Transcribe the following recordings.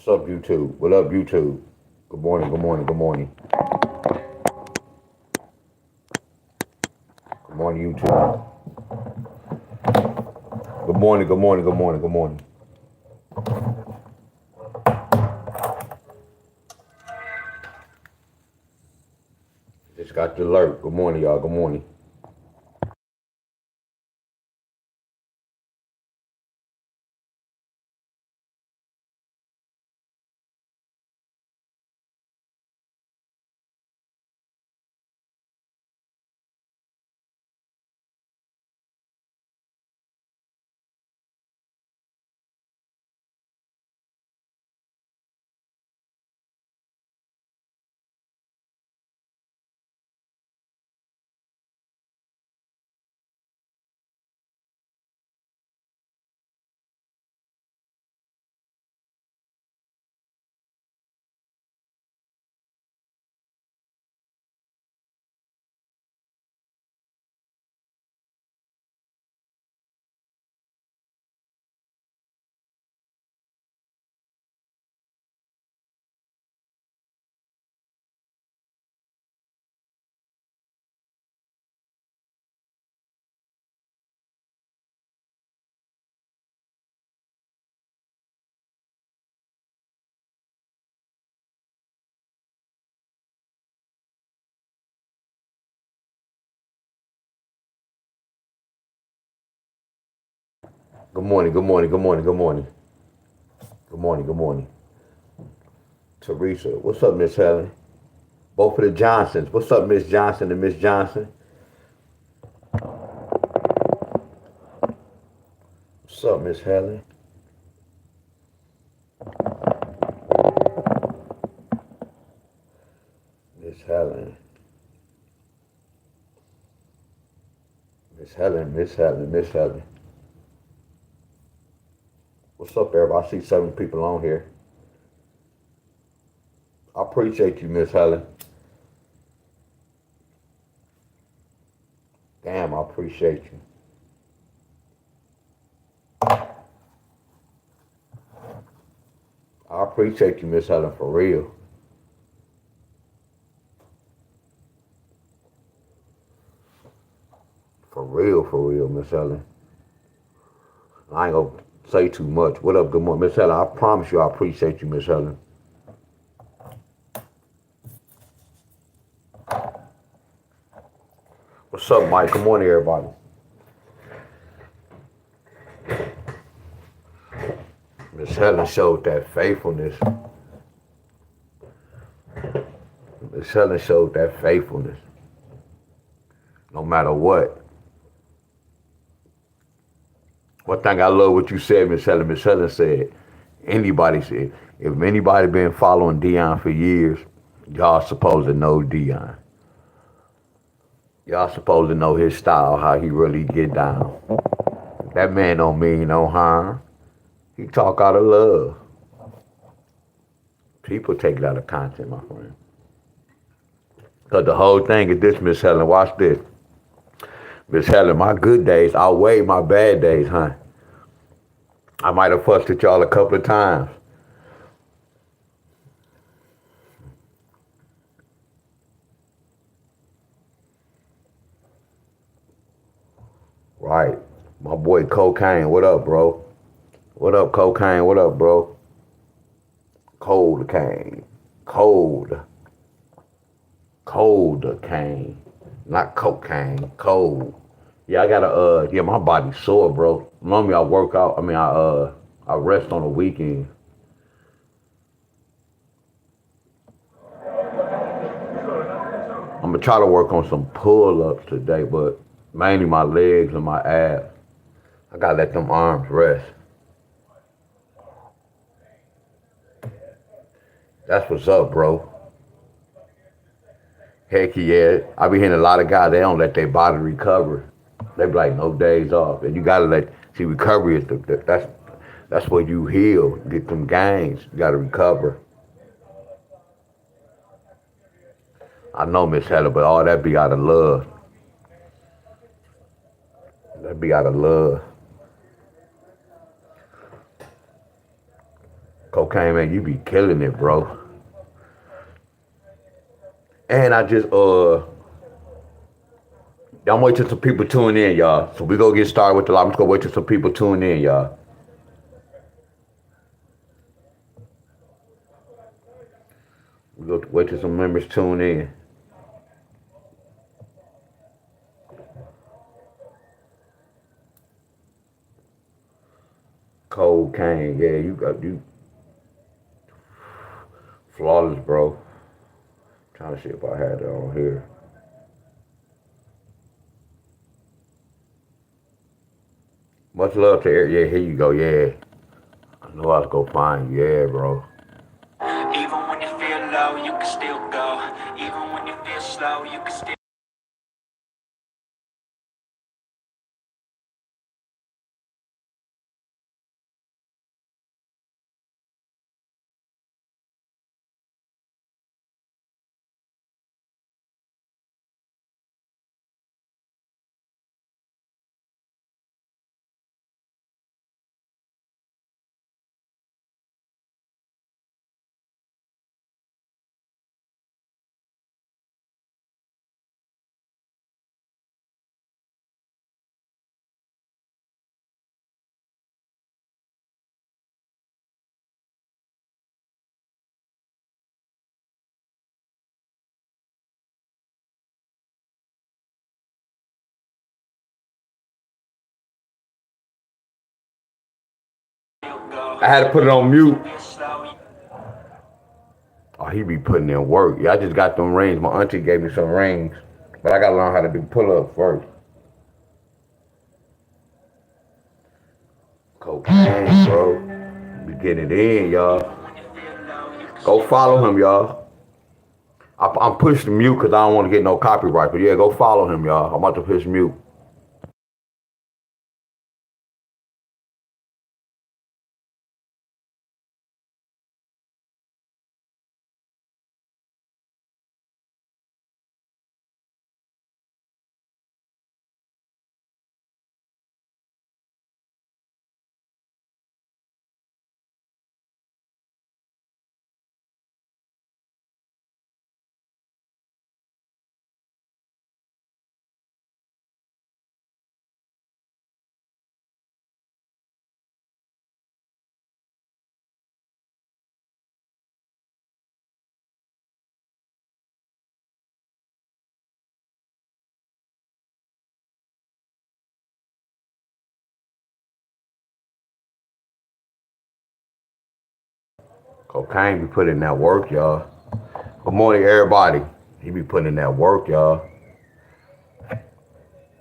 What's up, YouTube? What up, YouTube? Good morning, good morning, good morning. Good morning, YouTube. Good morning, good morning, good morning, good morning. Just got the alert. Good morning, y'all. Good morning. Good morning, good morning, good morning, good morning. Good morning, good morning. Teresa, what's up, Miss Helen? Both of the Johnsons. What's up, Miss Johnson and Miss Johnson? What's up, Miss Helen? Miss Helen. Miss Helen, Miss Helen, Miss Helen. What's up, everybody? I see 7 people on here. I appreciate you, Miss Helen. Damn, I appreciate you. I appreciate you, Miss Helen, for real. For real, Miss Helen. I ain't gonna say too much. What up, good morning, Miss Helen? I promise you I appreciate you, Miss Helen. What's up, Mike? Good morning, everybody. Miss Helen showed that faithfulness. Miss Helen showed that faithfulness. No matter what. One thing I love what you said, Miss Helen. Miss Helen said, anybody said, if anybody been following Deon for years, y'all supposed to know Deon. Y'all supposed to know his style, how he really get down. That man don't mean no harm. He talk out of love. People take it out of content, my friend. Because the whole thing is this, Miss Helen. Watch this. Miss Helen, my good days outweigh my bad days, huh? I might have fussed at y'all a couple of times. Right. My boy Cocaine, what up, bro? What up, Cocaine? What up, bro? Cold cane. Cold. Cold cane. Not cocaine. Cold. Yeah, I gotta yeah, my body's sore, bro. Normally I work out. I rest on the weekend. I'm gonna try to work on some pull-ups today, but mainly my legs and my abs. I gotta let them arms rest. That's what's up, bro. Heck yeah. I be hearing a lot of guys, they don't let their body recover. They be like, no days off. And you gotta see, recovery is that's where you heal, get them gains. You gotta recover. I know, Miss Heather, but all that be out of love. That be out of love. Cocaine Cocaine, man, you be killing it, bro. And I'm waiting till some people tune in, y'all. So we go get started with the live. I'm just gonna wait till some people tune in, y'all. We go wait till some members tune in. Cocaine, yeah, you flawless, bro. Trying to see if I had it on here. Much love to Eric. Yeah, here you go. Yeah, I know I was gonna find you. Yeah, bro. Even when you feel low, you can still go. Even when you feel slow, you can still go. I had to put it on mute. Feel slow, Oh, he be putting in work. Yeah, I just got them rings. My auntie gave me some rings, but I gotta learn how to do pull-ups first. Cocaine, bro. Be getting it in, y'all. when you feel low, you can Go still follow go. him, y'all. I'm pushing mute because I don't want to get no copyright. But yeah, go follow him, y'all. I'm about to push mute. Cocaine be putting in that work, y'all. Good morning, everybody. He be putting in that work, y'all.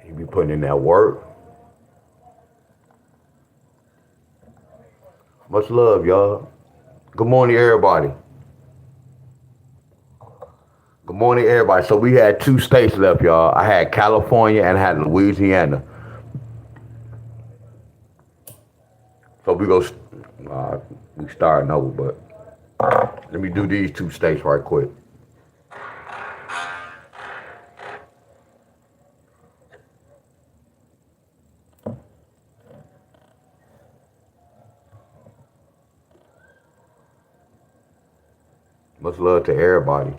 He be putting in that work. Much love, y'all. Good morning, everybody. Good morning, everybody. So we had 2 states left, y'all. I had California and I had Louisiana. So we starting over, but let me do these 2 states right quick. Much love to everybody.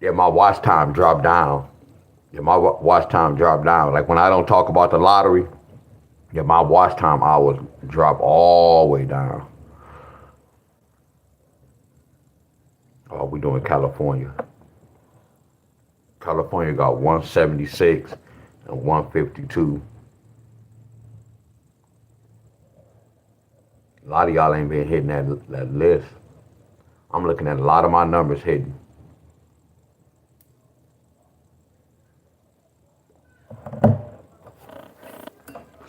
Yeah, my watch time dropped down. Yeah, my watch time dropped down. Like when I don't talk about the lottery, yeah, my watch time hours drop all the way down. Oh, we doing California. California got 176 and 152. A lot of y'all ain't been hitting that list. I'm looking at a lot of my numbers hitting.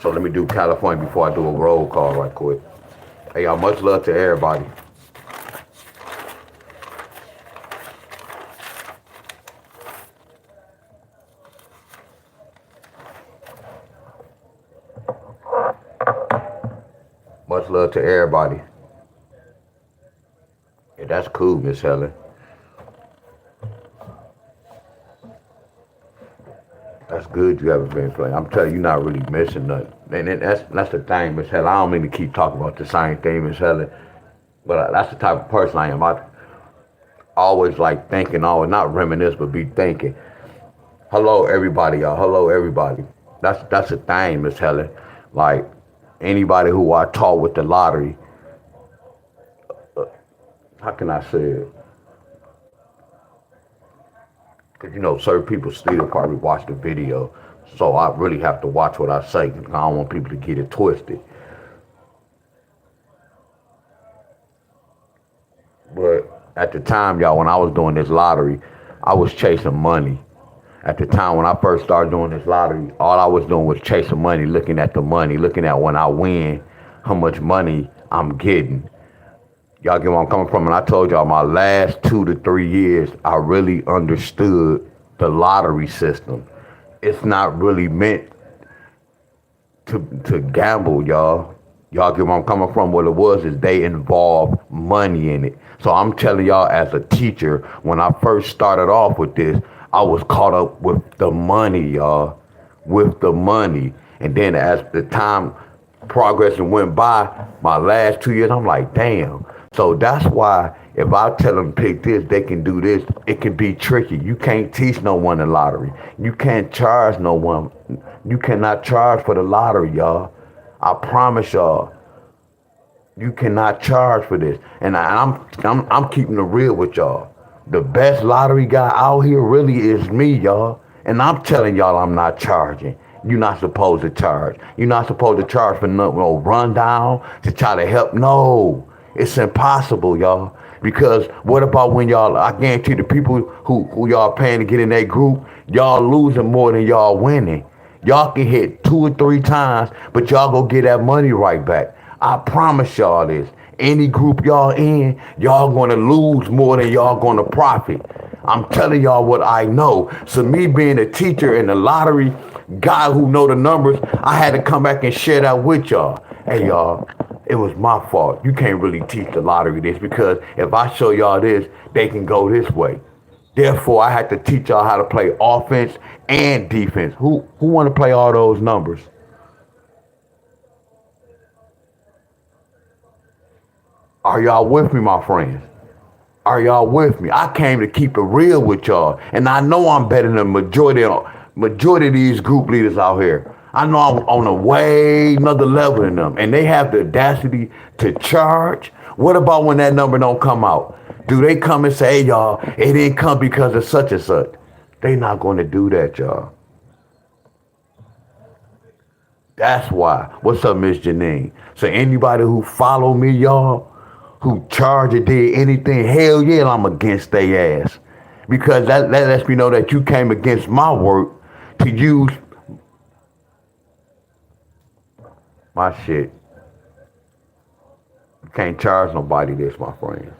So let me do California before I do a roll call right quick. Hey, y'all, much love to everybody. Much love to everybody. Yeah, that's cool, Miss Helen. That's good you haven't been playing. I'm telling you, you're not really missing nothing. And that's the thing, Miss Helen. I don't mean to keep talking about the same thing, Miss Helen, but that's the type of person I am. I always like thinking, always not reminisce, but be thinking. Hello, everybody, y'all. Hello, everybody. That's the thing, Miss Helen. Like anybody who I taught with the lottery, how can I say it? Because certain people still probably watch the video, so I really have to watch what I say. 'Cause I don't want people to get it twisted. But at the time, y'all, when I was doing this lottery, I was chasing money. At the time when I first started doing this lottery, all I was doing was chasing money, looking at the money, looking at when I win, how much money I'm getting. Y'all get where I'm coming from? And I told y'all my last 2 to 3 years, I really understood the lottery system. It's not really meant to gamble, y'all. Y'all get where I'm coming from? What it was is they involved money in it. So I'm telling y'all as a teacher, when I first started off with this, I was caught up with the money, y'all. With the money. And then as the time progressed and went by, my last 2 years, I'm like, damn. So that's why if I tell them pick this, they can do this. It can be tricky. You can't teach no one the lottery. You can't charge no one. You cannot charge for the lottery, y'all. I promise y'all. You cannot charge for this. And I'm keeping it real with y'all. The best lottery guy out here really is me, y'all. And I'm telling y'all I'm not charging. You're not supposed to charge. You're not supposed to charge for no rundown to try to help. No, it's impossible, y'all. Because what about when y'all, I guarantee the people who y'all paying to get in that group, y'all losing more than y'all winning. Y'all can hit 2 or 3 times, but y'all go get that money right back. I promise y'all this. Any group y'all in, y'all gonna lose more than y'all gonna profit. I'm telling y'all what I know. So me being a teacher and a lottery guy who know the numbers, I had to come back and share that with y'all. Hey y'all, it was my fault. You can't really teach the lottery this because if I show y'all this, they can go this way. Therefore, I had to teach y'all how to play offense and defense. Who want to play all those numbers? Are y'all with me, my friends? Are y'all with me? I came to keep it real with y'all, and I know I'm better than majority of these group leaders out here. I know I'm on a way another level than them, and they have the audacity to charge. What about when that number don't come out? Do they come and say, hey, y'all, it didn't come because of such and such? They not going to do that, y'all. That's why. What's up, Miss Janine? So anybody who follow me, y'all, who charge or did anything, hell yeah, I'm against their ass. Because that lets me know that you came against my work to use my shit. You can't charge nobody this, my friend.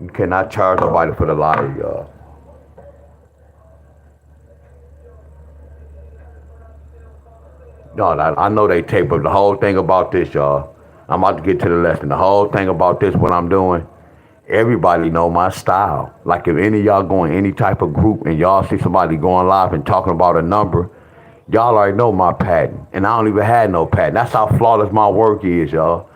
You cannot charge nobody for the lottery, y'all. No, I know they tape, but the whole thing about this, y'all, I'm about to get to the lesson. The whole thing about this, what I'm doing, everybody know my style. Like if any of y'all go in any type of group and y'all see somebody going live and talking about a number, y'all already know my pattern. And I don't even have no pattern. That's how flawless my work is, y'all.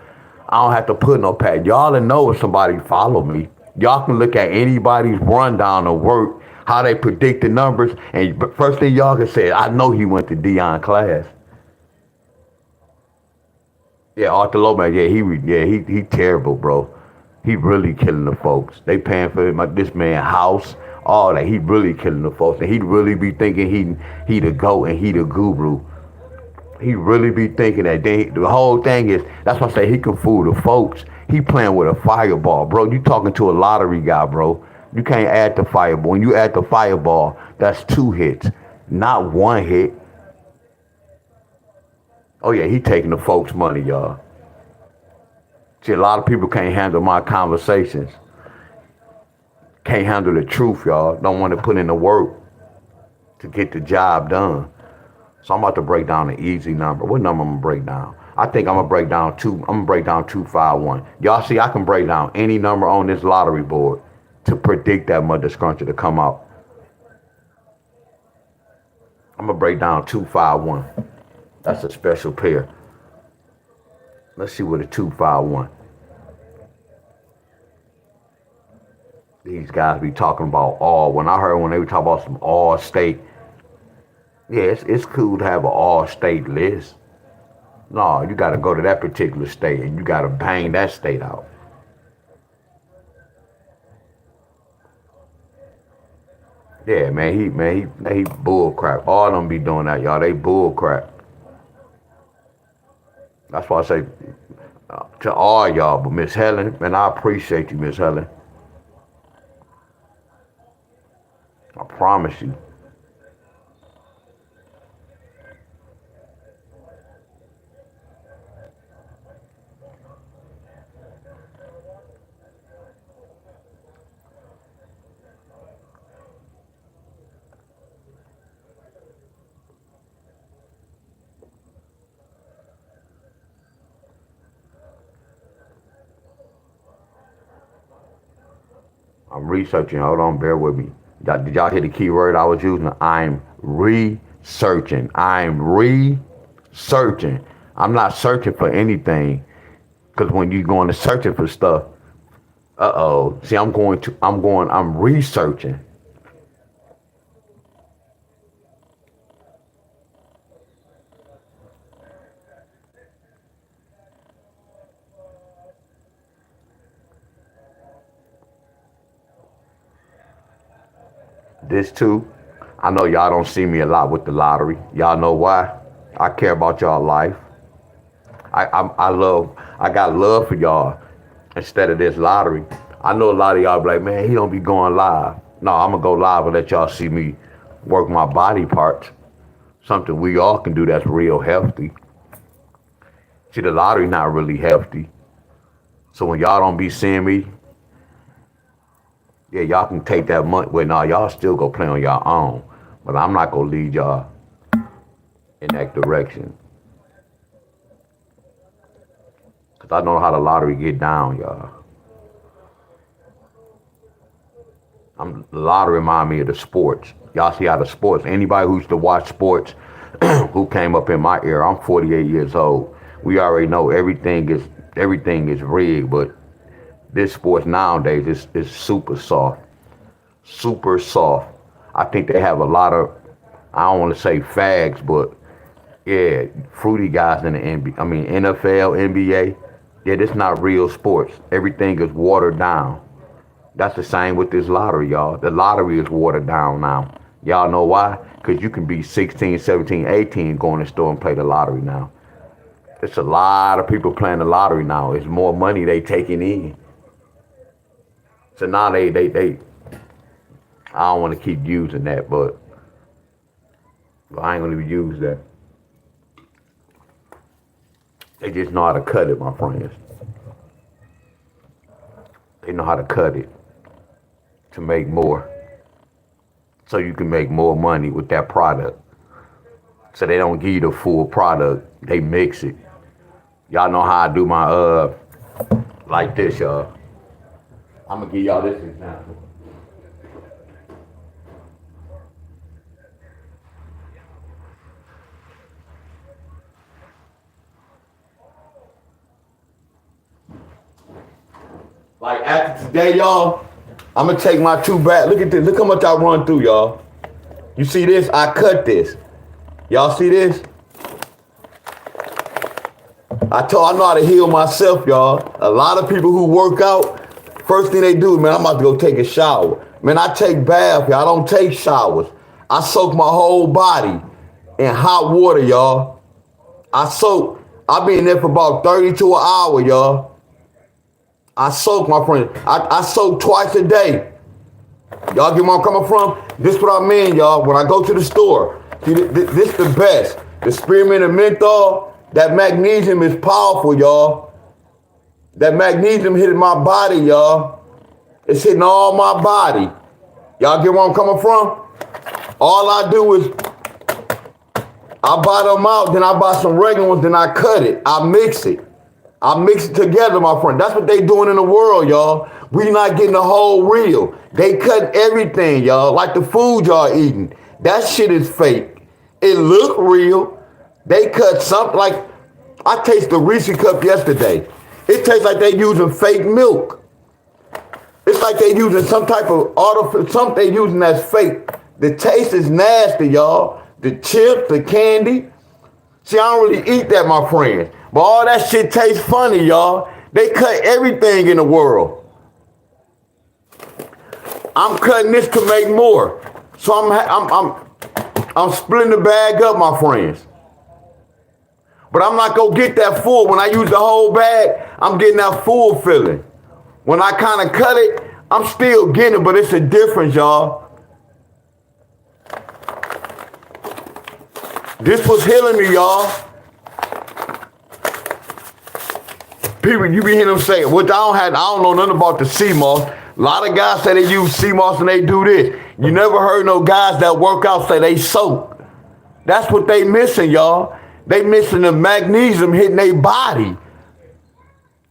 I don't have to put no pattern. Y'all know if somebody follow me. Y'all can look at anybody's rundown of work, how they predict the numbers, and first thing y'all can say, I know he went to Deon class. Yeah, Arthur Lomax. He terrible, bro. He really killing the folks. They paying for this man house, all that. He really killing the folks, and he really be thinking he the goat and he the guru. He really be thinking that. The whole thing is that's why I say he can fool the folks. He playing with a fireball, bro. You talking to a lottery guy, bro. You can't add the fireball. When you add the fireball, that's 2 hits, not 1 hit. Oh yeah, he taking the folks' money, y'all. See, a lot of people can't handle my conversations. Can't handle the truth, y'all. Don't want to put in the work to get the job done. So I'm about to break down an easy number. What number I'm gonna break down? I think I'm gonna break down 251. Y'all see, I can break down any number on this lottery board to predict that mother scruncher to come out. I'm gonna break down 251. That's a special pair. Let's see what a 251. These guys be talking about all. When I heard when they were talking about some all state, yeah, it's cool to have an all state list. No, you got to go to that particular state and you got to bang that state out. Yeah, he bull crap. All of them be doing that, y'all. They bull crap. That's why I say to all y'all, but Miss Helen, man, I appreciate you, Miss Helen. I promise you. I'm researching. Hold on, bear with me. Did y'all hear the key word I was using? I'm researching. I'm researching. I'm not searching for anything. Because when you're going to searching for stuff, see, I'm researching. This too, I know y'all don't see me a lot with the lottery. Y'all know why? I care about y'all life. I got love for y'all instead of this lottery. I know a lot of y'all be like, man, he don't be going live. No, I'm gonna go live and let y'all see me work my body parts. Something we all can do that's real healthy. See, the lottery not really healthy. So when y'all don't be seeing me, yeah, y'all can take that money. Well, no, y'all still go play on your own. But I'm not gonna lead y'all in that direction. Cause I know how the lottery get down, y'all. The lottery remind me of the sports. Y'all see how the sports, anybody who used to watch sports, who came up in my era, I'm 48 years old. We already know everything is rigged, but this sports nowadays is super soft. Super soft. I think they have a lot of, I don't want to say fags, but yeah, fruity guys in the NFL, NBA. Yeah, this not real sports. Everything is watered down. That's the same with this lottery, y'all. The lottery is watered down now. Y'all know why? Because you can be 16, 17, 18 going to the store and play the lottery now. It's a lot of people playing the lottery now. It's more money they taking in. So now they I don't want to keep using that, but I ain't going to use that. They just know how to cut it, my friends. They know how to cut it to make more. So you can make more money with that product. So they don't give you the full product. They mix it. Y'all know how I do my, like this, y'all. I'm going to give y'all this example. Like after today, y'all, I'm gonna take my 2 bags. Look at this. Look how much I run through, y'all. You see this? I cut this. Y'all see this? I know how to heal myself, y'all. A lot of people who work out, first thing they do, man, I'm about to go take a shower. Man, I take baths, y'all. I don't take showers. I soak my whole body in hot water, y'all. I be in there for about 30 to an hour, y'all. I soak, my friend. I soak twice a day. Y'all get where I'm coming from? This what I mean, y'all. When I go to the store, see, this the best. The spearmint and menthol, that magnesium is powerful, y'all. That magnesium hitting my body, y'all. It's hitting all my body. Y'all get where I'm coming from? All I do is I buy them out, then I buy some regular ones, then I cut it. I mix it. I mix it together, my friend. That's what they doing in the world, y'all. We not getting the whole reel. They cut everything, y'all. Like the food y'all eating. That shit is fake. It look real. They cut something like, I tasted the Reese's cup yesterday. It tastes like they using fake milk. It's like they using some type of artificial, something they using that's fake. The taste is nasty, y'all. The chips, the candy. See, I don't really eat that, my friends. But all that shit tastes funny, y'all. They cut everything in the world. I'm cutting this to make more. So I'm splitting the bag up, my friends. But I'm not gonna get that full. When I use the whole bag, I'm getting that full feeling. When I kind of cut it, I'm still getting it, but it's a difference, y'all. This was healing me, y'all. People, you be hearing them say, which I don't know nothing about the sea moss. A lot of guys say they use sea moss and they do this. You never heard no guys that work out say they soak. That's what they missing, y'all. They missing the magnesium hitting their body.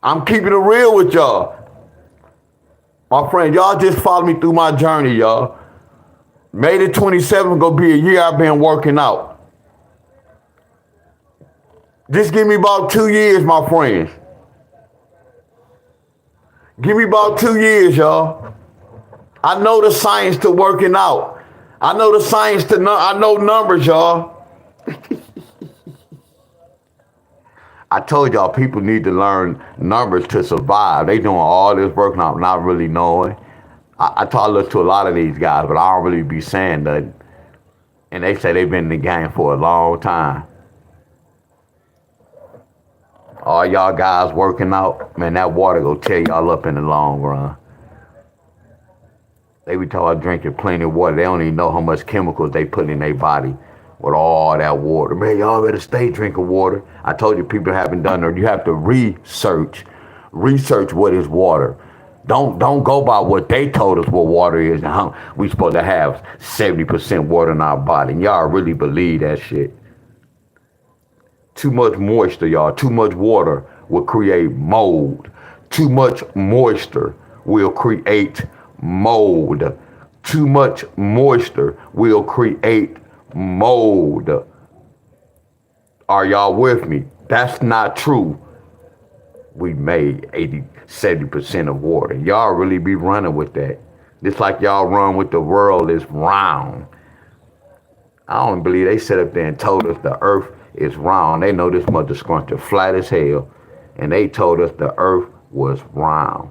I'm keeping it real with y'all. My friend, y'all just follow me through my journey, y'all. May the 27th gonna be a year I've been working out. Just give me about 2 years, my friends. Give me about 2 years, y'all. I know the science to working out. I know the science to, I know numbers, y'all. I told y'all people need to learn numbers to survive. They doing all this work now, not really knowing. I talk to a lot of these guys, but I don't really be saying nothing. And they say they've been in the game for a long time. All y'all guys working out, man, that water go tear y'all up in the long run. They be talking about drinking plenty of water. They don't even know how much chemicals they put in their body with all that water. Man, y'all better stay drinking water. I told you people haven't done it. You have to research what is water. Don't go by what they told us what water is and how we supposed to have 70% water in our body. And y'all really believe that shit. Too much moisture, y'all. Too much water will create mold. Too much moisture will create mold. Too much moisture will create mold. Are y'all with me? That's not true. We made 70% of water. Y'all really be running with that. Just like y'all run with the world is round. I don't believe they sat up there and told us the earth is round. They know this mother scruncher flat as hell. And they told us the earth was round.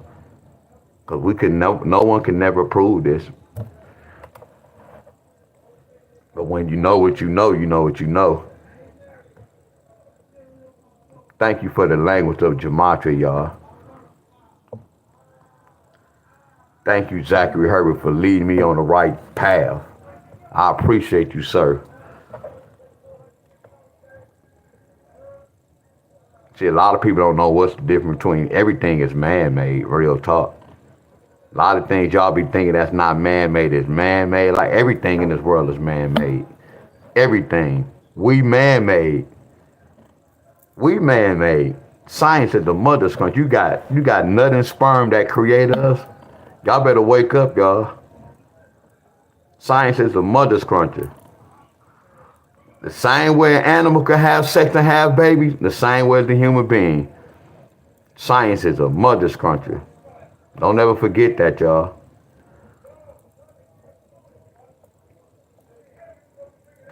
Because no one can never prove this. But when you know what you know, you know what you know. Thank you for the language of gematria, y'all. Thank you, Zachary Herbert, for leading me on the right path. I appreciate you, sir. See, a lot of people don't know what's the difference between everything is man-made, real talk. A lot of things y'all be thinking that's not man-made is man-made. Like everything in this world is man-made. Everything. We man-made. We man-made. Science is the mother skunk. You got nut and sperm that create us. Y'all better wake up, y'all. Science is the mother scruncher. The same way an animal can have sex and have babies, the same way as the human being. Science is a mother scruncher. Don't ever forget that, y'all.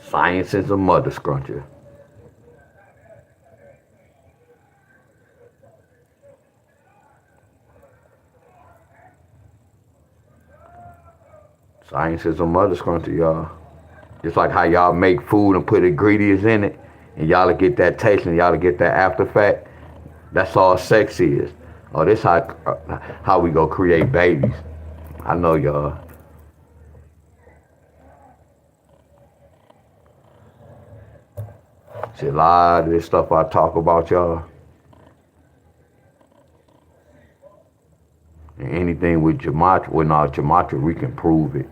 Science is a mother scruncher. Science is a mother scruncher, y'all. Just like how y'all make food and put ingredients in it, and y'all get that taste and y'all get that after fact. That's all sex is. Oh, this how we go create babies. I know y'all. See, a lot of this stuff I talk about, y'all. And anything with gematria, well, no, gematria, we can prove it.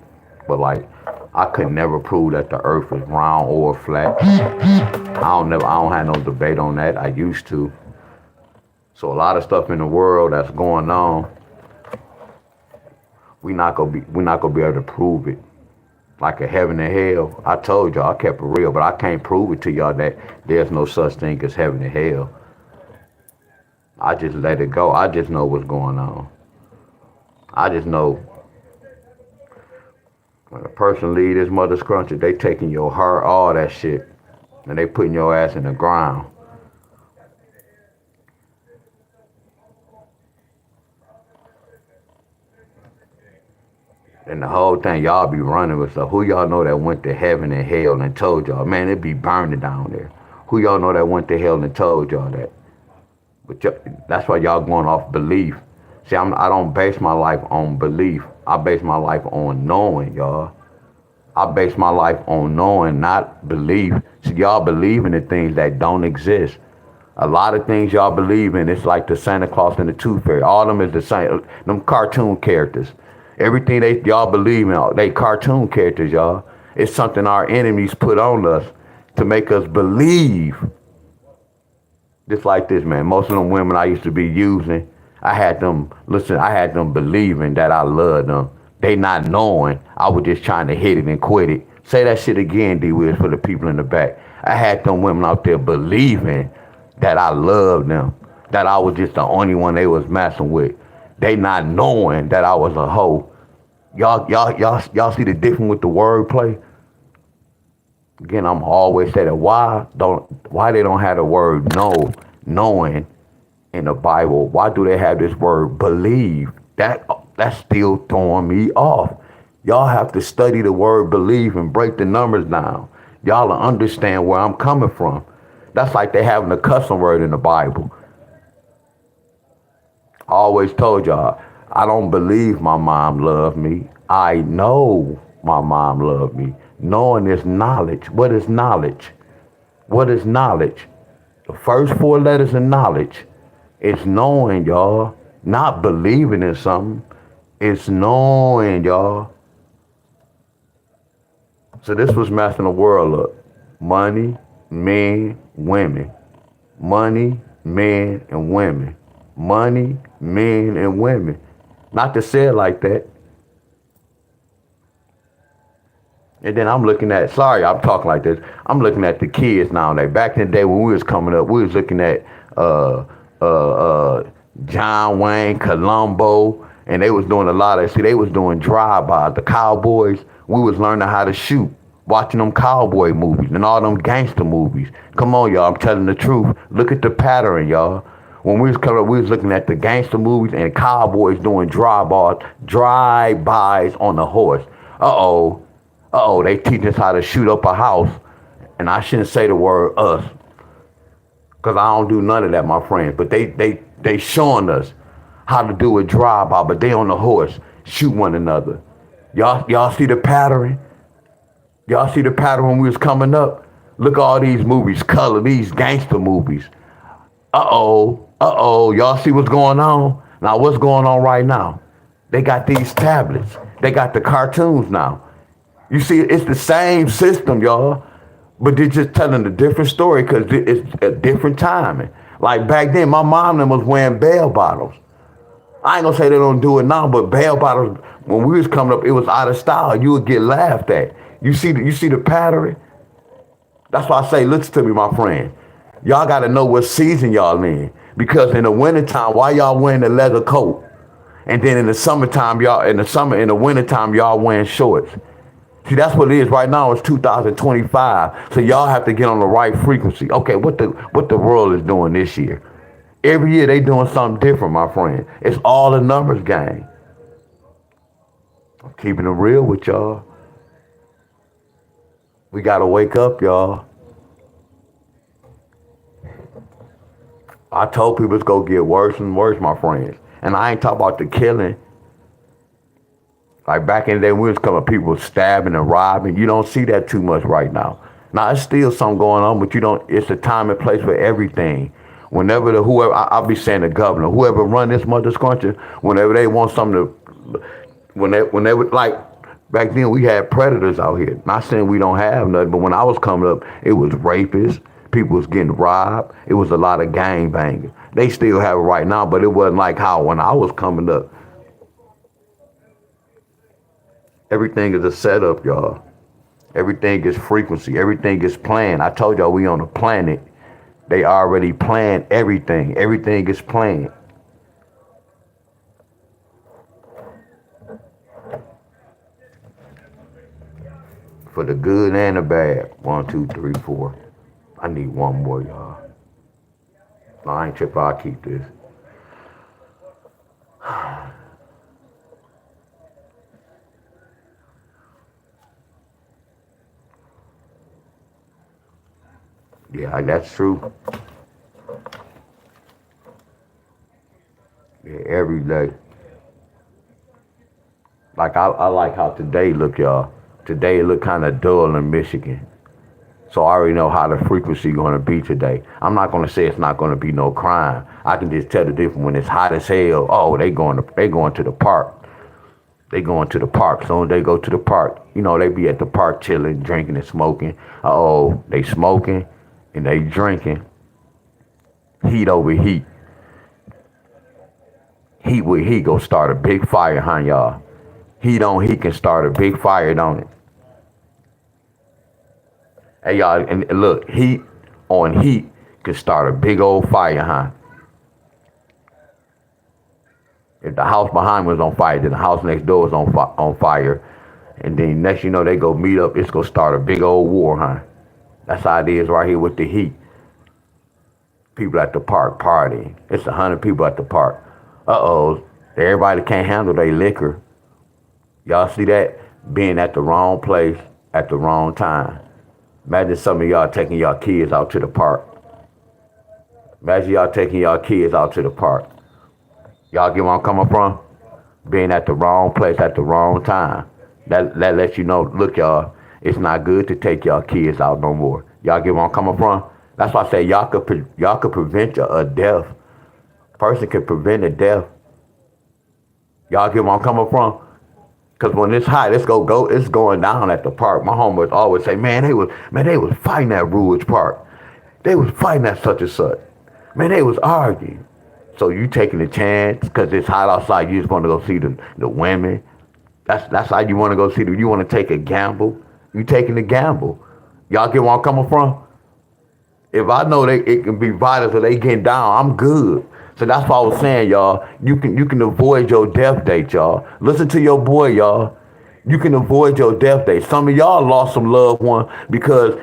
But like, I could never prove that the earth is round or flat. I don't have no debate on that. I used to. So a lot of stuff in the world that's going on, we're not gonna be able to prove it. Like a heaven and hell. I told y'all, I kept it real, but I can't prove it to y'all that there's no such thing as heaven and hell. I just let it go. I just know what's going on. I just know when a person leave this mother scruncher, they taking your heart, all that shit, and they putting your ass in the ground. And the whole thing, y'all be running with stuff. Who y'all know that went to heaven and hell and told y'all, man, it be burning down there? Who y'all know that went to hell and told y'all that? But that's why y'all going off belief. See, I don't base my life on belief. I base my life on knowing, y'all. I base my life on knowing, not belief. See, y'all believe in the things that don't exist. A lot of things y'all believe in, it's like the Santa Claus and the Tooth Fairy. All of them is the same. Them cartoon characters. Everything y'all believe in, they cartoon characters, y'all. It's something our enemies put on us to make us believe. Just like this, man. Most of them women I used to be using, I had them believing that I loved them. They not knowing I was just trying to hit it and quit it. Say that shit again, D-Wiz, for the people in the back. I had them women out there believing that I loved them, that I was just the only one they was messing with. They not knowing that I was a hoe. Y'all see the difference with the wordplay? Again, I'm always saying that why they don't have the word knowing in the Bible? Why do they have this word believe? That's still throwing me off. Y'all have to study the word believe and break the numbers down. Y'all will understand where I'm coming from. That's like they having a cussing word in the Bible. I always told y'all, I don't believe my mom loved me. I know my mom loved me. Knowing is knowledge. What is knowledge? What is knowledge? The first four letters of knowledge is knowing, y'all. Not believing in something. It's knowing, y'all. So this was messing the world up. Money, men, women. Money, men, and women. Money, men, and women. Not to say it like that. And then I'm looking at, sorry, I'm talking like this. I'm looking at the kids nowadays. Back in the day when we was coming up, we was looking at John Wayne, Columbo, and they was doing a lot of, see, they was doing drive-bys. The cowboys, we was learning how to shoot, watching them cowboy movies and all them gangster movies. Come on, y'all, I'm telling the truth. Look at the pattern, y'all. When we was coming up, we was looking at the gangster movies and cowboys doing drive-bys on the horse. They teach us how to shoot up a house. And I shouldn't say the word us, because I don't do none of that, my friends. But they showing us how to do a drive-by, but they on the horse, shoot one another. Y'all see the pattern? Y'all see the pattern when we was coming up? Look at all these movies, color, these gangster movies. Y'all see what's going on? Now, what's going on right now? They got these tablets. They got the cartoons now. You see, it's the same system, y'all, but they're just telling a different story because it's a different timing. Like back then, my mom and them was wearing bell bottles. I ain't gonna say they don't do it now, but bell bottles, when we was coming up, it was out of style. You would get laughed at. You see the pattern? That's why I say, listen to me, my friend. Y'all got to know what season y'all in. Because in the wintertime, why y'all wearing the leather coat? And then in the summertime, in the wintertime, y'all wearing shorts. See, that's what it is right now. It's 2025. So y'all have to get on the right frequency. Okay, what the world is doing this year? Every year they doing something different, my friend. It's all a numbers game. I'm keeping it real with y'all. We got to wake up, y'all. I told people it's going to get worse and worse, my friends. And I ain't talking about the killing. Like back in the day when we was coming, people stabbing and robbing. You don't see that too much right now. Now, it's still something going on, but it's a time and place for everything. Whenever I'll be saying the governor, whoever run this mother country, whenever they want something to, whenever, like, back then we had predators out here. Not saying we don't have nothing, but when I was coming up, it was rapists. People was getting robbed. It was a lot of gang banging. They still have it right now, but it wasn't like how when I was coming up. Everything is a setup, y'all. Everything is frequency. Everything is planned. I told y'all we on a planet. They already planned everything. Everything is planned. For the good and the bad. 1, 2, 3, 4. I need one more, y'all. No, I ain't tripping. I'll keep this. Yeah, that's true. Yeah, every day. Like I like how today look, y'all. Today it look kind of dull in Michigan. So I already know how the frequency going to be today. I'm not going to say it's not going to be no crime. I can just tell the difference when it's hot as hell. Oh, they going to the park. They going to the park. So when they go to the park, you know, they be at the park chilling, drinking and smoking. Oh, they smoking and they drinking. Heat over heat. Heat with heat go start a big fire, huh, y'all? Heat on heat can start a big fire, don't it? Hey, y'all, and look, heat on heat can start a big old fire, huh? If the house behind me was on fire, then the house next door was on fire, and then next you know they go meet up, it's gonna start a big old war, huh? That's how it is right here with the heat. People at the park partying. It's 100 people at the park. Uh-oh, everybody can't handle their liquor. Y'all see that? Being at the wrong place at the wrong time. Imagine some of y'all taking y'all kids out to the park. Imagine y'all taking y'all kids out to the park. Y'all get where I'm coming from? Being at the wrong place at the wrong time. That lets you know, look, y'all, it's not good to take y'all kids out no more. Y'all get where I'm coming from? That's why I say y'all could prevent a death. Person could prevent a death. Y'all get where I'm coming from? Cause when it's hot, it's going down at the park. My homies always say, man, they was fighting at Ruins Park. They was fighting at such and such. Man, they was arguing. So you taking a chance because it's hot outside. You just want to go see the women. That's how you want to go see you want to take a gamble. You taking a gamble. Y'all get where I'm coming from? If I know it can be violent so they getting down, I'm good. So that's what I was saying, y'all. You can avoid your death date, y'all. Listen to your boy, y'all. You can avoid your death date. Some of y'all lost some loved one because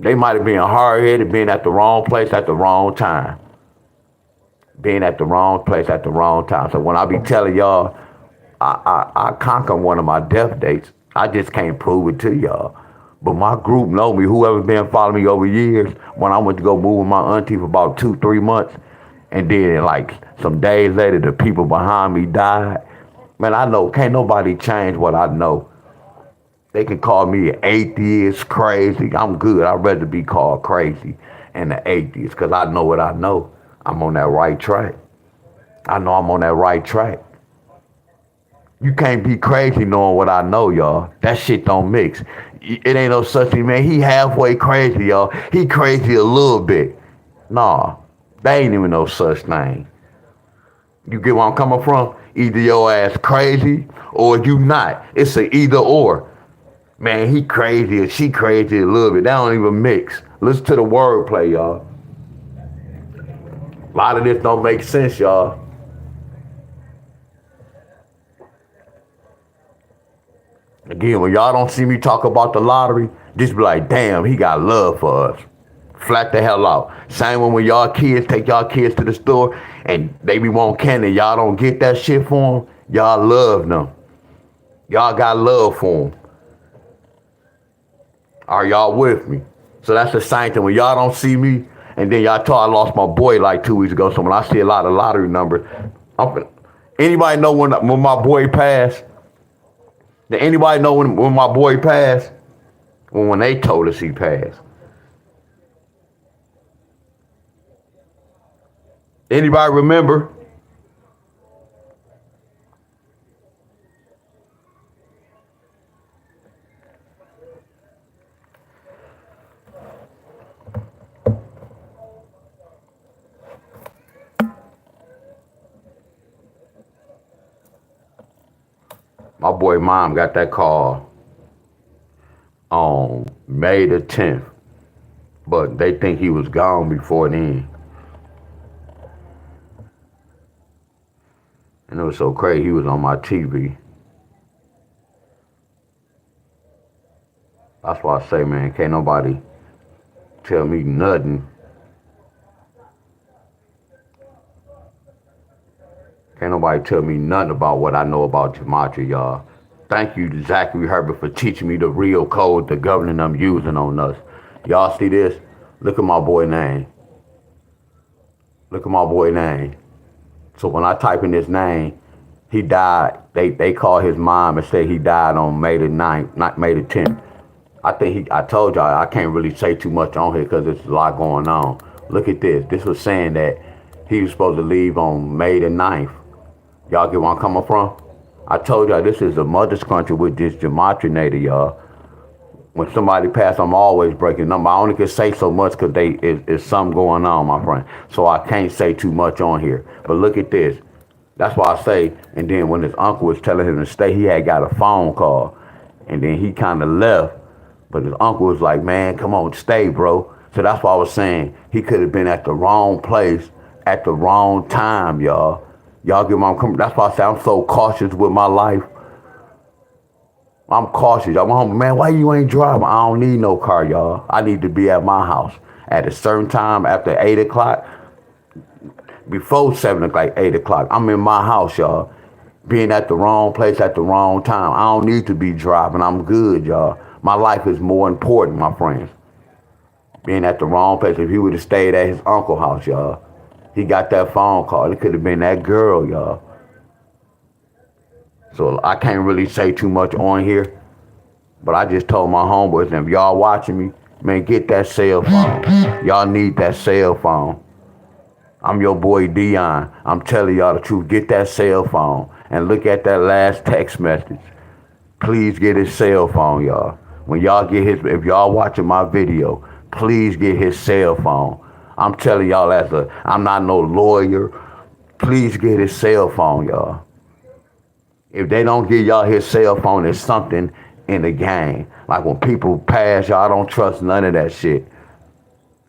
they might have been hard-headed, being at the wrong place at the wrong time. Being at the wrong place at the wrong time. So when I be telling y'all, I conquer one of my death dates, I just can't prove it to y'all. But my group know me. Whoever been following me over years, when I went to go move with my auntie for about 2-3 months, and then like some days later, the people behind me died. Man, I know can't nobody change what I know. They can call me an atheist, crazy. I'm good. I'd rather be called crazy and an atheist because I know what I know. I'm on that right track. I know I'm on that right track. You can't be crazy knowing what I know, y'all. That shit don't mix. It ain't no such thing, man. He halfway crazy, y'all. He crazy a little bit. Nah, there ain't even no such thing. You get where I'm coming from? Either your ass crazy or you not. It's a either or. Man, he crazy or she crazy a little bit. That don't even mix. Listen to the wordplay, y'all. A lot of this don't make sense, y'all. Again, when y'all don't see me talk about the lottery, just be like, damn, he got love for us. Flat the hell out. Same when y'all kids take y'all kids to the store and they be want candy, y'all don't get that shit for them. Y'all love them. Y'all got love for them. Are y'all with me? So that's the same thing. When y'all don't see me, and then y'all thought I lost my boy like 2 weeks ago. So when I see a lot of lottery numbers, anybody know when my boy passed? Did anybody know when my boy passed? When they told us he passed. Anybody remember? My boy mom got that call. on May the 10th, but they think he was gone before then. And it was so crazy, he was on my TV. That's why I say, man, can't nobody tell me nothing. Can't nobody tell me nothing about what I know about gematria, y'all. Thank you, Zachary Herbert, for teaching me the real code the government I'm using on us. Y'all see this? Look at my boy name. Look at my boy name. So when I type in his name, he died. They call his mom and say he died on May the 9th, not May the 10th. I told y'all I can't really say too much on here because there's a lot going on. Look at this. This was saying that he was supposed to leave on May the 9th. Y'all get where I'm coming from? I told y'all this is a mother's country with this gematria, y'all. When somebody passed, I'm always breaking number. I only can say so much because it's something going on, my friend. So I can't say too much on here. But look at this. That's why I say, and then when his uncle was telling him to stay, he had got a phone call. And then he kind of left. But his uncle was like, man, come on, stay, bro. So that's why I was saying he could have been at the wrong place at the wrong time, y'all. Y'all get my, that's why I say I'm so cautious with my life. I'm cautious. I'm home, man, why you ain't driving? I don't need no car, y'all. I need to be at my house at a certain time after 8 o'clock, before 7 o'clock, 8 o'clock. I'm in my house, y'all. Being at the wrong place at the wrong time. I don't need to be driving. I'm good, y'all. My life is more important, my friends. Being at the wrong place. If he would have stayed at his uncle's house, y'all, he got that phone call. It could have been that girl, y'all. So I can't really say too much on here. But I just told my homeboys, if y'all watching me, man, get that cell phone. Y'all need that cell phone. I'm your boy Deon. I'm telling y'all the truth. Get that cell phone and look at that last text message. Please get his cell phone, y'all. When y'all get his, if y'all watching my video, please get his cell phone. I'm telling y'all I'm not no lawyer. Please get his cell phone, y'all. If they don't give y'all his cell phone, there's something in the game. Like when people pass, y'all don't trust none of that shit.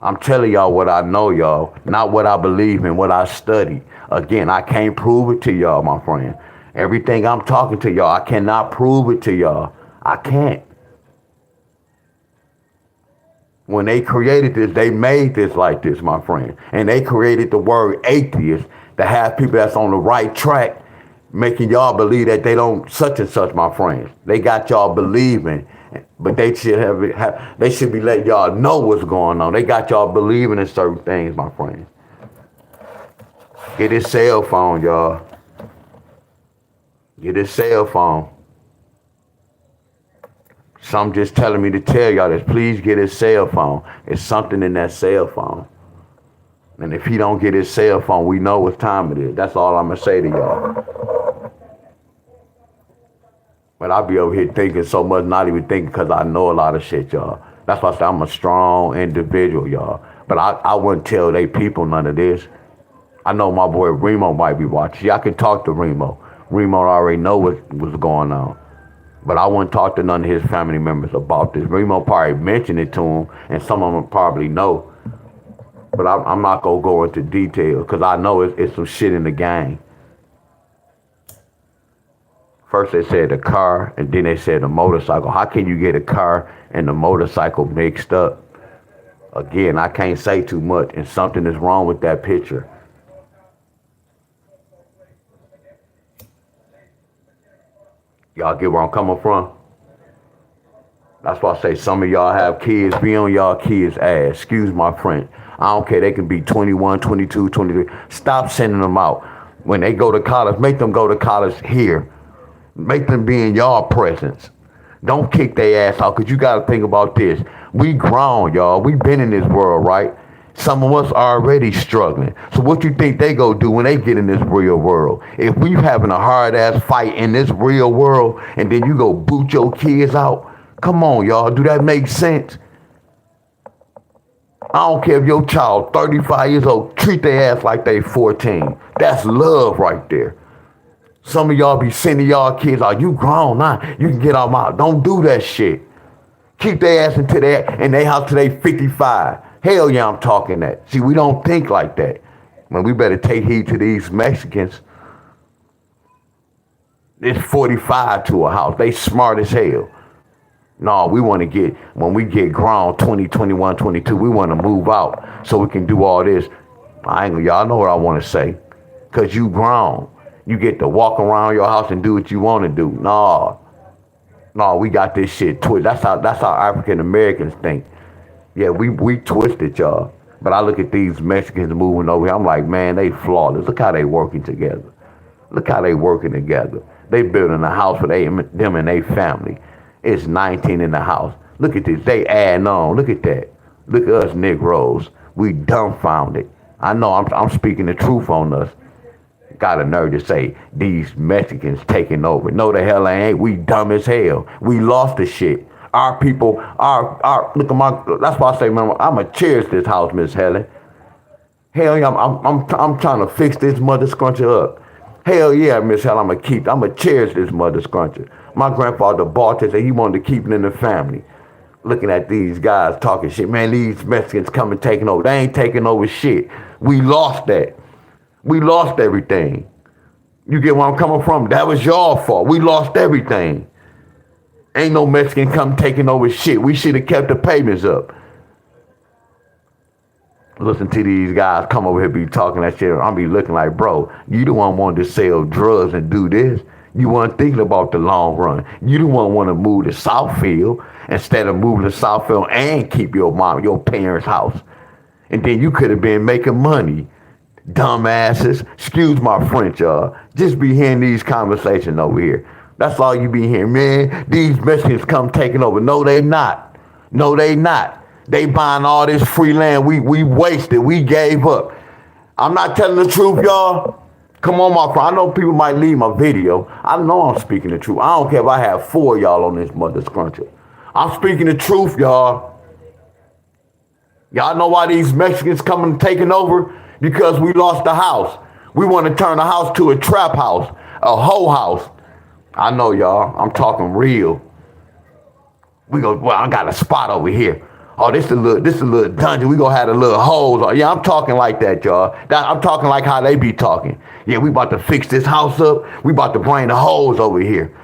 I'm telling y'all what I know, y'all, not what I believe in, what I study. Again, I can't prove it to y'all, my friend. Everything I'm talking to y'all, I cannot prove it to y'all. I can't. When they created this, they made this like this, my friend. And they created the word atheist to have people that's on the right track, making y'all believe that they don't such and such, my friends. They got y'all believing, but they should be letting y'all know what's going on. They got y'all believing in certain things, my friends. Get his cell phone, y'all. Get his cell phone. Some just telling me to tell y'all this. Please get his cell phone. It's something in that cell phone. And if he don't get his cell phone, we know what time it is. That's all I'm going to say to y'all. But I be over here thinking so much, not even thinking because I know a lot of shit, y'all. That's why I say I'm a strong individual, y'all. But I wouldn't tell they people none of this. I know my boy Remo might be watching. Y'all can talk to Remo. Remo already know what's going on. But I wouldn't talk to none of his family members about this. Remo probably mentioned it to him, and some of them probably know. But I'm not going to go into detail because I know it's some shit in the game. First they said the car, and then they said the motorcycle. How can you get a car and the motorcycle mixed up? Again, I can't say too much, and something is wrong with that picture. Y'all get where I'm coming from? That's why I say some of y'all have kids, be on y'all kids' ass. Excuse my French. I don't care. They can be 21, 22, 23. Stop sending them out. When they go to college, make them go to college here. Make them be in y'all presence. Don't kick their ass out, because you got to think about this. We grown, y'all. We been in this world, right? Some of us are already struggling. So what you think they go do when they get in this real world? If we having a hard-ass fight in this real world, and then you go boot your kids out, come on, y'all. Do that make sense? I don't care if your child 35 years old, treat their ass like they 14. That's love right there. Some of y'all be sending y'all kids out. You grown now. You can get out my. Don't do that shit. Keep their ass into their house till they 55. Hell yeah, I'm talking that. See, we don't think like that. Man, we better take heed to these Mexicans. It's 45 to a house. They smart as hell. No, we want to get, when we get grown, 20, 21, 22, we want to move out so we can do all this. Y'all know what I want to say. Because you grown. You get to walk around your house and do what you want to do. No, we got this shit twisted. That's how African Americans think. Yeah, we twisted, y'all. But I look at these Mexicans moving over here. I'm like, man, they flawless. Look how they working together. Look how they working together. They building a house for them and their family. It's 19 in the house. Look at this. They adding on. Look at that. Look at us Negroes. We dumbfounded. I know I'm speaking the truth on us. Got a nerve to say these Mexicans taking over. No, the hell they ain't. We dumb as hell. We lost the shit. Our people, look at my, that's why I say, man, I'ma cherish this house, Miss Helen. Hell yeah, I'm trying to fix this mother scruncher up. Hell yeah, Miss Helen, I'ma cherish this mother scruncher. My grandfather bought this and he wanted to keep it in the family. Looking at these guys talking shit, man, these Mexicans coming taking over. They ain't taking over shit. We lost that. We lost everything. You get where I'm coming from? That was your fault. We lost everything. Ain't no Mexican come taking over shit. We should have kept the payments up. Listen to these guys come over here be talking that shit. I'll be looking like, bro, you the one wanted to sell drugs and do this. You weren't thinking about the long run. You the one want to move to Southfield instead of moving to Southfield and keep your parents' house. And then you could have been making money. Dumbasses. Excuse my French, y'all. Just be hearing these conversations over here. That's all you be hearing, man. These Mexicans come taking over. No, they not. No, they not. They buying all this free land. We wasted. We gave up. I'm not telling the truth, y'all. Come on, my friend. I know people might leave my video. I know I'm speaking the truth. I don't care if I have 4 of y'all on this mother scruncher. I'm speaking the truth, y'all. Y'all know why these Mexicans coming and taking over? Because we lost the house. We want to turn the house to a trap house, a hoe house. I know, y'all. I'm talking real. Well, I got a spot over here. Oh, this is a little dungeon. We gonna have a little holes. Yeah, I'm talking like that, y'all. I'm talking like how they be talking. Yeah, we about to fix this house up. We about to bring the hoes over here.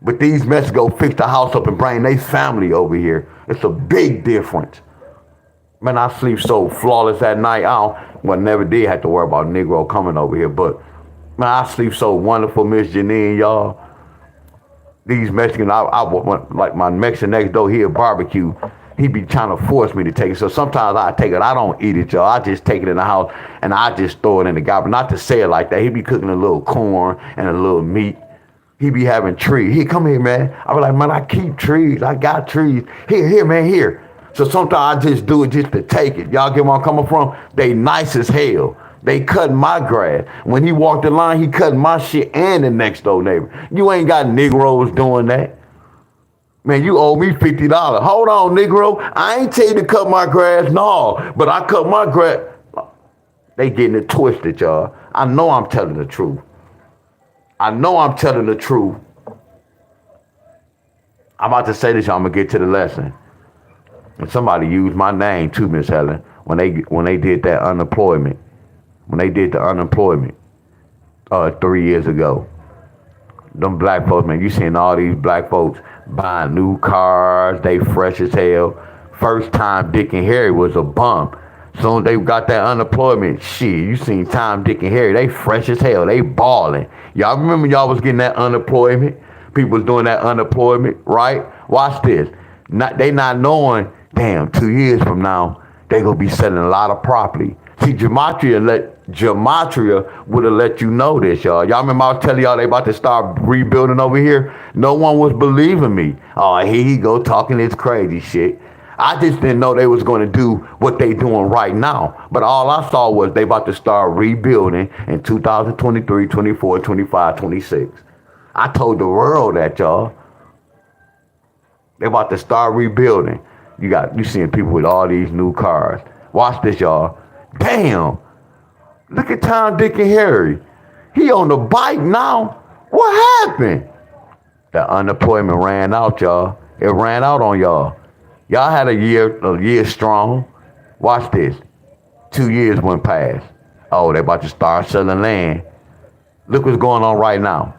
But these Mexicans go fix the house up and bring their family over here. It's a big difference. Man, I sleep so flawless at night. Never did have to worry about Negro coming over here, but man, I sleep so wonderful, Miss Janine, y'all. These Mexicans, I went, like my Mexican next door here, barbecue. He be trying to force me to take it. So sometimes I take it. I don't eat it, y'all. I just take it in the house and I just throw it in the garbage. Not to say it like that. He be cooking a little corn and a little meat. He be having trees. He come here, man. I be like, man, I keep trees. I got trees. Here, man, here. So sometimes I just do it just to take it. Y'all get where I'm coming from? They nice as hell. They cutting my grass. When he walked the line, he cutting my shit and the next door neighbor. You ain't got Negroes doing that. Man, you owe me $50. Hold on, Negro. I ain't tell you to cut my grass. No, but I cut my grass. They getting it twisted, y'all. I know I'm telling the truth. I'm about to say this, y'all. I'm going to get to the lesson. And somebody used my name too, Miss Helen, when they did that unemployment. When they did the unemployment 3 years ago. Them black folks, man, you seen all these black folks buying new cars, they fresh as hell. First time Dick and Harry was a bum. Soon they got that unemployment, shit, you seen Tom, Dick, and Harry, they fresh as hell, they balling. Y'all remember y'all was getting that unemployment? People was doing that unemployment, right? Watch this. They not knowing, damn, 2 years from now, they gonna be selling a lot of property. See, Gematria would have let you know this, y'all. Y'all remember I was telling y'all they about to start rebuilding over here? No one was believing me. Oh, here he go talking this crazy shit. I just didn't know they was going to do what they doing right now. But all I saw was they about to start rebuilding in 2023, 24, 25, 26. I told the world that, y'all. They about to start rebuilding. You seeing people with all these new cars. Watch this, y'all. Damn. Look at Tom, Dick, and Harry. He on the bike now. What happened? The unemployment ran out, y'all. It ran out on y'all. Y'all had a year strong. Watch this. 2 years went past. Oh, they about to start selling land. Look what's going on right now.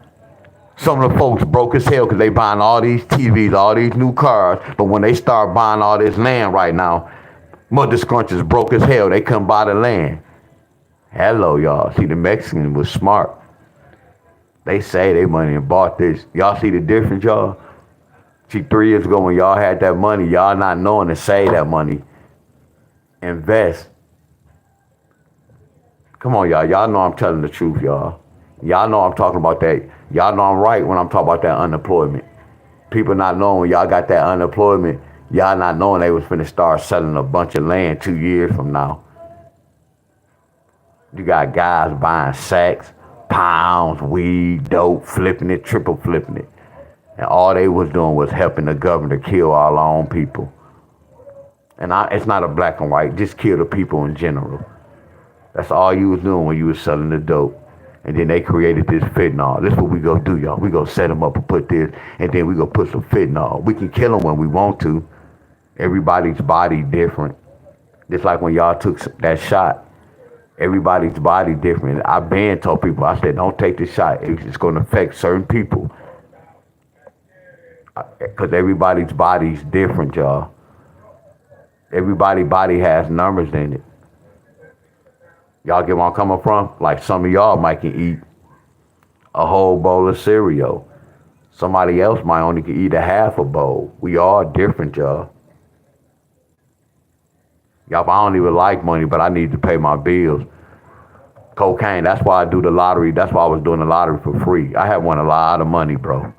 Some of the folks broke as hell because they buying all these TVs, all these new cars. But when they start buying all this land right now, mother scrunches broke as hell. They couldn't buy the land. Hello, y'all. See, the Mexicans was smart. They say they money and bought this. Y'all see the difference, y'all? See, 3 years ago when y'all had that money, y'all not knowing to save that money. Invest. Come on, y'all. Y'all know I'm telling the truth, y'all. Y'all know I'm talking about that. Y'all know I'm right when I'm talking about that unemployment. People not knowing when y'all got that unemployment, y'all not knowing they was finna start selling a bunch of land 2 years from now. You got guys buying sacks, pounds, weed, dope, flipping it, triple flipping it. And all they was doing was helping the government kill all our own people. And it's not a black and white, just kill the people in general. That's all you was doing when you was selling the dope. And then they created this fentanyl. This is what we gonna do, y'all. We gonna set them up and put this, and then we gonna put some fentanyl. We can kill them when we want to. Everybody's body different. Just like when y'all took that shot. Everybody's body different. I've been told people, I said, don't take the shot. It's gonna affect certain people. Because everybody's body's different, y'all. Everybody's body has numbers in it. Y'all get where I'm coming from? Like some of y'all might can eat a whole bowl of cereal. Somebody else might only can eat a half a bowl. We all different, y'all. Y'all, I don't even like money, but I need to pay my bills. Cocaine, that's why I do the lottery. That's why I was doing the lottery for free. I have won a lot of money, bro.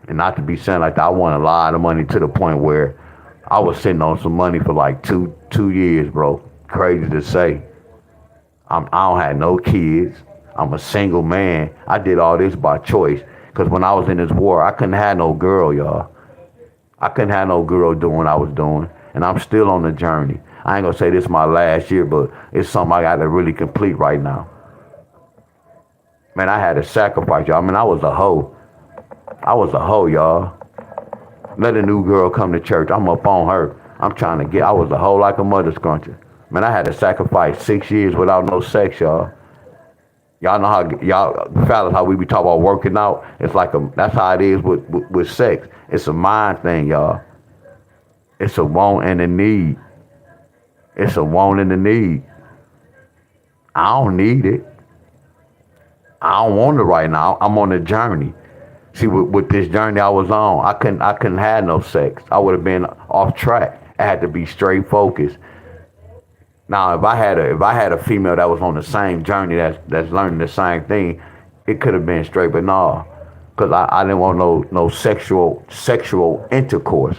And not to be saying like that, I won a lot of money to the point where I was sitting on some money for like two years, bro. Crazy to say. I don't have no kids. I'm a single man. I did all this by choice. Because when I was in this war, I couldn't have no girl, y'all. I couldn't have no girl doing what I was doing. And I'm still on the journey. I ain't gonna say this is my last year, but it's something I got to really complete right now. Man, I had to sacrifice, y'all. I mean, I was a hoe. I was a hoe, y'all. Let a new girl come to church. I'm up on her. I'm trying to get, I was a hoe like a mother scruncher. Man, I had to sacrifice 6 years without no sex, y'all. Y'all know how, y'all fellas, how we be talking about working out. It's like that's how it is with sex. It's a mind thing, y'all. It's a want and a need. It's a want and a need. I don't need it. I don't want it right now. I'm on a journey. See, with this journey I was on, I couldn't have no sex. I would have been off track. I had to be straight focused. Now, if I had a female that was on the same journey that's learning the same thing, it could have been straight. But no, because I didn't want no sexual intercourse.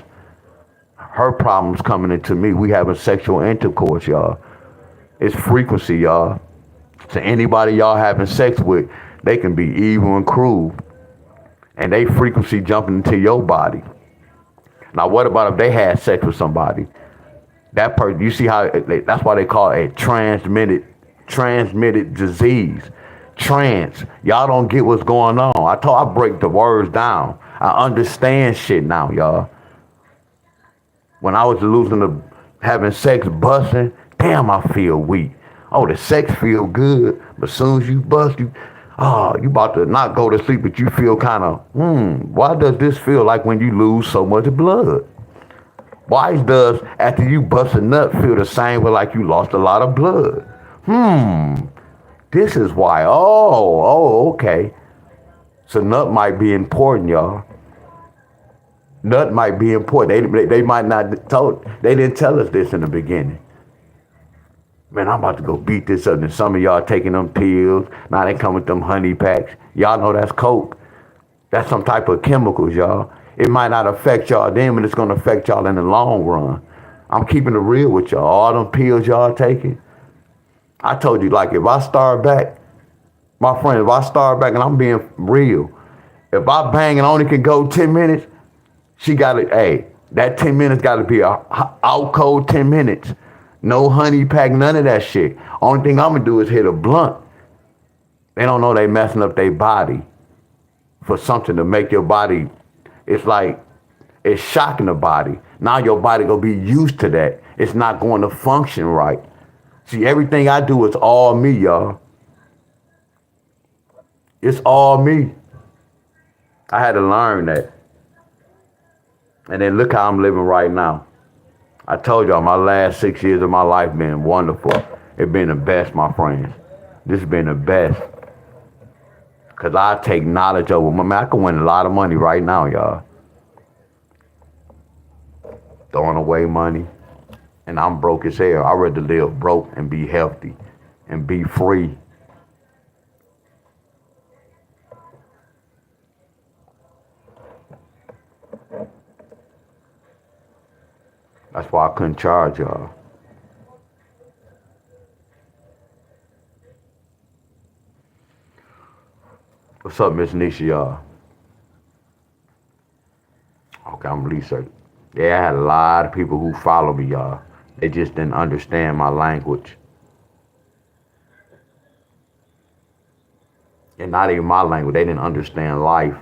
Her problems coming into me. We having sexual intercourse, y'all. It's frequency, y'all. So anybody y'all having sex with, they can be evil and cruel. And they frequency jumping into your body. Now, what about if they had sex with somebody? That person, you see how, that's why they call it a transmitted disease. Trans. Y'all don't get what's going on. I break the words down. I understand shit now, y'all. When I was having sex busting, damn, I feel weak. Oh, the sex feel good, but as soon as you bust, you about to not go to sleep, but you feel kind of, why does this feel like when you lose so much blood? Why does, after you bust a nut, feel the same way like you lost a lot of blood? This is why. Oh, okay. So nut might be important, y'all. Nut might be important. They might not they didn't tell us this in the beginning. Man, I'm about to go beat this up. And some of y'all taking them pills. Now they come with them honey packs. Y'all know that's coke. That's some type of chemicals, y'all. It might not affect y'all then, but it's going to affect y'all in the long run. I'm keeping it real with y'all. All them pills y'all taking. I told you, like, if I start back, my friend, if I start back, and I'm being real, if I bang and only can go 10 minutes, she got to, that 10 minutes got to be a out cold 10 minutes. No honey pack, none of that shit. Only thing I'm going to do is hit a blunt. They don't know they messing up their body for something to make your body. It's like It's shocking the body. Now your body gonna be used to that. It's not going to function right. See, everything I do is all me, y'all. It's all me. I had to learn that. And then look how I'm living right now. I told y'all my last 6 years of my life been wonderful. It been the best, my friends. This has been the best. Cause I take knowledge over. Man, I can win a lot of money right now, y'all. Throwing away money. And I'm broke as hell. I'd rather live broke and be healthy and be free. That's why I couldn't charge y'all. What's up, Miss Nisha, y'all? Okay, I'm Lisa. Yeah, I had a lot of people who follow me, y'all. They just didn't understand my language. And not even my language. They didn't understand life.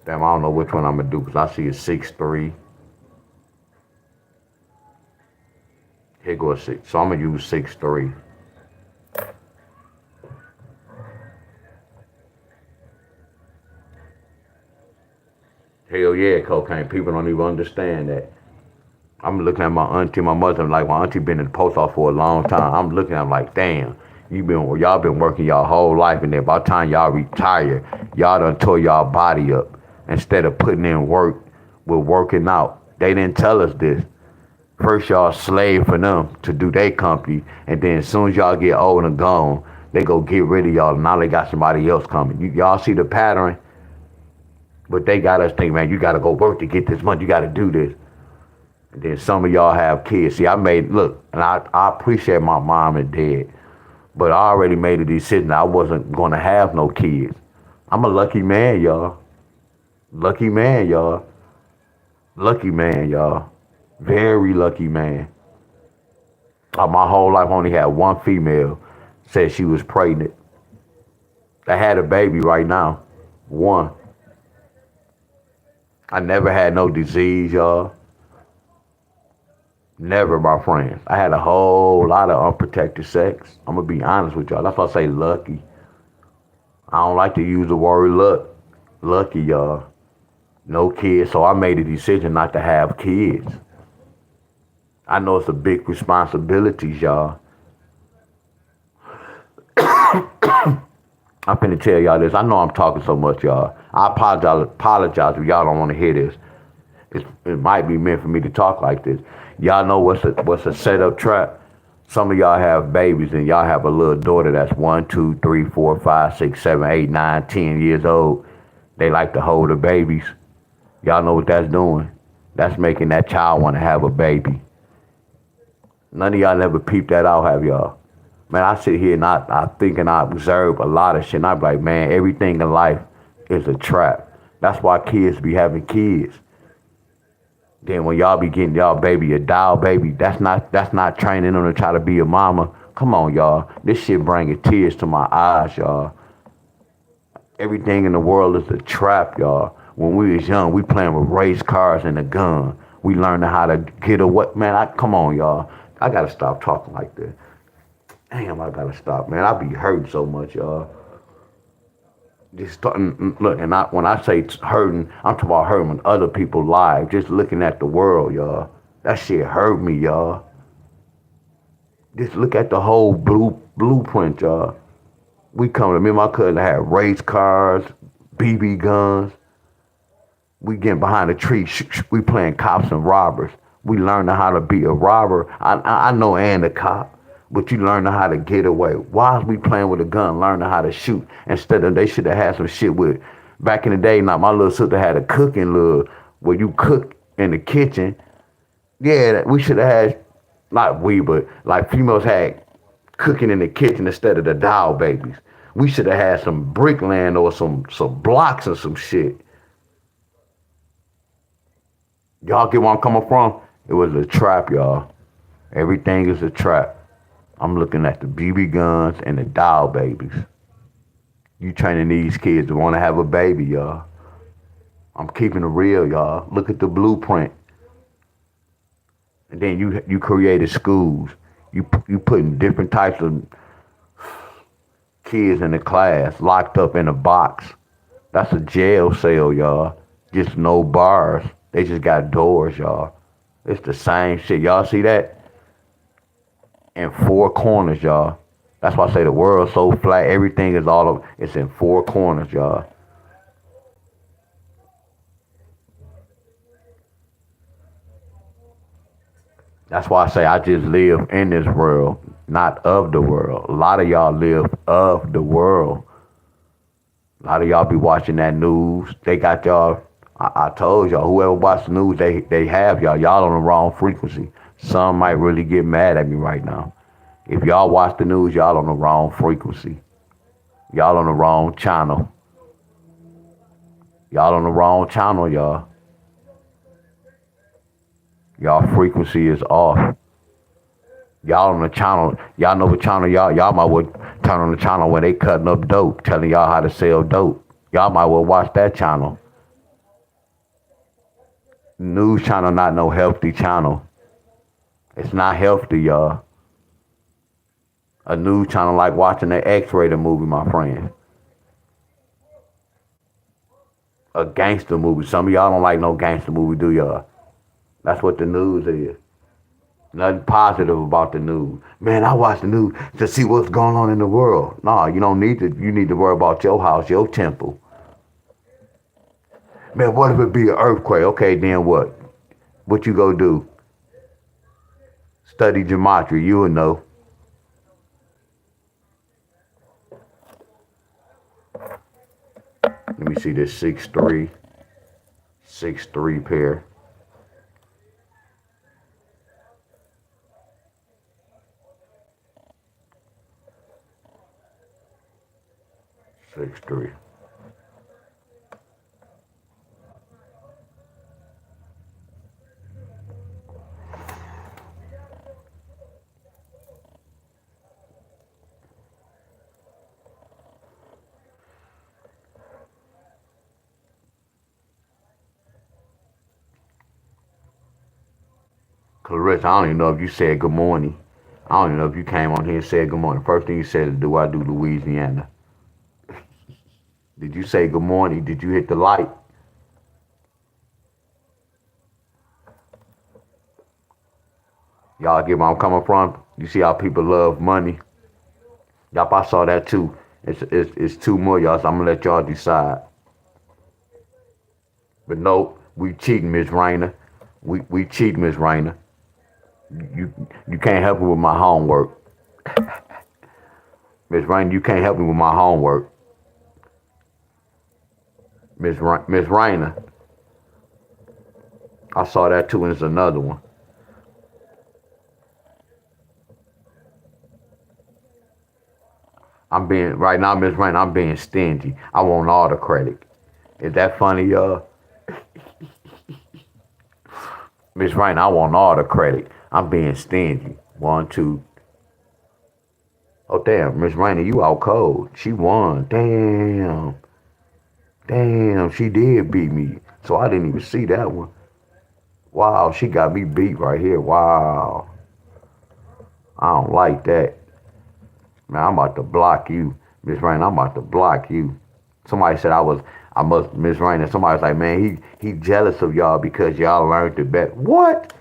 Damn, I don't know which one I'm gonna do because I see a 6'3". Here goes 6. So I'm gonna use 6'3". Hell yeah, cocaine. People don't even understand that. I'm looking at my auntie, my mother, like my auntie been in the post office for a long time. I'm looking at them like, damn, y'all been working y'all whole life, and then by the time y'all retire, y'all done tore y'all body up instead of putting in work with working out. They didn't tell us this. First y'all slave for them to do their company, and then as soon as y'all get old and gone, they go get rid of y'all. Now they got somebody else coming. Y'all see the pattern? But they got us thinking, man, you got to go work to get this money. You got to do this. And then some of y'all have kids. See, look, and I appreciate my mom and dad, but I already made a decision I wasn't going to have no kids. I'm a lucky man, y'all. Lucky man, y'all. Lucky man, y'all. Very lucky man. My whole life only had one female said she was pregnant. I had a baby right now. One. I never had no disease, y'all. Never, my friends. I had a whole lot of unprotected sex. I'm going to be honest with y'all. That's why I say lucky. I don't like to use the word luck. Lucky, y'all. No kids. So I made a decision not to have kids. I know it's a big responsibility, y'all. I'm finna tell y'all this. I know I'm talking so much, y'all. I apologize if y'all don't want to hear this. It might be meant for me to talk like this. Y'all know what's a setup trap? Some of y'all have babies and y'all have a little daughter that's 1, 2, 3, 4, 5, 6, 7, 8, 9, 10 years old. They like to hold the babies. Y'all know what that's doing? That's making that child want to have a baby. None of y'all never peeped that out, have y'all? Man, I sit here and I think and I observe a lot of shit. And I be like, man, everything in life is a trap. That's why kids be having kids. Then when y'all be getting y'all baby a doll baby, that's not training them to try to be a mama. Come on, y'all. This shit bringing tears to my eyes, y'all. Everything in the world is a trap, y'all. When we was young, we playing with race cars and a gun. We learning how to get away. Man, come on, y'all. I gotta stop talking like this. Damn, I gotta stop, man. I be hurting so much, y'all. Just starting, look, and when I say hurting, I'm talking about hurting other people's lives. Just looking at the world, y'all. That shit hurt me, y'all. Just look at the whole blueprint, y'all. Me and my cousin had race cars, BB guns. We getting behind a tree. We playing cops and robbers. We learning how to be a robber. I know and a cop. But you learn how to get away. Why is we playing with a gun, learning how to shoot, instead of they should have had some shit with, back in the day, now my little sister had a cooking little, where you cook in the kitchen. Yeah, we should have had, not we, but like females had cooking in the kitchen instead of the doll babies. We should have had some brickland or some blocks or some shit. Y'all get where I'm coming from? It was a trap, y'all. Everything is a trap. I'm looking at the BB guns and the doll babies. You training these kids to want to have a baby, y'all. I'm keeping it real, y'all. Look at the blueprint. And then you created schools. You putting different types of kids in the class, locked up in a box. That's a jail cell, y'all. Just no bars. They just got doors, y'all. It's the same shit. Y'all see that? In four corners, y'all. That's why I say the world's so flat. Everything is all of it's in four corners, y'all. That's why I say I just live in this world, not of the world. A lot of y'all live of the world. A lot of y'all be watching that news. They got y'all. I told y'all, whoever watch the news, they have y'all. Y'all on the wrong frequency. Some might really get mad at me right now. If y'all watch the news, y'all on the wrong frequency. Y'all on the wrong channel. Y'all on the wrong channel, y'all. Y'all frequency is off. Y'all on the channel. Y'all know what channel y'all might well turn on the channel when they cutting up dope, telling y'all how to sell dope. Y'all might well watch that channel. News channel not no healthy channel. It's not healthy, y'all. A news channel like watching the X-rated movie, my friend. A gangster movie. Some of y'all don't like no gangster movie, do y'all? That's what the news is. Nothing positive about the news. Man, I watch the news to see what's going on in the world. No, you don't need to. You need to worry about your house, your temple. Man, what if it be an earthquake? Okay, then what? What you go do? Study gematria, you will know. Let me see this 6'3", 6'3" pair. 6'3". Clarissa, I don't even know if you said good morning. I don't even know if you came on here and said good morning. First thing you said is, do I do Louisiana? Did you say good morning? Did you hit the light? Y'all get where I'm coming from? You see how people love money? Yup, I saw that too. It's two more, y'all, so I'm going to let y'all decide. But no, we cheating, Miss Rainer. We cheat, Miss Rainer. You can't help me with my homework. Miss Rainer, you can't help me with my homework. Miss Rainer. I saw that too, and it's another one. Right now, Miss Rainer, I'm being stingy. I want all the credit. Is that funny, y'all? Miss Rainer, I want all the credit. I'm being stingy. 1, 2. Oh, damn, Miss Rainer, you out cold. She won. Damn. Damn, she did beat me. So I didn't even see that one. Wow, she got me beat right here. Wow. I don't like that. Man, I'm about to block you. Miss Rainer, I'm about to block you. Somebody said Miss Rainer, somebody was like, man, he jealous of y'all because y'all learned to bet. What?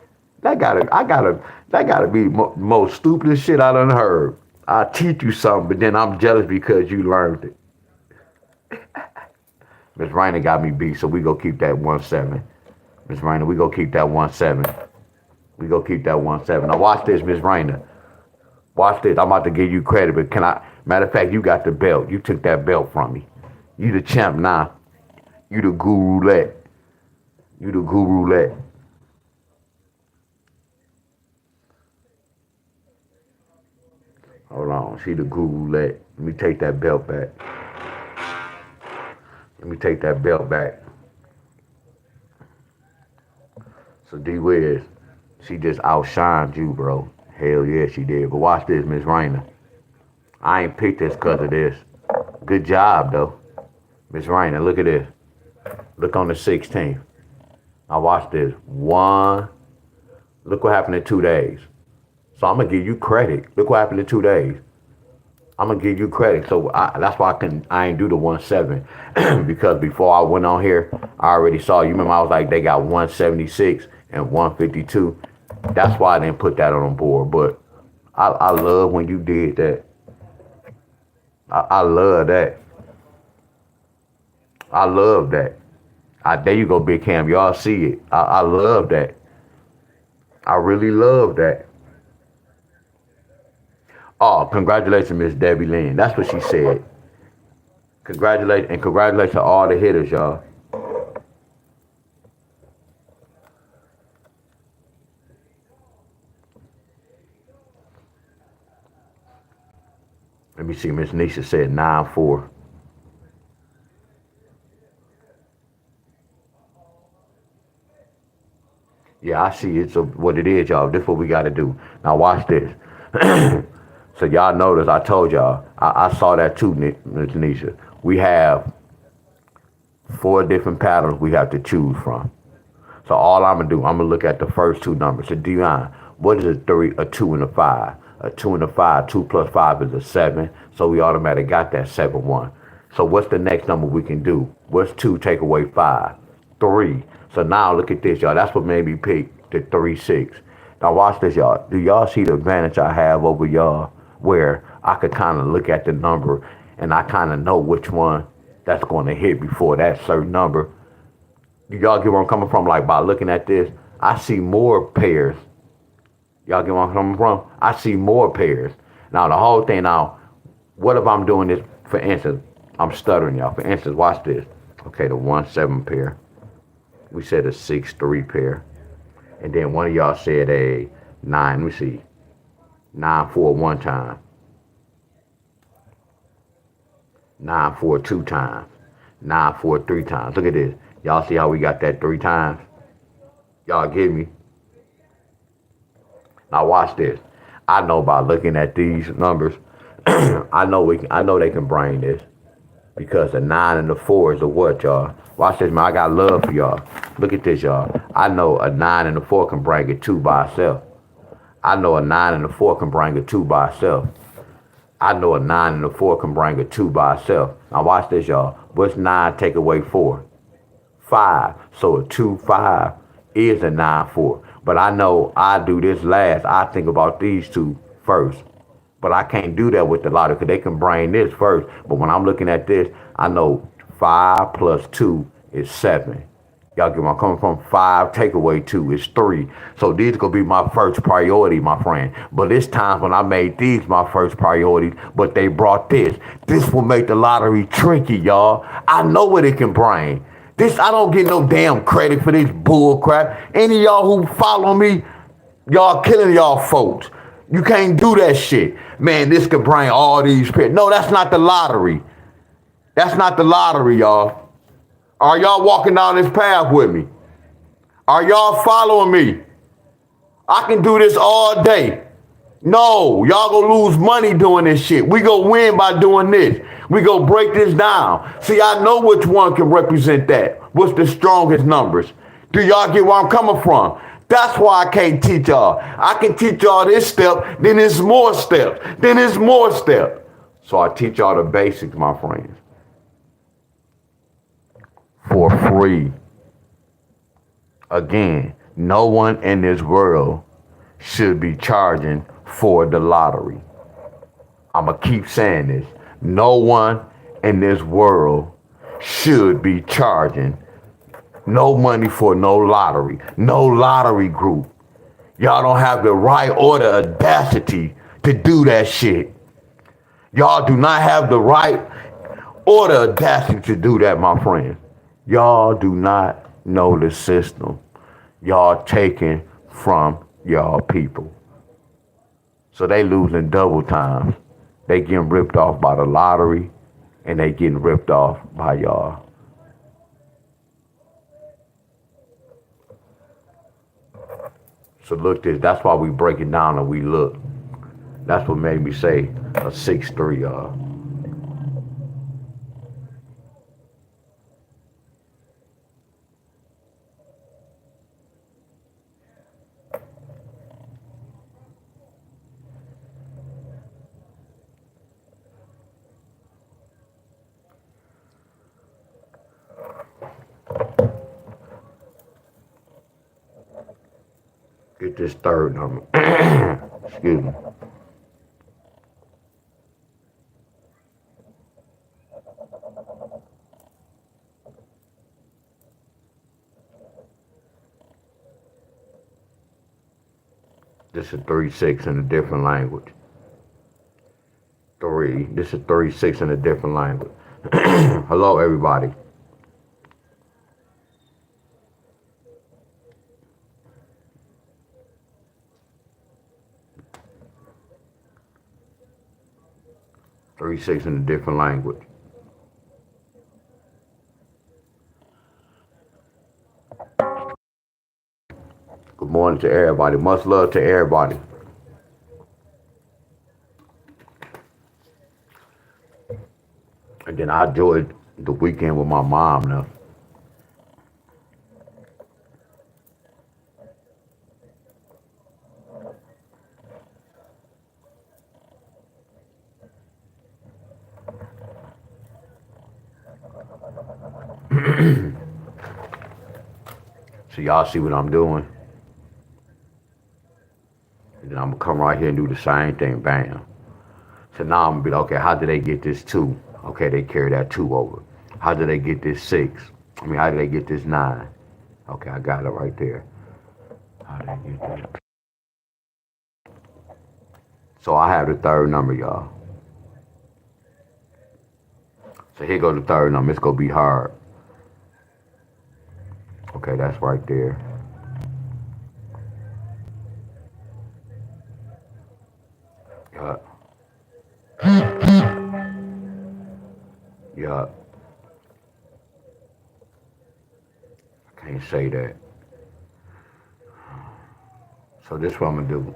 That gotta be most stupidest shit I done heard. I teach you something, but then I'm jealous because you learned it. Miss Rainer got me beat, so we go keep that 1-7. Miss Rainer, we go keep that 1-7. We go keep that 1-7. Now watch this, Miss Rainer. Watch this. I'm about to give you credit, but matter of fact, you got the belt. You took that belt from me. You the champ now. You the guru roulette. You the guru roulette. Hold on. She the guru roulette. Let me take that belt back. Let me take that belt back. So D-Wiz, she just outshined you, bro. Hell yeah, she did. But watch this, Miss Rainer. I ain't picked this because of this. Good job, though. Miss Rainer, look at this. Look on the 16th. Now watch this. One. Look what happened in 2 days. So I'm going to give you credit. Look what happened in 2 days. I'm going to give you credit. So that's why I ain't do the 1-7. Because before I went on here, I already saw, you remember I was like, they got 176 and 152. That's why I didn't put that on the board. But I love when you did that. I love that. I love that. There you go, Big Cam. Y'all see it. I love that. I really love that. Oh, congratulations, Miss Debbie Lynn. That's what she said. Congratulations to all the hitters, y'all. Let me see. Miss Nisha said 9-4. Yeah, I see it. So what it is, y'all. This is what we got to do. Now watch this. So y'all notice I told y'all. I saw that too, Miss Nisha. We have 4 different patterns we have to choose from. So all I'm gonna do, I'm gonna look at the first 2 numbers. So Deon, what is a 3, a 2, and a 5? A 2 and a 5. 2 plus 5 is a 7. So we automatically got that 7-1. So what's the next number we can do? What's 2 take away 5? 3. So now look at this, y'all. That's what made me pick the 3-6. Now watch this, y'all. Do y'all see the advantage I have over y'all, where I could kind of look at the number and I kind of know which one that's going to hit before that certain number? Do y'all get where I'm coming from? Like, by looking at this, I see more pairs. Y'all get where I'm coming from? I see more pairs. Now, the whole thing now, what if I'm doing this, for instance, I'm stuttering, y'all. For instance, watch this. Okay, the 1-7 pair. We said a 6-3 pair. And then one of y'all said a 9, let me see, 9-4 one time. 9-4 2 times. 9-4 3 times. Look at this. Y'all see how we got that 3 times? Y'all get me? Now watch this. I know by looking at these numbers, I know they can bring this. Because the 9 and the 4 is a what, y'all? Watch this, man. I got love for y'all. Look at this, y'all. I know a 9 and a 4 can bring a 2 by itself. I know a 9 and a 4 can bring a 2 by itself. I know a 9 and a 4 can bring a 2 by itself. Now watch this, y'all. What's 9 take away 4? 5. So a 2-5 is a 9-4. But I know I do this last. I think about these 2 first. But I can't do that with the lottery because they can bring this first. But when I'm looking at this, I know 5 plus 2 is 7. Y'all get where I'm coming from? 5 take away 2 is 3. So these gonna be my first priority, my friend. But it's times when I made these my first priorities, but they brought this. This will make the lottery tricky, y'all. I know what it can bring. This, I don't get no damn credit for this bull crap. Any of y'all who follow me, y'all killing y'all folks. You can't do that shit. Man, this could bring all these pairs. No, that's not the lottery. That's not the lottery, y'all. Are y'all walking down this path with me? Are y'all following me? I can do this all day. No, y'all gonna lose money doing this shit. We gonna win by doing this. We gonna break this down. See, I know which one can represent that. What's the strongest numbers? Do y'all get where I'm coming from? That's why I can't teach y'all. I can teach y'all this step, then there's more steps, then there's more steps. So I teach y'all the basics, my friends. For free. Again, no one in this world should be charging for the lottery. I'm going to keep saying this. No one in this world should be charging no money for no lottery. No lottery group. Y'all don't have the right or the audacity to do that shit. Y'all do not have the right or the audacity to do that, my friends. Y'all do not know the system. Y'all taking from y'all people. So they losing double time. They getting ripped off by the lottery and they getting ripped off by y'all. So look this, that's why we break it down and we look. That's what made me say a 6-3, y'all. Get this third number. Excuse me. This is 3-6 in a different language. This is 3-6 in a different language. Hello, everybody. Three six in a different language. Good morning to everybody. Much love to everybody. And then I enjoyed the weekend with my mom now. So y'all see what I'm doing? And then I'm gonna come right here and do the same thing, bam. So now I'm gonna be like, okay, how did they get this 2? Okay, they carry that 2 over. How did they get this 6? How did they get this 9? Okay, I got it right there. How did they get that? So I have the third number, y'all. So here goes the third number. It's gonna be hard. Okay, that's right there. Yup. Yup. I can't say that. So this is what I'm gonna do.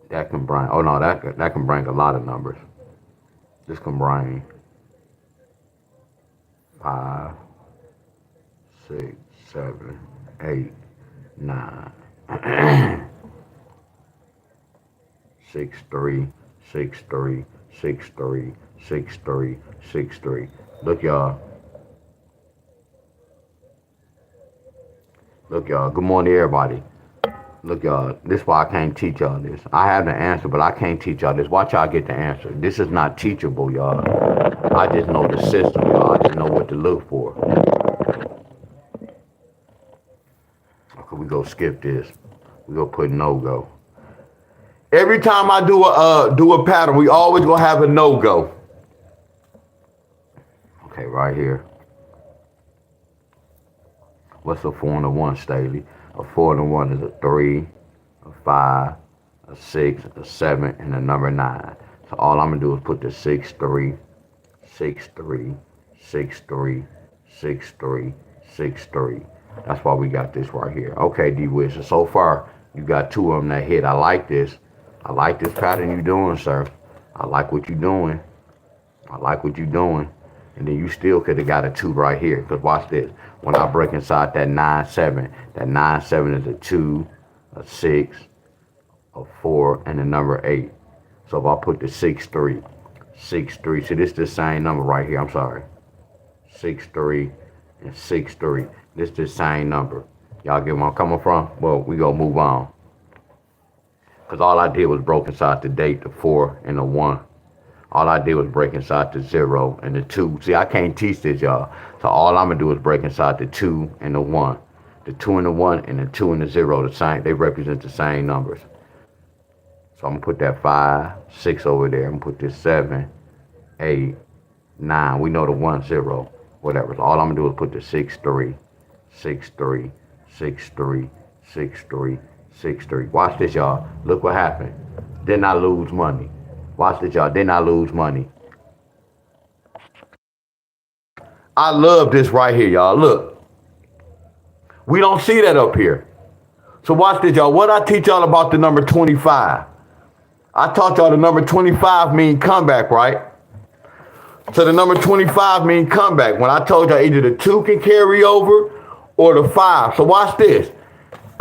That can bring, oh no, that can bring a lot of numbers. This can bring 5, 6, 7, 8, 9. 6, 3, 6, 3, 6, 3, 6, 3, 6, 3. Look, y'all. Look, y'all. Good morning, everybody. Look, y'all. This is why I can't teach y'all this. I have the answer, but I can't teach y'all this. Watch y'all get the answer. This is not teachable, y'all. I just know the system, y'all. I just know what to look for. Okay, we go skip this. We go put no-go. Every time I do a pattern, we always gonna have a no-go. Okay, right here. What's a 4 and a 1, Staley? A 4 and a 1 is a 3, a 5, a 6, a 7, and a number 9. So all I'm gonna do is put the 6, 3, 6, 3, 6, 3, 6, 3, 6, 3. That's why we got this right here. Okay, D-Wiz. So far, you got 2 of them that hit. I like this. I like this pattern you're doing, sir. I like what you're doing. I like what you're doing. And then you still could have got a 2 right here. Because watch this. When I break inside that 9-7, that 9-7 is a 2, a 6, a 4, and a number 8. So if I put the 6-3, 6-3, see this is the same number right here. I'm sorry. 6-3 and 6-3. This is the same number. Y'all get where I'm coming from? Well, we gonna move on. Because all I did was broke inside the date, the 4 and the 1. All I did was break inside the 0 and the 2. See, I can't teach this, y'all. So all I'm gonna do is break inside the 2 and the 1. The 2 and the 1 and the 2 and the 0, the same. They represent the same numbers. So I'm gonna put that 5, 6 over there. I'm gonna put this 7, 8, 9. We know the 1, 0, whatever. So all I'm gonna do is put the 6-3, 6-3, 6-3, 6-3, 6-3. Watch this, y'all. Look what happened. Didn't I lose money? Watch this, y'all. Didn't I lose money? I love this right here, y'all. Look. We don't see that up here. So watch this, y'all. What I teach y'all about the number 25? I taught y'all the number 25 mean comeback, right? So the number 25 mean comeback. When I told y'all either the 2 can carry over or the 5. So watch this.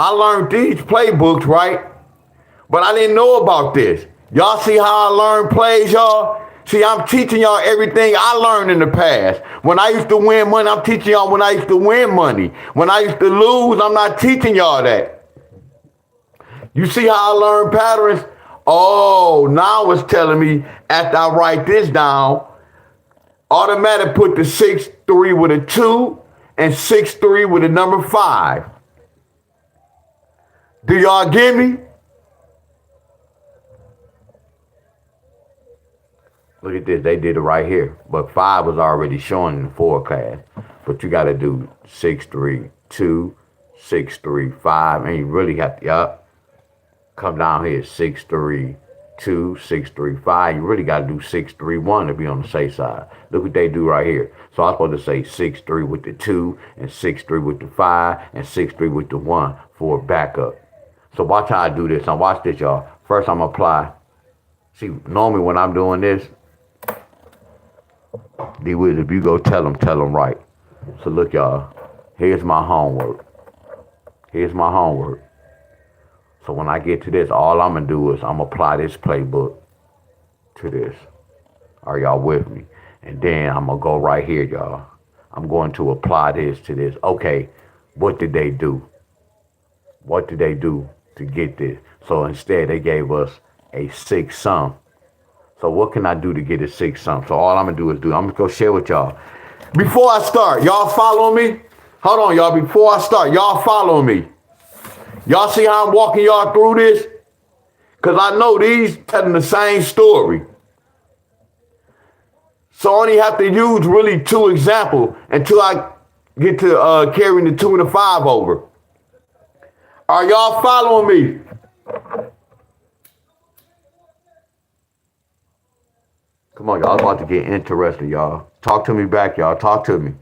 I learned these playbooks, right? But I didn't know about this. Y'all see how I learned plays, y'all? See, I'm teaching y'all everything I learned in the past. When I used to win money, I'm teaching y'all when I used to win money. When I used to lose, I'm not teaching y'all that. You see how I learned patterns? Oh, now it's telling me after I write this down, automatic put the 6-3 with a 2 and 6-3 with a number 5. Do y'all get me? Look at this, they did it right here. But 5 was already showing in the forecast. But you got to do 6-3, 2, 6-3, 5, and you really have to, come down here, 6-3, 2, 6-3-5. You really got to do 6-3-1 to be on the safe side. Look what they do right here. So I'm supposed to say 6-3 with the 2 and 6-3 with the 5 and 6-3 with the 1 for a backup. So watch how I do this. Now watch this, y'all. First I'm going to apply. See, normally when I'm doing this, D-Wiz, if you go tell them right. So look, y'all. Here's my homework. Here's my homework. So when I get to this, all I'm going to do is I'm going to apply this playbook to this. Are y'all with me? And then I'm going to go right here, y'all. I'm going to apply this to this. Okay, what did they do? What did they do to get this? So instead, they gave us a 6 sum. So what can I do to get a 6 sum? So all I'm going to do is I'm going to go share with y'all. Before I start, y'all follow me? Hold on, y'all. Before I start, y'all follow me. Y'all see how I'm walking y'all through this? Because I know these telling the same story. So I only have to use really 2 examples until I get to carrying the 2 and the 5 over. Are y'all following me? Come on, y'all. I'm about to get interested, y'all. Talk to me back, y'all. Talk to me.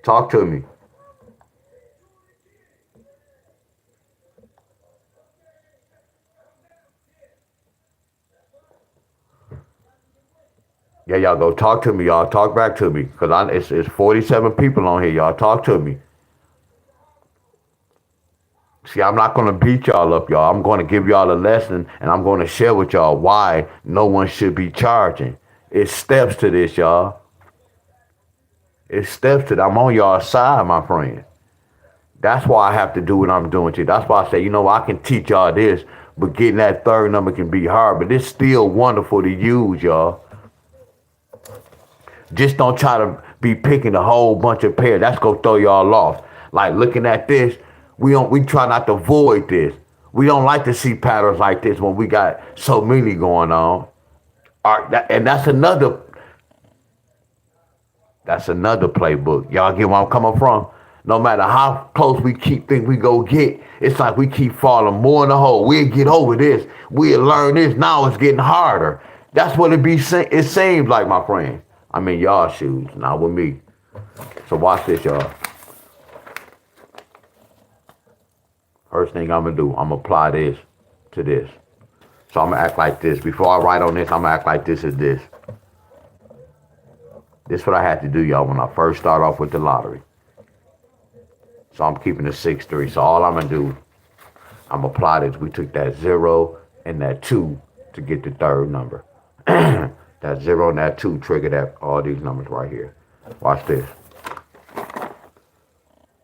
Talk to me. Yeah, y'all go talk to me, y'all. Talk back to me. Because it's 47 people on here, y'all. Talk to me. See, I'm not going to beat y'all up, y'all. I'm going to give y'all a lesson, and I'm going to share with y'all why no one should be charging. It's steps to this, y'all. It's steps to that. I'm on y'all side, my friend. That's why I have to do what I'm doing to you. That's why I say, I can teach y'all this, but getting that third number can be hard. But it's still wonderful to use, y'all. Just don't try to be picking a whole bunch of pairs. That's going to throw y'all off. Like looking at this, we try not to avoid this. We don't like to see patterns like this when we got so many going on. And that's another playbook. Y'all get where I'm coming from? No matter how close we think we go get, it's like we keep falling more in the hole. We'll get over this. We'll learn this. Now it's getting harder. That's what it seems like, my friend. I'm in y'all shoes, not with me. So watch this, y'all. First thing I'm going to do, I'm going to apply this to this. So I'm going to act like this. Before I write on this, I'm going to act like this is this. This is what I had to do, y'all, when I first start off with the lottery. So I'm keeping the 6-3. So all I'm going to do, I'm going to apply this. We took that 0 and that 2 to get the third number. That 0 and that 2 trigger all these numbers right here. Watch this.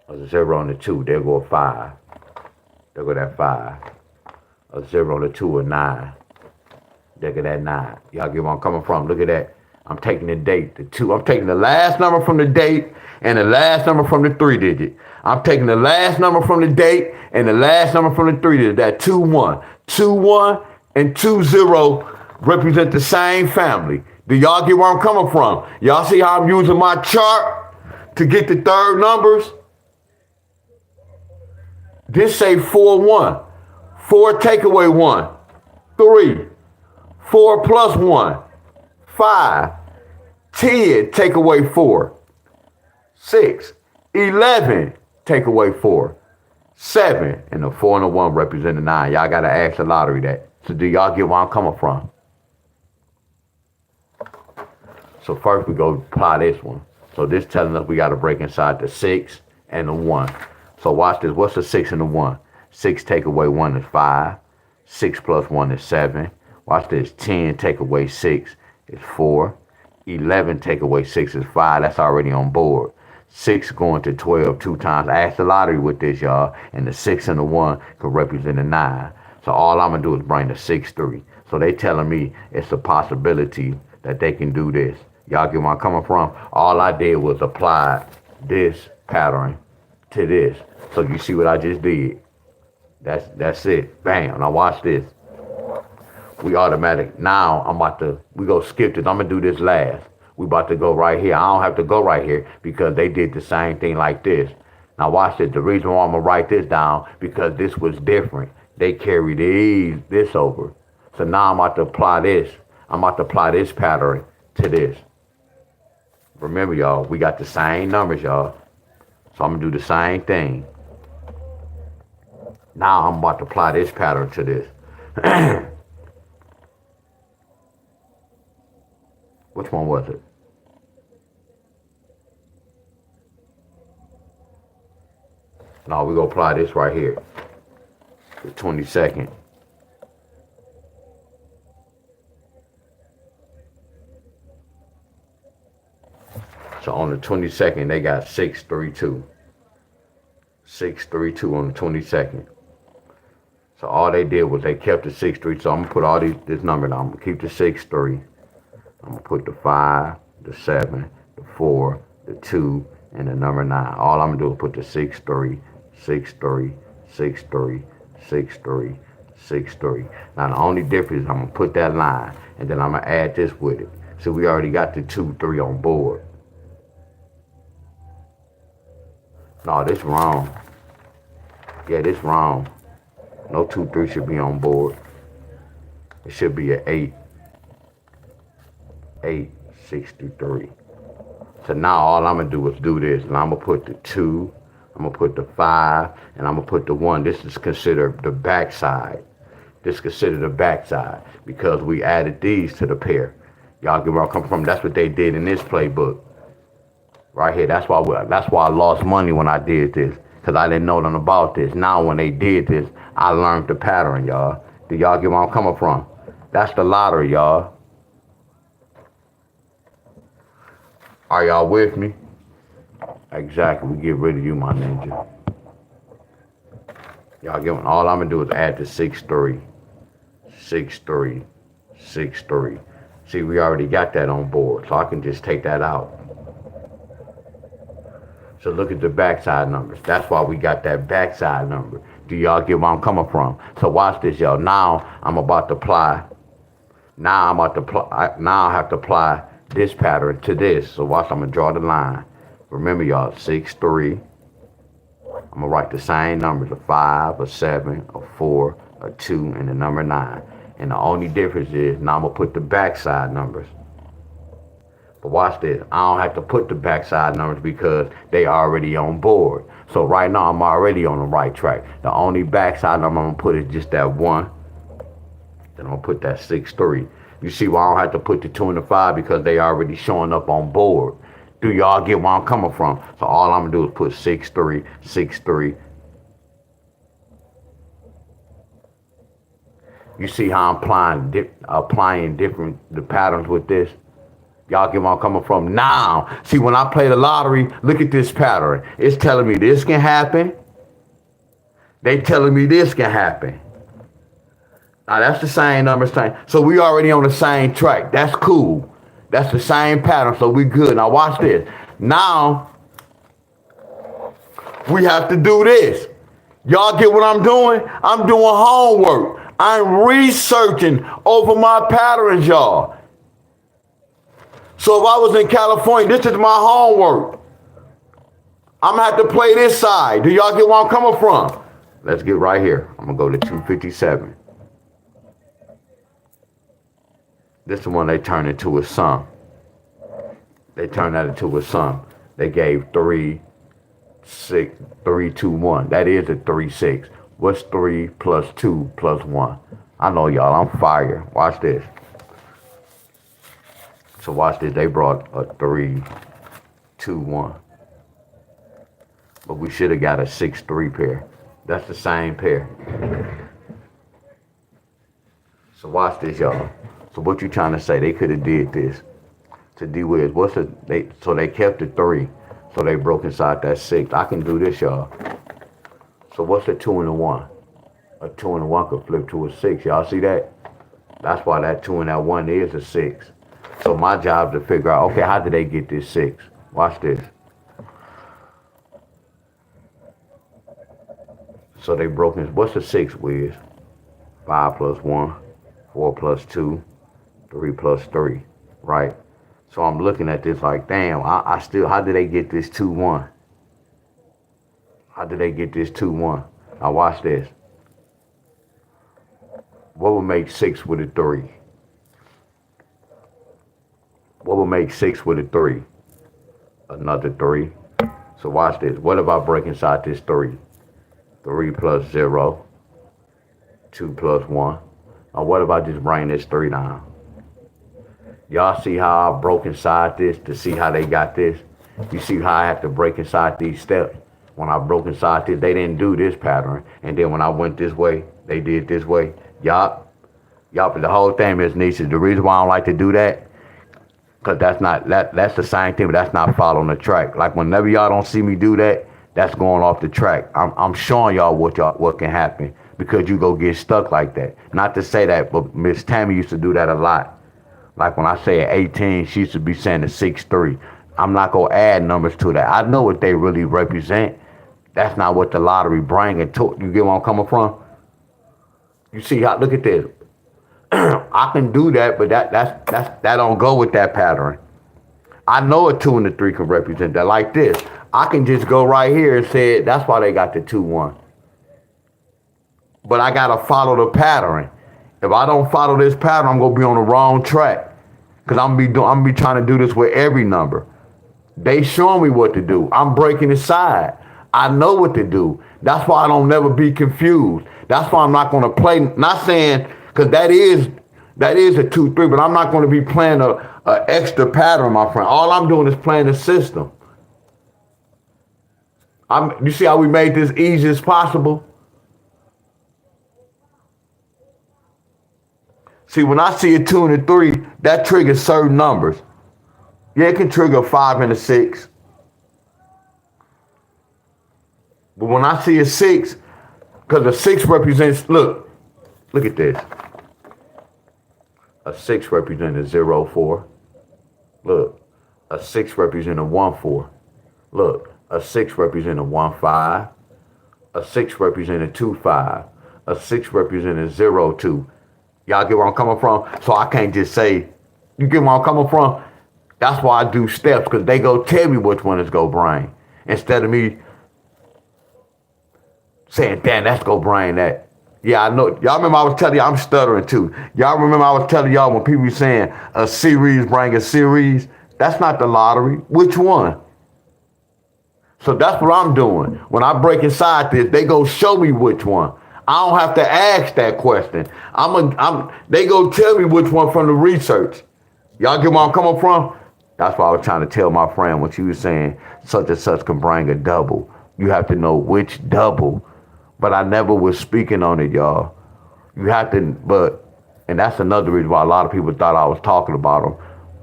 A 0 and a 2, there go a 5. There go that 5. A 0 and a 2, a 9. There go that 9. Y'all get where I'm coming from. Look at that. I'm taking the date, the 2. I'm taking the last number from the date and the last number from the 3-digit. I'm taking the last number from the date and the last number from the 3-digit. That 2-1. 2-1 and 2-0 represent the same family. Do y'all get where I'm coming from? Y'all see how I'm using my chart to get the third numbers? This say 4-1. 4 take away 1. 3. 4 plus 1. 5. 10 take away 4. 6. 11 take away 4. 7. And the 4 and the 1 represent the 9. Y'all got to ask the lottery that. So do y'all get where I'm coming from? So first we go apply this one. So this telling us we got to break inside the 6 and the 1. So watch this. What's the 6 and the 1? 6 take away 1 is 5. 6 plus 1 is 7. Watch this. 10 take away 6 is 4. 11 take away 6 is 5. That's already on board. 6 going to 12 2 times. I asked the lottery with this, y'all, and the 6 and the 1 could represent a 9. So all I'm going to do is bring the 6 3. So they telling me it's a possibility that they can do this. Y'all get where I'm coming from? All I did was apply this pattern to this. So you see what I just did? That's it. Bam. Now watch this. We automatic. Now we go skip this. I'm going to do this last. We about to go right here. I don't have to go right here because they did the same thing like this. Now watch this. The reason why I'm going to write this down, because this was different. They carried this over. So now I'm about to apply this. I'm about to apply this pattern to this. Remember, y'all, we got the same numbers, y'all. So I'm going to do the same thing. Now I'm about to apply this pattern to this. Which one was it? No, we're going to apply this right here. The 22nd. So on the 22nd, they got 632. 632 on the 22nd. So all they did was they kept the 6-3. So I'm gonna put all this number down. I'm gonna keep the 6-3. I'm gonna put the 5, the 7, the 4, the 2, and the number 9. All I'm gonna do is put the 6-3, 6-3, 6-3, 6-3, 6-3. Now the only difference is I'm gonna put that line, and then I'm gonna add this with it. So we already got the 2-3 on board. No, this wrong. Yeah, this wrong. No 2-3 should be on board. It should be an 8. 8, 6 through 3. So now all I'm gonna do is do this, and I'm gonna put the 2, I'm gonna put the 5, and I'm gonna put the 1. This is considered the backside. This is considered the backside because we added these to the pair. Y'all get where I come from? That's what they did in this playbook. Right here. That's why I lost money when I did this, because I didn't know nothing about this. Now when they did this, I learned the pattern, y'all. Do y'all get where I'm coming from? That's the lottery, y'all. Are y'all with me? Exactly. We get rid of you, my ninja. Y'all get one. All I'm gonna do is add the 6-3, 6-3, 6-3. See, we already got that on board, so I can just take that out. So look at the backside numbers. That's why we got that backside number. Do y'all get where I'm coming from? So watch this, y'all. Now I'm about to apply. Now I have to apply this pattern to this. So watch, I'm gonna draw the line. Remember, y'all, 6-3. I'm gonna write the same numbers: a 5, a 7, a 4, a 2, and the number 9. And the only difference is now I'm gonna put the backside numbers. But watch this. I don't have to put the backside numbers because they already on board. So right now I'm already on the right track. The only backside number I'm gonna put is just that 1. Then I'm gonna put that 6-3. You see why I don't have to put the 2 and the 5, because they already showing up on board. Do y'all get where I'm coming from? So all I'm gonna do is put 6-3, 6-3. You see how I'm applying the patterns with this? Y'all get where I'm coming from? Now, see, when I play the lottery, look at this pattern. It's telling me this can happen. They telling me this can happen. Now, that's the same numbers. So we already on the same track. That's cool. That's the same pattern, so we good. Now, watch this. Now, we have to do this. Y'all get what I'm doing? I'm doing homework. I'm researching over my patterns, y'all. So if I was in California, this is my homework. I'm gonna have to play this side. Do y'all get where I'm coming from? Let's get right here. I'm gonna go to 257. This is the one they turned into a sum. They turned that into a sum. They gave 3, 6, 3, 2, 1. That is a 3, 6. What's 3 plus 2 plus 1? I know y'all, I'm fire. Watch this. So watch this. They brought a 3, 2, 1. But we should have got a 6-3 pair. That's the same pair. So watch this, y'all. So what you trying to say? They could have did this to D Wiz. So they kept the 3. So they broke inside that 6. I can do this, y'all. So what's a 2 and a 1? A 2 and a 1 could flip to a 6. Y'all see that? That's why that 2 and that 1 is a 6. So my job to figure out, okay, how did they get this 6? Watch this. So they broke in. What's a 6, Wiz? 5 plus 1, 4 plus 2, 3 plus 3, right? So I'm looking at this like, damn, I still, how did they get this 2-1? How did they get this 2-1? Now watch this. What would make 6 with a 3? What would make 6 with a 3? Another 3. So watch this. What if I break inside this 3? 3 plus 0, 2 plus 1. Now what if I just bring this 3 down? Y'all see how I broke inside this to see how they got this? You see how I have to break inside these steps? When I broke inside this, they didn't do this pattern. And then when I went this way, they did this way. Y'all, but the whole thing is, Nisha, the reason why I don't like to do that, because that's the same thing, but that's not following the track. Like whenever y'all don't see me do that, that's going off the track. I'm showing y'all what can happen because you go get stuck like that. Not to say that, but Miss Tammy used to do that a lot. Like when I say at 18, she used to be saying a 6'3". I'm not going to add numbers to that. I know what they really represent. That's not what the lottery bring into. You get where I'm coming from? You see how, look at this. I can do that, but that don't go with that pattern. I know a 2 and a 3 can represent that. Like this. I can just go right here and say that's why they got the 2-1. But I got to follow the pattern. If I don't follow this pattern, I'm gonna be on the wrong track. Cause I'm gonna be trying to do this with every number. They showing me what to do. I'm breaking aside. I know what to do. That's why I don't never be confused. That's why I'm not gonna play. Not saying, cause that is a 2-3, but I'm not gonna be playing a extra pattern, my friend. All I'm doing is playing the system. You see how we made this easy as possible? See, when I see a 2 and a 3, that triggers certain numbers. Yeah, it can trigger a 5 and a 6. But when I see a 6, because a 6 represents, look at this. A 6 represents a 0-4. Look, a 6 represents a 1-4. Look, a 6 represents a 1-5. A 6 represents a 2-5. A 6 represents a 0-2. Y'all get where I'm coming from? So I can't just say, you get where I'm coming from? That's why I do steps, because they go tell me which one is go brain. Instead of me saying, damn, that's go brain that. Yeah, I know. Y'all remember I was telling y'all I'm stuttering too. Y'all remember I was telling y'all when people be saying a series bring a series? That's not the lottery. Which one? So that's what I'm doing. When I break inside this, they go show me which one. I don't have to ask that question. They go tell me which one from the research. Y'all get where I'm coming from? That's why I was trying to tell my friend when she was saying such and such can bring a double. You have to know which double. But I never was speaking on it, y'all. You have to, and that's another reason why a lot of people thought I was talking about them.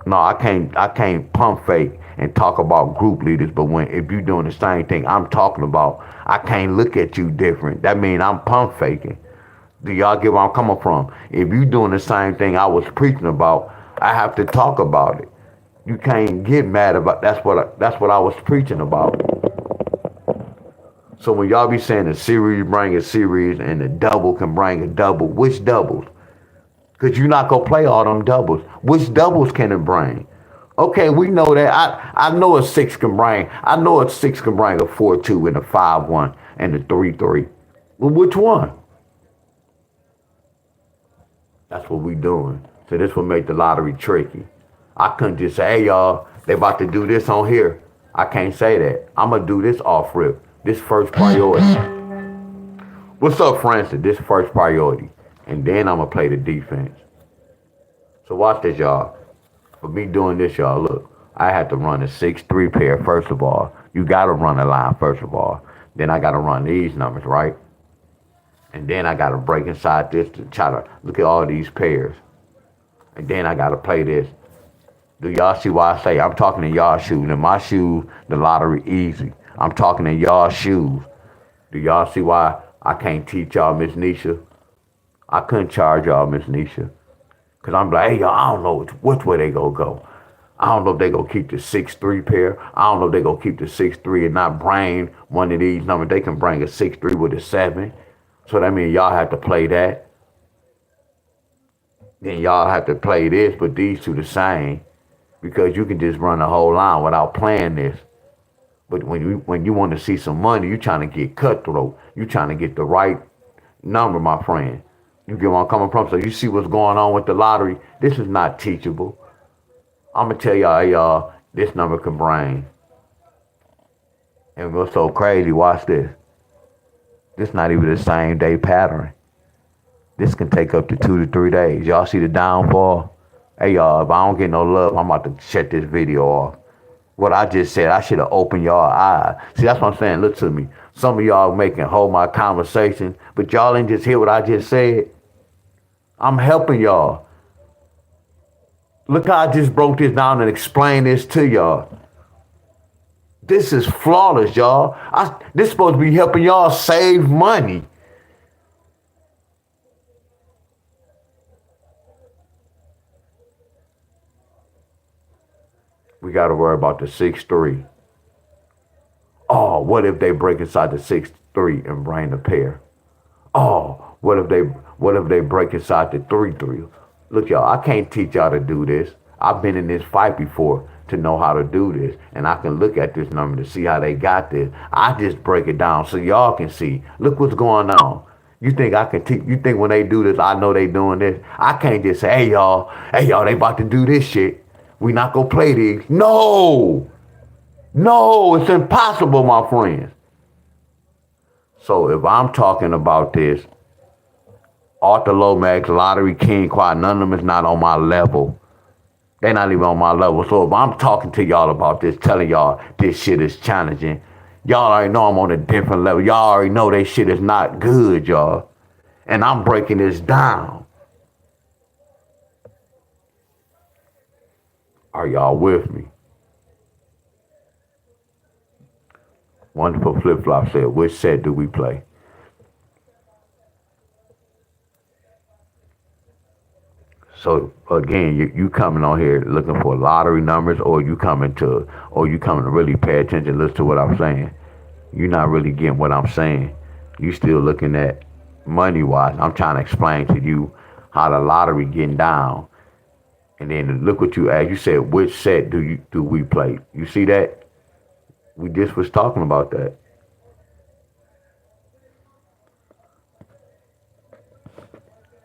No, I can't pump fake and talk about group leaders, but if you're doing the same thing I'm talking about, I can't look at you different. That means I'm pump faking. Do y'all get where I'm coming from? If you doing the same thing I was preaching about, I have to talk about it. You can't get mad about that's what I was preaching about. So when y'all be saying a series bring a series and a double can bring a double, which doubles? Because you're not going to play all them doubles. Which doubles can it bring? Okay, we know that. I know a 6 can bring. I know a 6 can bring a 4-2 and a 5-1 and a 3-3. Well, which one? That's what we doing. So this will make the lottery tricky. I couldn't just say, hey, y'all, they about to do this on here. I can't say that. I'm going to do this off rip. This first priority. What's up, Francis? This first priority. And then I'm going to play the defense. So watch this, y'all. For me doing this, y'all, look. I had to run a 6-3 pair, first of all. You got to run a line, first of all. Then I got to run these numbers, right? And then I got to break inside this to try to look at all these pairs. And then I gotta play this. Do y'all see why I say I'm talking in y'all shoes? In my shoes, the lottery easy. I'm talking in y'all shoes. Do y'all see why I can't teach y'all, Miss Nisha? I couldn't charge y'all, Miss Nisha. Cause I'm like, hey y'all, I don't know which way they gonna go. I don't know if they gonna keep the 6-3 pair. I don't know if they gonna keep the 6-3 and not bring one of these numbers. They can bring a 6-3 with a 7. So that means y'all have to play that. Then y'all have to play this, but these two the same. Because you can just run the whole line without playing this. But when you want to see some money, you trying to get cutthroat. You trying to get the right number, my friend. You get where I'm coming from? So you see what's going on with the lottery? This is not teachable. I'm going to tell y'all, hey, y'all, this number can bring. And what's so crazy, watch this. This not even the same day pattern. This can take up to 2 to 3 days. Y'all see the downfall? Hey, y'all, if I don't get no love, I'm about to shut this video off. What I just said, I should have opened y'all eyes. See, that's what I'm saying. Look to me. Some of y'all making hold my conversation, but y'all ain't just hear what I just said. I'm helping y'all. Look how I just broke this down and explained this to y'all. This is flawless, y'all. This is supposed to be helping y'all save money. We got to worry about the 6-3. Oh, what if they break inside the 6-3 and bring the pair? Oh, what if they break inside the 3-3? Look, y'all, I can't teach y'all to do this. I've been in this fight before to know how to do this, and I can look at this number to see how they got this. I just break it down so y'all can see. Look what's going on. You think I can teach? You think when they do this, I know they doing this? I can't just say, hey y'all, they about to do this shit. We not gonna play these. No, it's impossible, my friends. So if I'm talking about this, Arthur Lomax, Lottery King, Quad, none of them is not on my level. They're not even on my level. So if I'm talking to y'all about this, telling y'all this shit is challenging, y'all already know I'm on a different level. Y'all already know this shit is not good, y'all. And I'm breaking this down. Are y'all with me? Wonderful Flip Flop said, which set do we play? So again, you coming on here looking for lottery numbers, or you coming to really pay attention, listen to what I'm saying. You're not really getting what I'm saying. You still looking at money wise. I'm trying to explain to you how the lottery getting down. And then look what you asked. You said, which set do we play? You see that? We just was talking about that.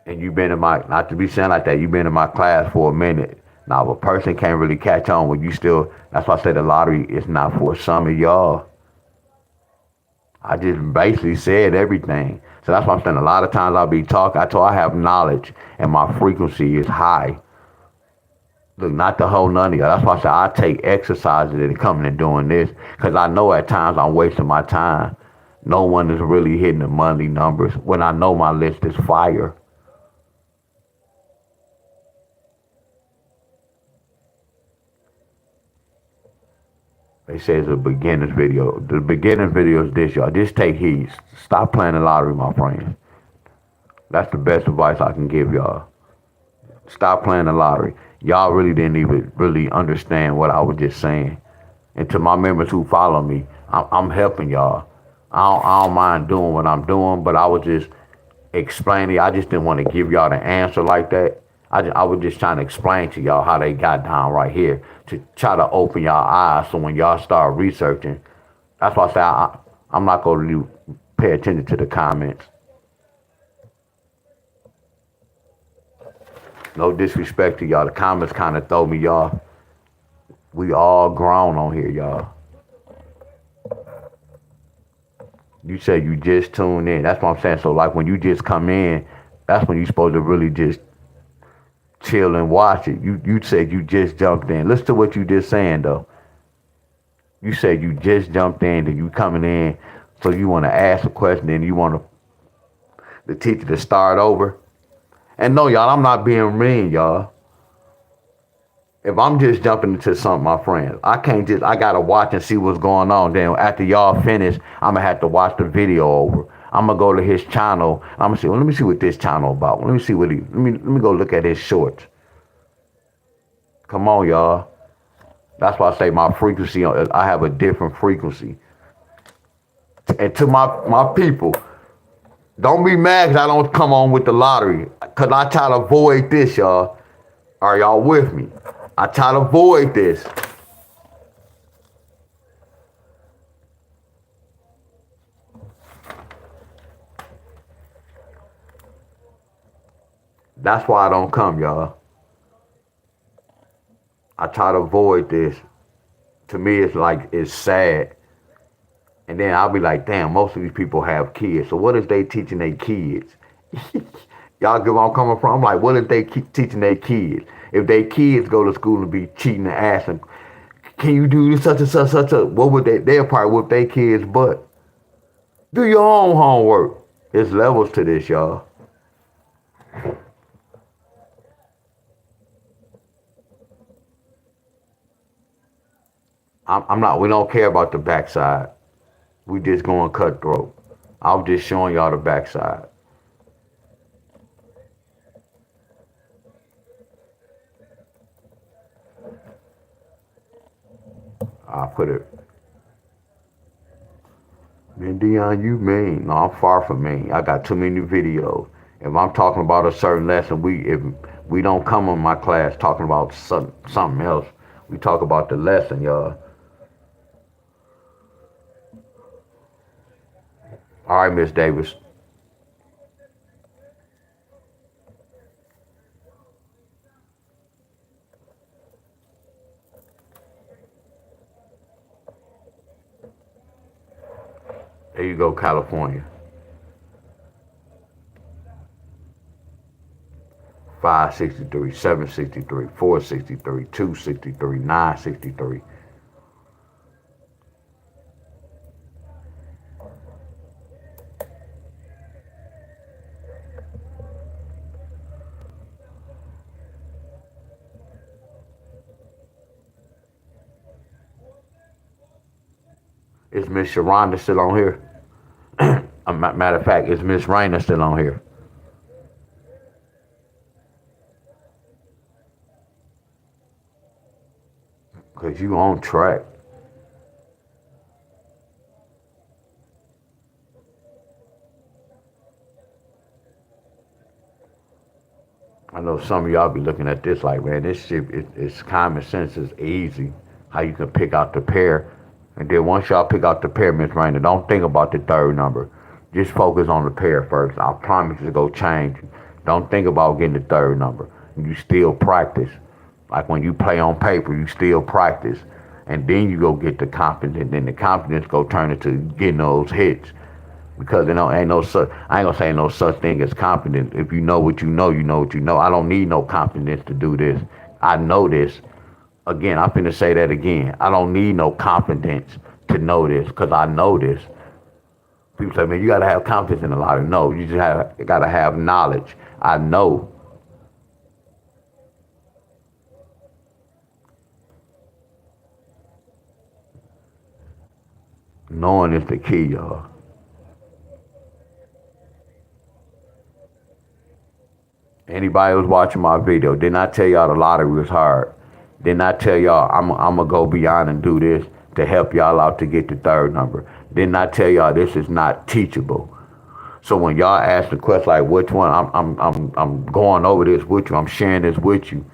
And you've been in my, not to be saying like that, you've been in my class for a minute. Now, if a person can't really catch on when you still, that's why I say the lottery is not for some of y'all. I just basically said everything. So that's why I'm saying a lot of times I'll be talking. I have knowledge and my frequency is high. Look, not the whole none of y'all. That's why I say I take exercises and coming and doing this, because I know at times I'm wasting my time. No one is really hitting the monthly numbers when I know my list is fire. They say it's a beginner's video. The beginner's video is this, y'all. Just take heed. Stop playing the lottery, my friends. That's the best advice I can give y'all. Stop playing the lottery. Y'all really didn't even really understand what I was just saying. And to my members who follow me, I'm helping y'all. I don't mind doing what I'm doing, but I was just explaining. I just didn't want to give y'all the answer like that. I was just trying to explain to y'all how they got down right here to try to open y'all eyes. So when y'all start researching, that's why I say I'm not going to really pay attention to the comments. No disrespect to y'all. The comments kind of throw me, y'all. We all grown on here, y'all. You say you just tuned in. That's what I'm saying. So like when you just come in, that's when you're supposed to really just chill and watch it. You said you just jumped in. Listen to what you just saying though. You said you just jumped in and you coming in, so you want to ask a question and you want the teacher to start over. And no, y'all, I'm not being mean, y'all. If I'm just jumping into something, my friends, I gotta watch and see what's going on. Then after y'all finish, I'm gonna have to watch the video over. I'm gonna go to his channel. I'm gonna see, well, let me see what this channel about. Let me see what let me go look at his shorts. Come on, y'all. That's why I say my frequency, I have a different frequency. And to my people, don't be mad because I don't come on with the lottery. Because I try to avoid this, y'all. Are y'all with me? I try to avoid this. That's why I don't come, y'all. I try to avoid this. To me, it's sad. And then I'll be like, damn, most of these people have kids. So what is they teaching their kids? Y'all get where I'm coming from? I'm like, what if they keep teaching their kids? If their kids go to school and be cheating and asking, can you do this, such and such, such a, what would they'll probably whip their kids' butt. Do your own homework. There's levels to this, y'all. I'm not, we don't care about the backside. We just going cutthroat. I'm just showing y'all the backside. I put it, man, Deon, you mean? No, I'm far from mean. I got too many videos. If I'm talking about a certain lesson, if we don't come in my class talking about something else. We talk about the lesson, y'all. All right, Miss Davis. There you go, California. 563, 763, 463, 263, 963. Is Miss Sharonda still on here? Matter of fact, is Miss Raina still on here? Because you on track. I know some of y'all be looking at this like, man, this shit, it's common sense, it's easy. How you can pick out the pair. And then once y'all pick out the pair, Miss Raina, don't think about the third number. Just focus on the pair first. I promise it's going to change. Don't think about getting the third number. You still practice. Like when you play on paper, you still practice. And then you go get the confidence. Then the confidence go turn into getting those hits. Because ain't no such, I ain't gonna say no such thing as confidence. If you know what you know, you know what you know. I don't need no confidence to do this. I know this. Again, I'm finna say that again. I don't need no confidence to know this, because I know this. People say, man, you gotta have confidence in a lot of no. You just gotta have knowledge. I know. Knowing is the key, y'all. Anybody who's watching my video, didn't I tell y'all the lottery was hard? Didn't I tell y'all I'm gonna go beyond and do this to help y'all out to get the third number? Didn't I tell y'all this is not teachable? So when y'all ask the question like which one, I'm going over this with you. I'm sharing this with you.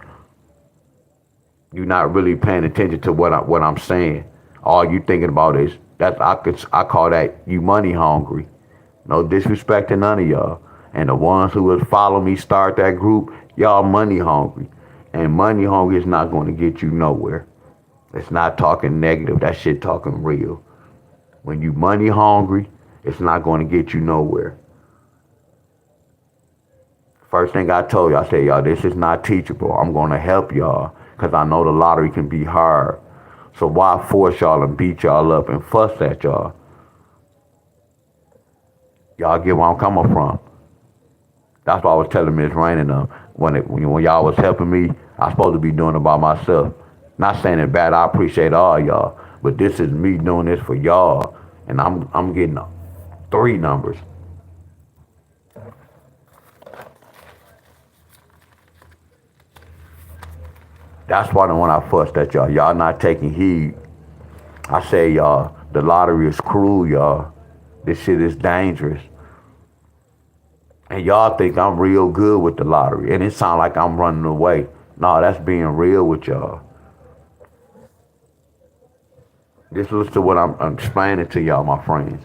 You're not really paying attention to what I'm saying. All you thinking about is I call that you money hungry. No disrespect to none of y'all. And the ones who would follow me start that group, y'all money hungry. And money hungry is not going to get you nowhere. It's not talking negative. That shit talking real. When you money hungry, it's not going to get you nowhere. First thing I told you, I said, y'all, this is not teachable. I'm going to help y'all because I know the lottery can be hard. So why force y'all and beat y'all up and fuss at y'all? Y'all get where I'm coming from. That's why I was telling Miss Rain and them when y'all was helping me, I supposed to be doing it by myself. Not saying it bad. I appreciate all y'all, but this is me doing this for y'all, and I'm getting 3 numbers. That's why when I fussed at y'all, y'all not taking heed. I say y'all, the lottery is cruel, y'all. This shit is dangerous. And y'all think I'm real good with the lottery, and it sound like I'm running away. No, that's being real with y'all. Just listen to what I'm explaining to y'all, my friends.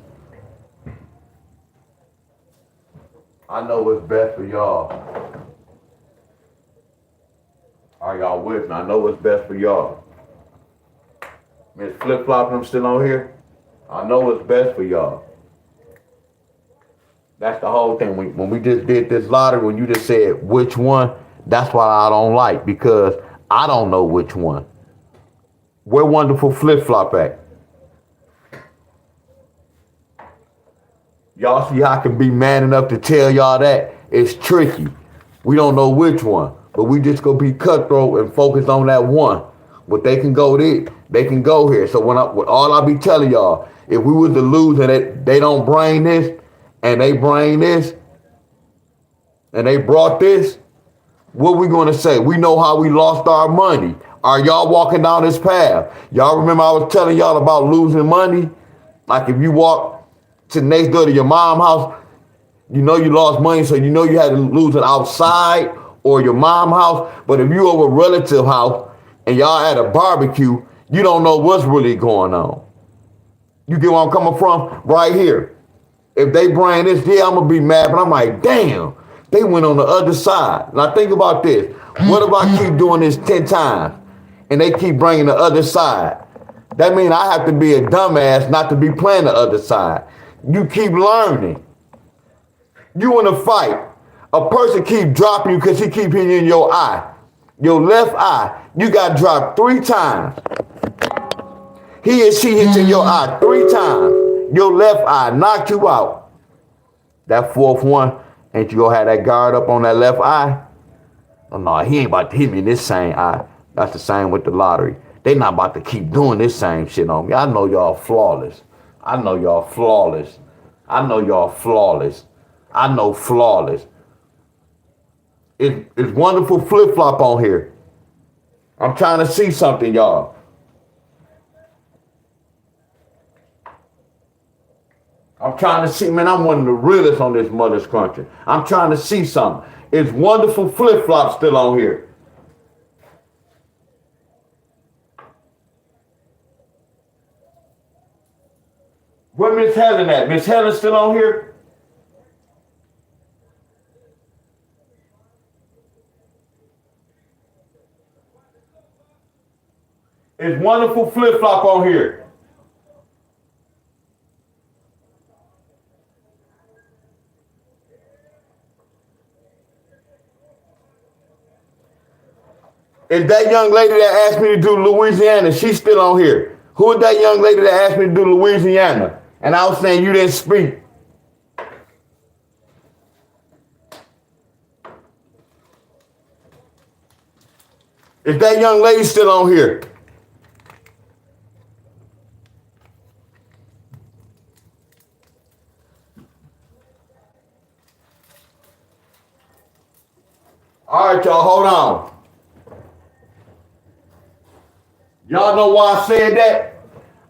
I know what's best for y'all. Are y'all with me? I know what's best for y'all. Miss Flip Flop, I'm still on here. I know what's best for y'all. That's the whole thing. When we just did this lottery, when you just said which one, that's why I don't like, because I don't know which one. Where Wonderful Flip Flop at? Y'all see how I can be man enough to tell y'all that? It's tricky. We don't know which one, but we just gonna be cutthroat and focus on that one. But they can go there, they can go here. So when all I be telling y'all, if we was to lose and they don't bring this, and they bring this, and they brought this, what we gonna say? We know how we lost our money. Are y'all walking down this path? Y'all remember I was telling y'all about losing money? Like if you walk to next door to your mom's house, you know you lost money, so you know you had to lose it outside or your mom's house. But if you over a relative house and y'all at a barbecue, you don't know what's really going on. You get where I'm coming from? Right here. If they bring this, yeah, I'm gonna be mad, but I'm like, damn, they went on the other side. Now think about this. What if I keep doing this 10 times and they keep bringing the other side? That means I have to be a dumbass not to be playing the other side. You keep learning. You in a fight. A person keep dropping you because he keep hitting you in your eye. Your left eye. You got dropped 3 times. He or she hits in your eye 3 times. Your left eye knocked you out. That 4th one, ain't you gonna have that guard up on that left eye? Oh no, he ain't about to hit me in this same eye. That's the same with the lottery. They not about to keep doing this same shit on me. I know y'all flawless. I know y'all flawless. I know y'all flawless. I know flawless. It's Wonderful Flip Flop on here. I'm trying to see something, y'all. I'm trying to see, man, I'm one of the realest on this mother's country. I'm trying to see something. It's Wonderful Flip Flop still on here. Where Miss Helen at? Miss Helen still on here? It's Wonderful Flip Flop on here. Is that young lady that asked me to do Louisiana, she's still on here? Who is that young lady that asked me to do Louisiana? And I was saying you didn't speak. Is that young lady still on here? All right, y'all, hold on. Y'all know why I said that?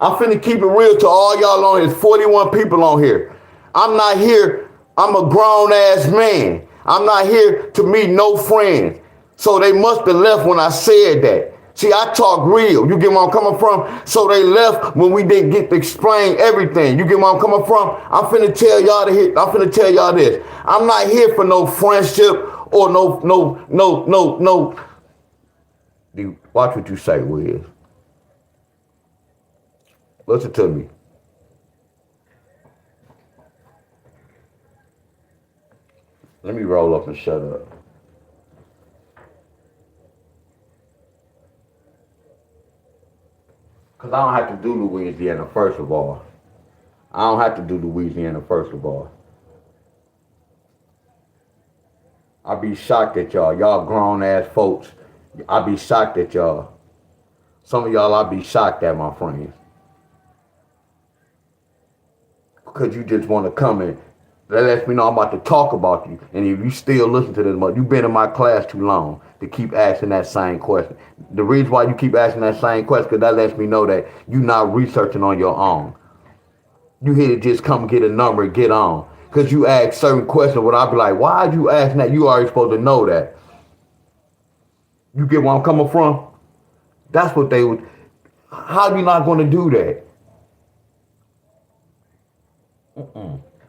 I'm finna keep it real to all y'all on here. There's 41 people on here. I'm not here. I'm a grown ass man. I'm not here to meet no friends. So they must have left when I said that. See, I talk real. You get where I'm coming from? So they left when we didn't get to explain everything. You get where I'm coming from? I'm finna tell y'all I'm finna tell y'all this. I'm not here for no friendship or no. Dude, watch what you say, Wiz. Listen to me. Let me roll up and shut up. Because I don't have to do Louisiana, first of all. I don't have to do Louisiana, first of all. I be shocked at y'all. Y'all grown ass folks. I be shocked at y'all. Some of y'all I be shocked at, my friends. Because you just want to come in. That lets me know I'm about to talk about you. And if you still listen to this, you've been in my class too long to keep asking that same question. The reason why you keep asking that same question, because that lets me know that you're not researching on your own. You here to just come get a number and get on. Because you ask certain questions, what I'll be like, why are you asking that? You already supposed to know that. You get where I'm coming from? That's what they would. How you not going to do that?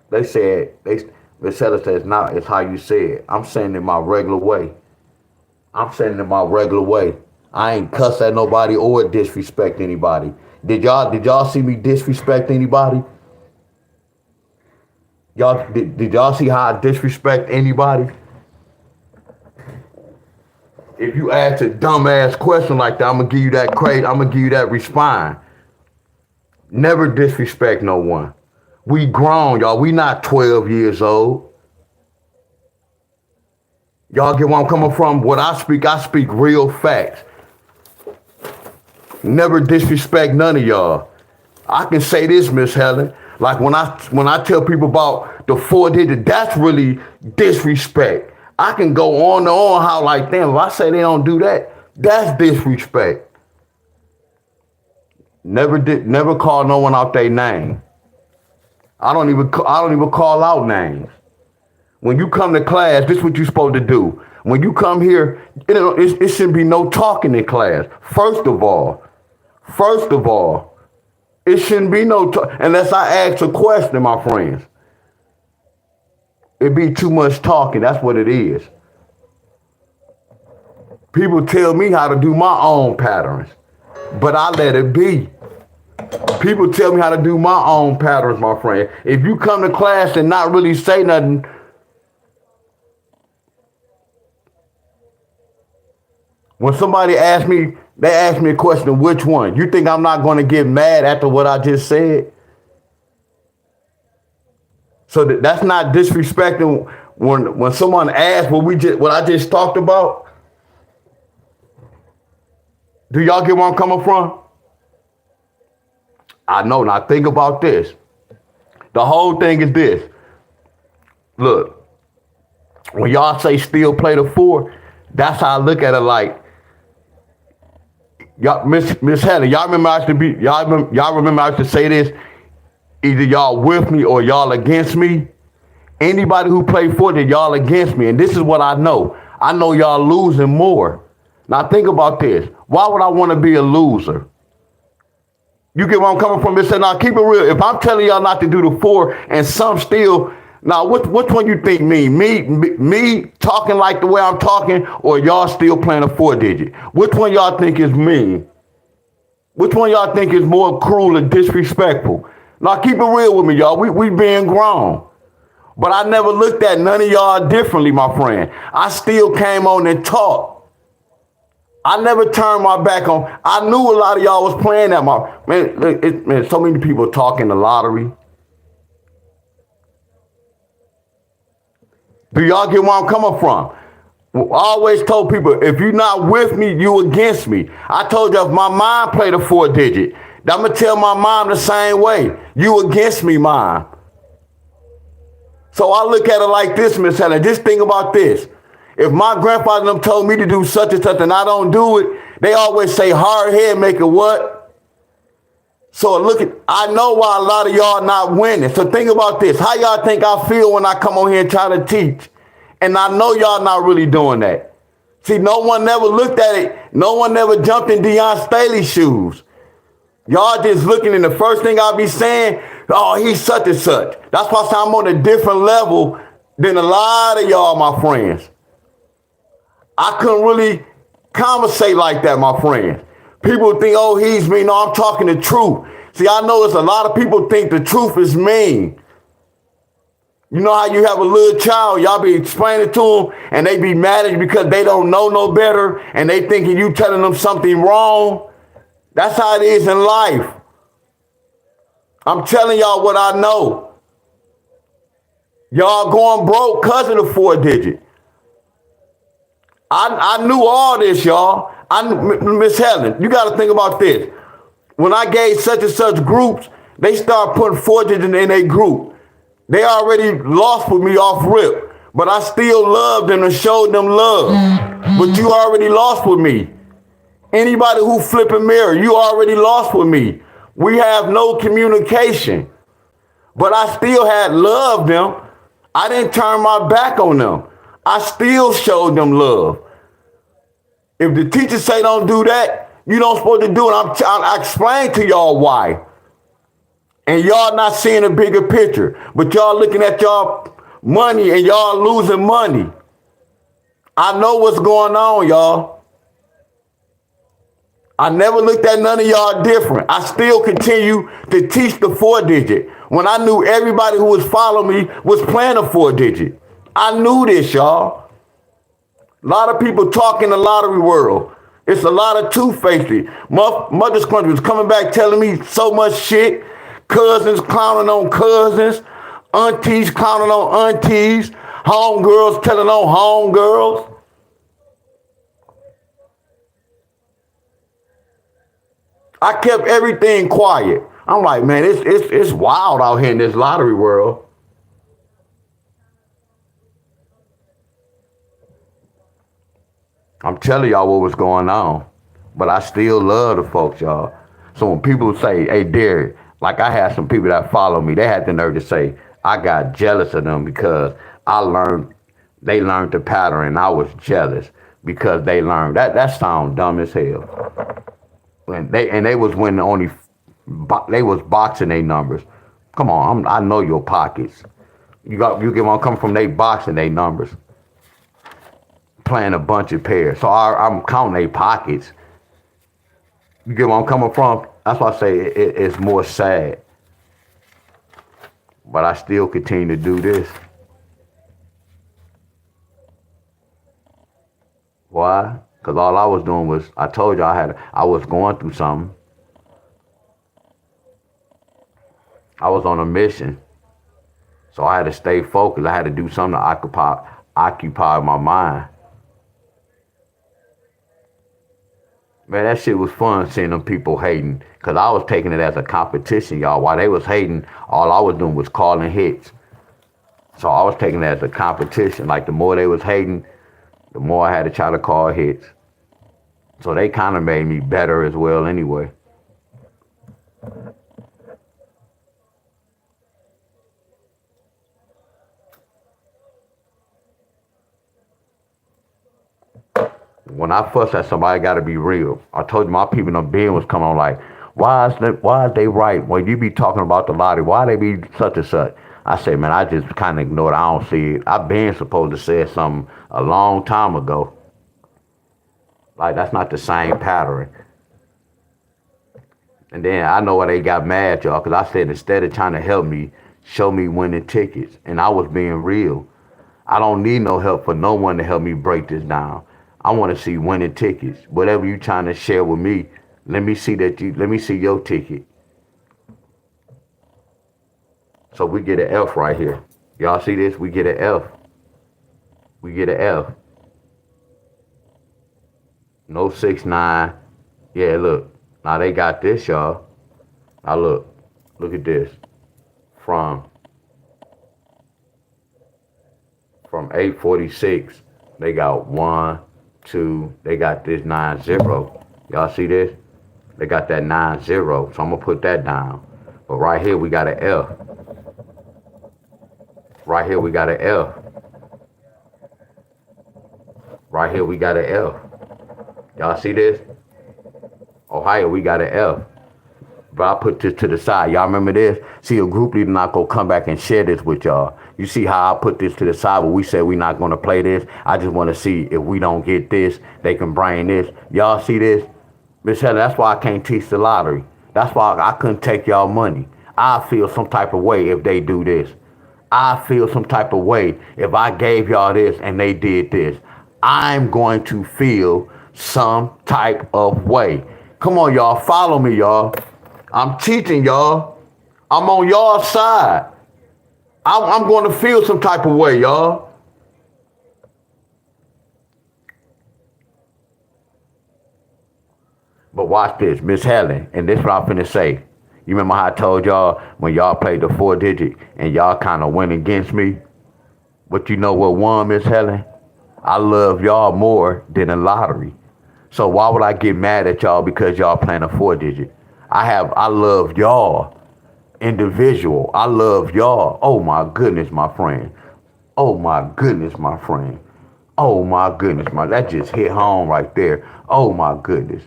They said, the seller says, nah, it's how you say it. I'm saying it my regular way. I'm saying it my regular way. I ain't cuss at nobody or disrespect anybody. Did y'all see me disrespect anybody? Y'all did y'all see how I disrespect anybody? If you ask a dumbass question like that, I'm gonna give you that credit. I'm gonna give you that response. Never disrespect no one. We grown, y'all. We not 12 years old. Y'all get where I'm coming from? What I speak real facts. Never disrespect none of y'all. I can say this, Miss Helen. Like when I tell people about the 4 digits, that's really disrespect. I can go on and on how like them. If I say they don't do that, that's disrespect. Never call no one out their name. I don't even call out names. When you come to class, this is what you're supposed to do. When you come here, it shouldn't be no talking in class. First of all, it shouldn't be no talk unless I ask a question, my friends. It'd be too much talking. That's what it is. People tell me how to do my own patterns, but I let it be. People tell me how to do my own patterns, my friend. If you come to class and not really say nothing, when somebody asks me, they ask me a question, which one? You think I'm not going to get mad after what I just said? So that's not disrespecting when someone asks what I just talked about. Do y'all get where I'm coming from? I know. Now think about this. The whole thing is this. Look, when y'all say still play the 4, that's how I look at it. Like, y'all, Miss Helen, y'all remember I used to say this. Either y'all with me or y'all against me. Anybody who play 4, y'all against me. And this is what I know. I know y'all losing more. Now think about this. Why would I want to be a loser? You get where I'm coming from? Now keep it real. If I'm telling y'all not to do the 4 and some still, now which one you think me talking like the way I'm talking, or y'all still playing a 4 digit? Which one y'all think is mean? Which one y'all think is more cruel and disrespectful? Now keep it real with me, y'all. We being grown. But I never looked at none of y'all differently, my friend. I still came on and talked. I never turned my back on. I knew a lot of y'all was playing that. Man, so many people talking the lottery. Do y'all get where I'm coming from? I always told people, if you're not with me, you against me. I told you if my mom played a 4 digit, I'm going to tell my mom the same way. You against me, mom. So I look at it like this, Miss Helen. Just think about this. If my grandfather them told me to do such and such and I don't do it, they always say hard head make it what? So I know why a lot of y'all not winning. So think about this. How y'all think I feel when I come on here and try to teach? And I know y'all not really doing that. See, no one never looked at it. No one never jumped in Deon Staley's shoes. Y'all just looking, and the first thing I'll be saying, oh, he's such and such. That's why I say I'm on a different level than a lot of y'all, my friends. I couldn't really conversate like that, my friends. People think, oh, he's mean. No, I'm talking the truth. See, I know it's a lot of people think the truth is mean. You know how you have a little child, y'all be explaining to them, and they be mad at you because they don't know no better, and they thinking you telling them something wrong. That's how it is in life. I'm telling y'all what I know. Y'all going broke because of the 4 digit. I knew all this, y'all. Miss Helen, you got to think about this. When I gave such and such groups, they start putting 4 digits in their group. They already lost with me off rip, but I still loved them and showed them love. But you already lost with me. Anybody who flip a mirror, you already lost with me. We have no communication. But I still had loved them. I didn't turn my back on them. I still showed them love. If the teachers say don't do that, you don't supposed to do it. I explained to y'all why. And y'all not seeing a bigger picture. But y'all looking at y'all money and y'all losing money. I know what's going on, y'all. I never looked at none of y'all different. I still continue to teach the 4 digit. When I knew everybody who was following me was playing a 4 digit. I knew this, y'all. A lot of people talk in the lottery world. It's a lot of two-faced. Mother's Country was coming back telling me so much shit. Cousins clowning on cousins. Aunties clowning on aunties. Homegirls telling on homegirls. I kept everything quiet. I'm like, man, it's wild out here in this lottery world. I'm telling y'all what was going on. But I still love the folks, y'all. So when people say, hey, Derek, like I had some people that follow me, they had the nerve to say, I got jealous of them because they learned the pattern and I was jealous because they learned. That sounds dumb as hell. And they was winning only, they was boxing their numbers. Come on, I know your pockets. You get one come from they boxing their numbers. Playing a bunch of pairs. So I'm counting their pockets. You get where I'm coming from? That's why I say it's more sad. But I still continue to do this. Why? Because all I was doing was, I told you I was going through something. I was on a mission. So I had to stay focused. I had to do something to occupy my mind. Man, that shit was fun seeing them people hating. Because I was taking it as a competition, y'all. While they was hating, all I was doing was calling hits. So I was taking it as a competition. Like the more they was hating, the more I had to try to call hits. So they kind of made me better as well anyway. When I fuss at somebody, I gotta be real. I told you my people in the bin was coming on like, why is they right? When you be talking about the lottery, why they be such and such? I say, man, I just kind of ignored it. I don't see it. I've been supposed to say something a long time ago. Like, that's not the same pattern. And then I know why they got mad, y'all, because I said instead of trying to help me, show me winning tickets. And I was being real. I don't need no help for no one to help me break this down. I want to see winning tickets. Whatever you trying to share with me, let me see your ticket. So we get an F right here. Y'all see this? We get an F. We get an F. No 6-9. Yeah, look. Now they got this, y'all. Now look at this. From 846, they got 1, 2. They got this 9-0. Y'all see this? They got that 9-0. So I'm gonna put that down. But right here we got an F. Right here we got an F. Right here we got an F. Y'all see this? Ohio, we got an F. But I put this to the side. Y'all remember this? See, a group leader not gonna come back and share this with y'all. You see how I put this to the side, but we said we not gonna play this. I just wanna see if we don't get this, they can bring this. Y'all see this? Miss Heather, that's why I can't teach the lottery. That's why I couldn't take y'all money. I feel some type of way if they do this. I feel some type of way if I gave y'all this and they did this. I'm going to feel some type of way. Come on, y'all. Follow me, y'all. I'm teaching y'all. I'm on y'all side. I'm going to feel some type of way, y'all. But watch this, Miss Helen, and this what I'm finna say. You remember how I told y'all when y'all played the 4-digit and y'all kind of went against me? But you know what won, Miss Helen? I love y'all more than a lottery. So why would I get mad at y'all because y'all playing a 4-digit? I love y'all individual. I love y'all. Oh my goodness, my friend. Oh my goodness, my friend. Oh my goodness, that just hit home right there. Oh my goodness.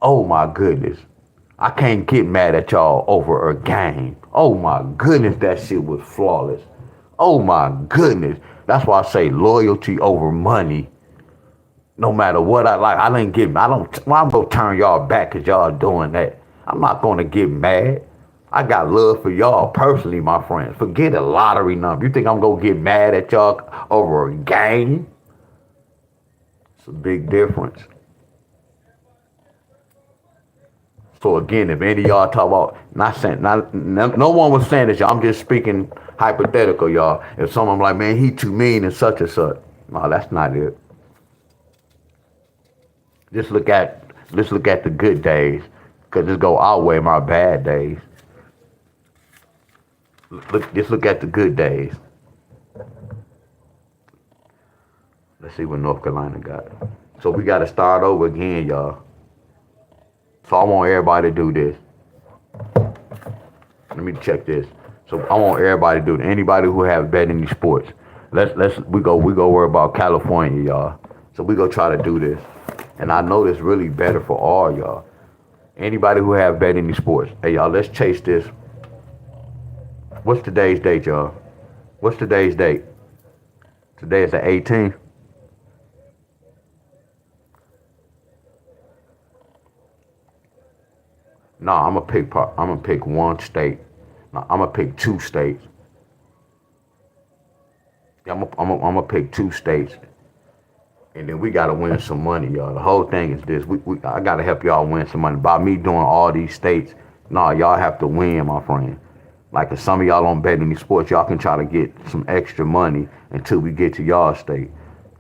Oh my goodness. I can't get mad at y'all over a game. Oh my goodness, that shit was flawless. Oh my goodness. That's why I say loyalty over money. No matter what well, I'm gonna turn y'all back because y'all doing that. I'm not gonna get mad. I got love for y'all personally, my friends. Forget a lottery number. You think I'm gonna get mad at y'all over a game? It's a big difference. So again, if any of y'all talk about no one was saying this, y'all. I'm just speaking hypothetical, y'all. If someone like, man, he too mean and such and such. No, that's not it. Just look at the good days, cause this go outweigh my bad days. Just look at the good days. Let's see what North Carolina got. So we got to start over again, y'all. So I want everybody to do this. Let me check this. So I want everybody to do it. Anybody who have bet any sports. We go worry about California, y'all. So we go try to do this. And I know this really better for all y'all. Anybody who have bet any sports. Hey y'all, let's chase this. What's today's date, y'all? What's today's date? Today is the 18th. No, I'm gonna pick one state. No, I'm gonna pick two states. I'm gonna pick two states, and then we gotta win some money, y'all. The whole thing is this: I gotta help y'all win some money. By me doing all these states, nah, y'all have to win, my friend. Like if some of y'all don't bet any sports, y'all can try to get some extra money until we get to y'all state.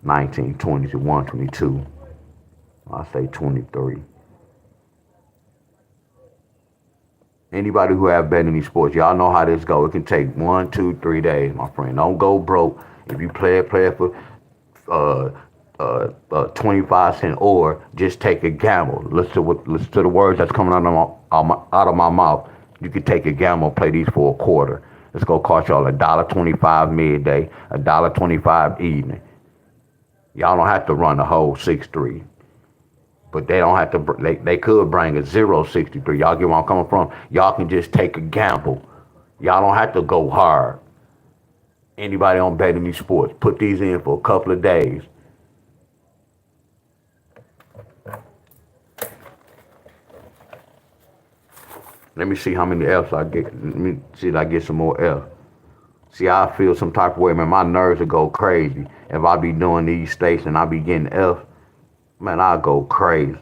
19, 20, 21, 22. I say 23. Anybody who have bet any sports, y'all know how this go. It can take 1, 2, 3 days, my friend. Don't go broke. If you play it for 25 cents, or just take a gamble. Listen to the words that's coming out of my mouth. You could take a gamble, play these for a quarter. It's gonna cost y'all $1.25 midday, $1.25 evening. Y'all don't have to run the whole 6-3. But they don't have to. They could bring a 0.63. Y'all get where I'm coming from? Y'all can just take a gamble. Y'all don't have to go hard. Anybody on bet any sports, put these in for a couple of days. Let me see how many F's I get. Let me see if I get some more F's. See, I feel some type of way, man. My nerves will go crazy if I be doing these states and I be getting F. Man, I'll go crazy.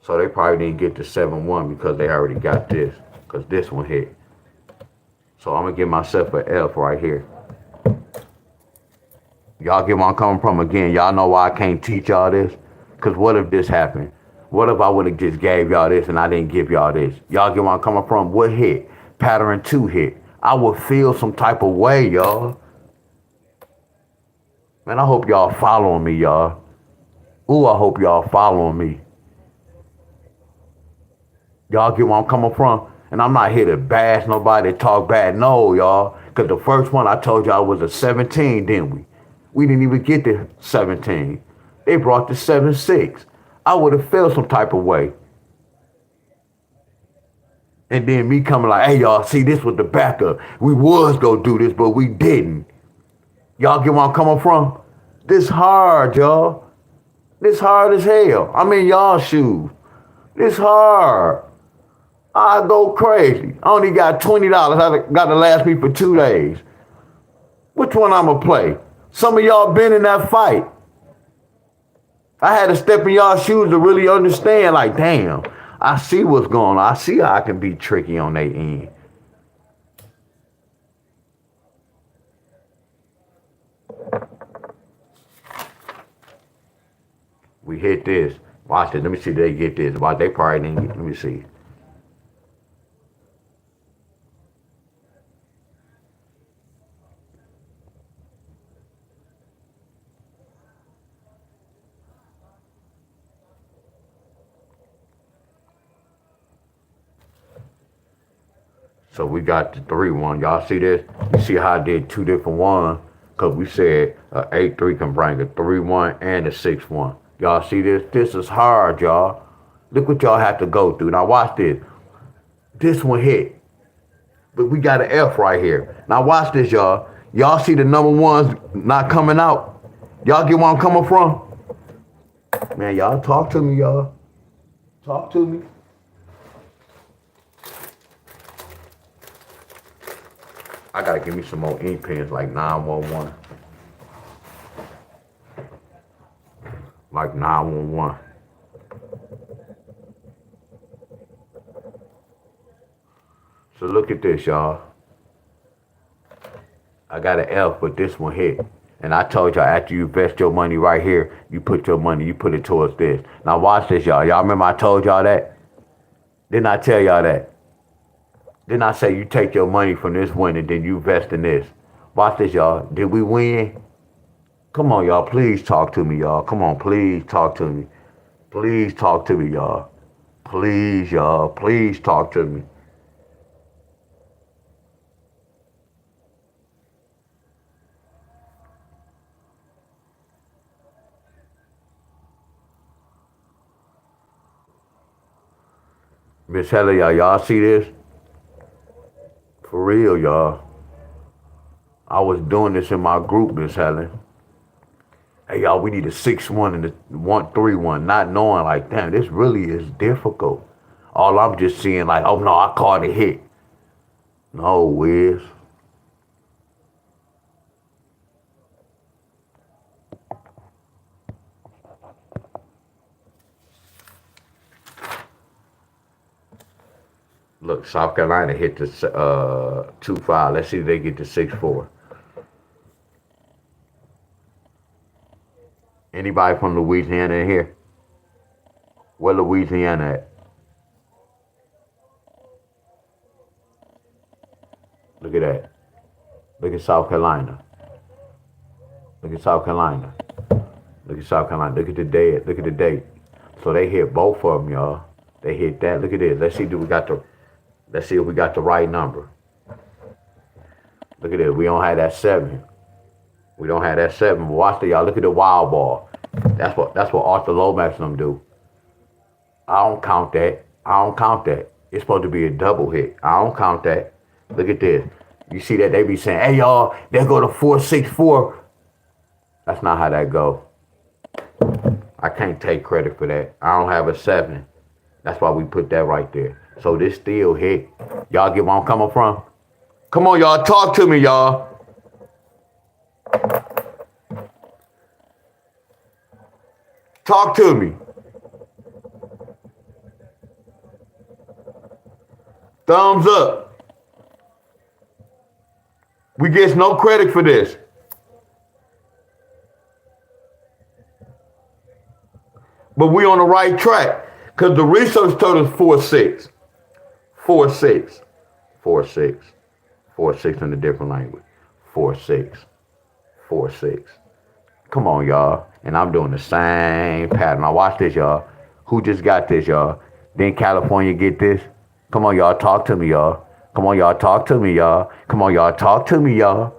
So they probably didn't get to 7-1 because they already got this, because this one hit. So I'm gonna give myself an F right here. Y'all get where I'm coming from again. Y'all know why I can't teach y'all this? Because what if this happened? What if I would have just gave y'all this and I didn't give y'all this? Y'all get where I'm coming from? What hit? Pattern 2 hit. I would feel some type of way, y'all. Man, I hope y'all following me, y'all. Ooh, I hope y'all following me. Y'all get where I'm coming from? And I'm not here to bash nobody, talk bad. No, y'all. Because the first one I told y'all was a 17, didn't we? We didn't even get to 17. They brought the 7-6. I would have felt some type of way. And then me coming like, hey, y'all, see, this was the backup. We was going to do this, but we didn't. Y'all get where I'm coming from? This hard, y'all. This hard as hell. I'm in y'all shoes. This hard. I go crazy. I only got $20. I got to last me for 2 days. Which one I'm going to play? Some of y'all been in that fight. I had to step in y'all shoes to really understand, like, damn, I see what's going on. I see how I can be tricky on their end. We hit this. Watch this. Let me see if they get this. Watch, they probably didn't get. Let me see. So we got the 3-1. Y'all see this? You see how I did 2 different ones? Because we said 8-3 can bring a 3-1 and a 6-1. Y'all see this? This is hard, y'all. Look what y'all have to go through. Now watch this. This one hit. But we got an F right here. Now watch this, y'all. Y'all see the number ones not coming out? Y'all get where I'm coming from? Man, y'all talk to me, y'all. Talk to me. I gotta give me some more ink pens like 911. Like 911. So look at this, y'all. I got an F, but this one hit. And I told y'all, after you invest your money right here, you put your money, you put it towards this. Now watch this, y'all. Y'all remember I told y'all that? Didn't I tell y'all that? Didn't I say you take your money from this win and then you invest in this? Watch this, y'all. Did we win? Come on, y'all. Please talk to me, y'all. Come on, please talk to me. Please talk to me, y'all. Please, y'all. Please talk to me. Miss Helen, y'all see this? For real, y'all. I was doing this in my group, Miss Helen. Hey, y'all, we need a 6-1 and a 1-3-1, not knowing like, damn, this really is difficult. All I'm just seeing like, oh no, I caught a hit. No, Wiz. Look, South Carolina hit the 2-5. Let's see if they get the 6-4. Anybody from Louisiana in here? Where Louisiana at? Look at that. Look at South Carolina. Look at South Carolina. Look at South Carolina. Look at the date. Look at the date. So they hit both of them, y'all. They hit that. Look at this. Let's see if we got the right number. Look at this. We don't have that 7. We don't have that 7. Watch that, y'all. Look at the wild ball. That's what Arthur Lomax and them do. I don't count that. I don't count that. It's supposed to be a double hit. I don't count that. Look at this. You see that they be saying, hey y'all, they go to 4-6-4. That's not how that go. I can't take credit for that. I don't have a 7. That's why we put that right there. So this still hit. Y'all get where I'm coming from? Come on, y'all. Talk to me, y'all. Talk to me. Thumbs up. We get no credit for this. But we on the right track. Because the research told us 4-6. 4-6. 4-6. 4-6 in a different language. 4-6. 4-6. Come on, y'all. And I'm doing the same pattern. Now watch this, y'all. Who just got this, y'all? Didn't California get this? Come on, y'all. Talk to me, y'all. Come on, y'all. Talk to me, y'all. Come on, y'all. Talk to me, y'all.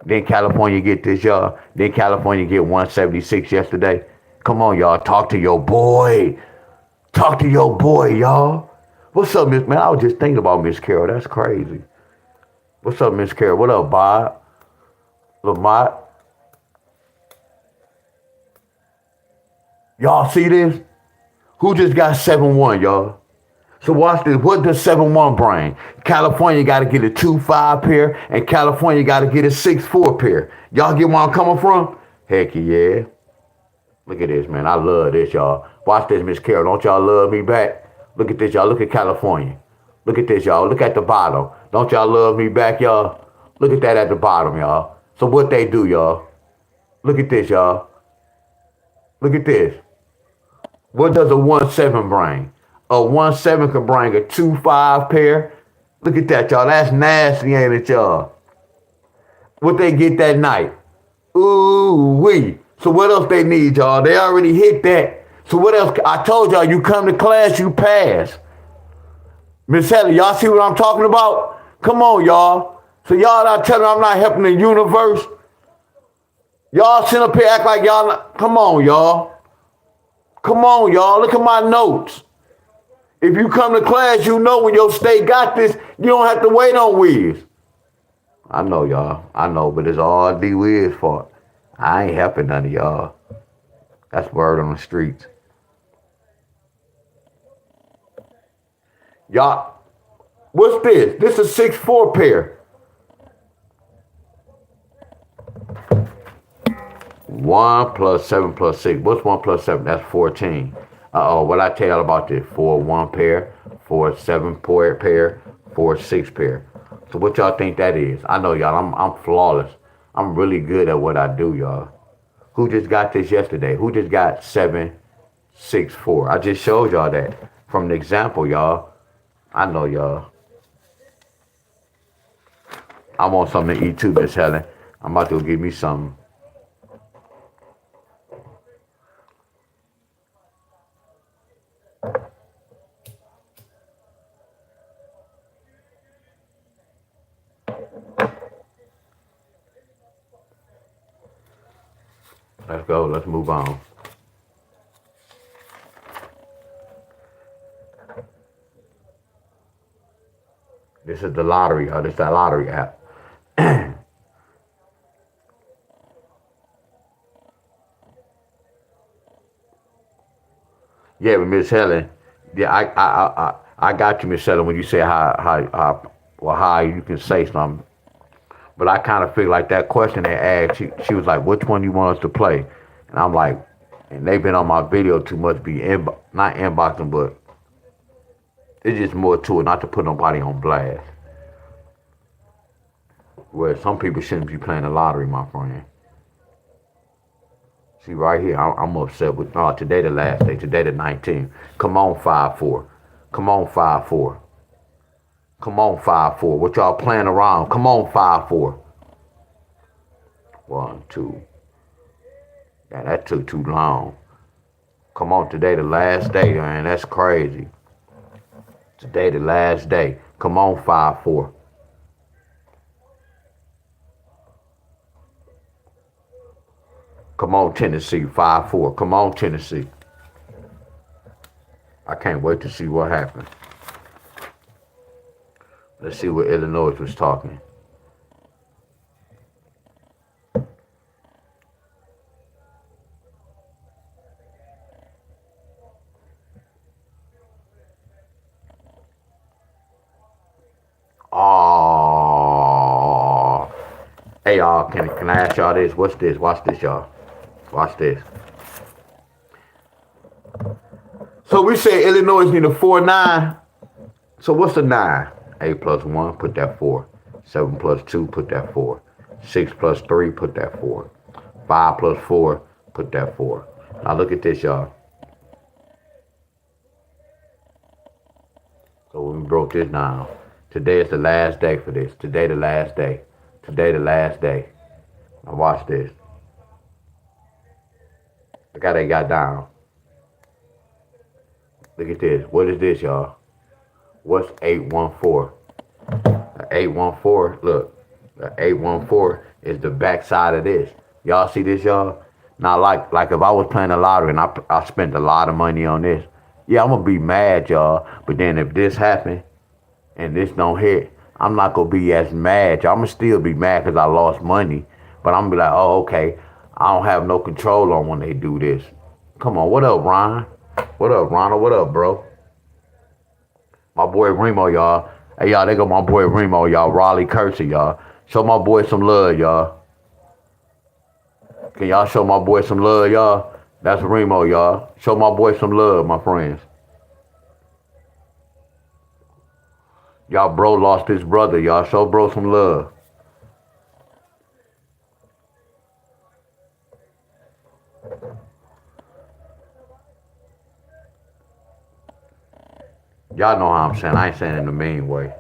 Didn't California get this, y'all? Didn't California get 176 yesterday? Come on, y'all. Talk to your boy. Talk to your boy, y'all. What's up, Miss? Man, I was just thinking about Miss Carol. That's crazy. What's up, Miss Carol? What up, Bob? Lamont? Y'all see this? Who just got 7-1, y'all? So watch this. What does 7-1 bring? California got to get a 2-5 pair, and California got to get a 6-4 pair. Y'all get where I'm coming from? Heck yeah. Look at this, man. I love this, y'all. Watch this, Miss Carol. Don't y'all love me back? Look at this, y'all. Look at California. Look at this, y'all. Look at the bottom. Don't y'all love me back, y'all? Look at that at the bottom, y'all. So what they do, y'all? Look at this, y'all. Look at this. What does a 1-7 bring? A 1-7 can bring a 2-5 pair. Look at that, y'all. That's nasty, ain't it, y'all? What they get that night? Ooh wee. So what else they need, y'all? They already hit that. So what else? I told y'all, you come to class, you pass. Miss Helen, y'all see what I'm talking about? Come on, y'all. So y'all not telling me I'm not helping the universe? Y'all sit up here act like y'all not. Come on, y'all. Come on, y'all. Look at my notes. If you come to class, you know when your state got this, you don't have to wait on Wiz. I know, y'all. I know, but it's all D Wiz fault. I ain't helping none of y'all. That's word on the streets. Y'all, what's this? This is a 6-4 pair. 1 plus 7 plus 6. What's 1 plus 7? That's 14. Uh-oh, what I tell y'all about this? 4-1 pair, 4-7 pair, 4-6 pair. So what y'all think that is? I know y'all, I'm flawless. I'm really good at what I do, y'all. Who just got this yesterday? Who just got 7, 6, 4? I just showed y'all that from the example, y'all. I know y'all. I want something to eat too, Miss Helen. I'm about to go get me something. Let's go. Let's move on. This is the lottery, y'all. This is that lottery app. Yeah, but Miss Helen, yeah, I got you, Miss Helen, when you say how you can say something. But I kind of feel like that question they asked, she was like, which one you want us to play? And I'm like, and they've been on my video too much, not inboxing, but it's just more to it, not to put nobody on blast. Where some people shouldn't be playing the lottery, my friend. See right here, I'm upset with, today the last day, today the 19th. Come on, 5-4. Come on, 5-4. Come on, 5-4. What y'all playing around? Come on, 5-4. 1, 2. Yeah, that took too long. Come on, today the last day, man. That's crazy. Today the last day. Come on, 5-4. Come on, Tennessee, 5-4. Come on, Tennessee. I can't wait to see what happens. Let's see what Illinois was talking. Oh. Hey, y'all, can I ask y'all this? What's this? Watch this, y'all. Watch this. So we say Illinois need a 4-9. So what's a 9? 8 plus 1, put that 4. 7 plus 2, put that 4. 6 plus 3, put that 4. 5 plus 4, put that 4. Now look at this, y'all. So when we broke this down, today is the last day for this. Today the last day. Today the last day. Now watch this. Look how they got down. Look at this. What is this, y'all? What's 814? The 814, look. The 814 is the backside of this. Y'all see this, y'all? Now, like if I was playing the lottery and I spent a lot of money on this, yeah, I'm going to be mad, y'all. But then if this happened and this don't hit, I'm not going to be as mad, y'all. I'm going to still be mad because I lost money. But I'm going to be like, oh, okay. I don't have no control on when they do this. Come on, what up, Ron? What up, Ronald? What up, bro? My boy Remo, y'all. Hey, y'all, they go my boy Remo, y'all. Raleigh Cursor, y'all. Show my boy some love, y'all. Can y'all show my boy some love, y'all? That's Remo, y'all. Show my boy some love, my friends. Y'all, bro lost his brother, y'all. Show bro some love. Y'all know how I'm saying. I ain't saying it in a mean way.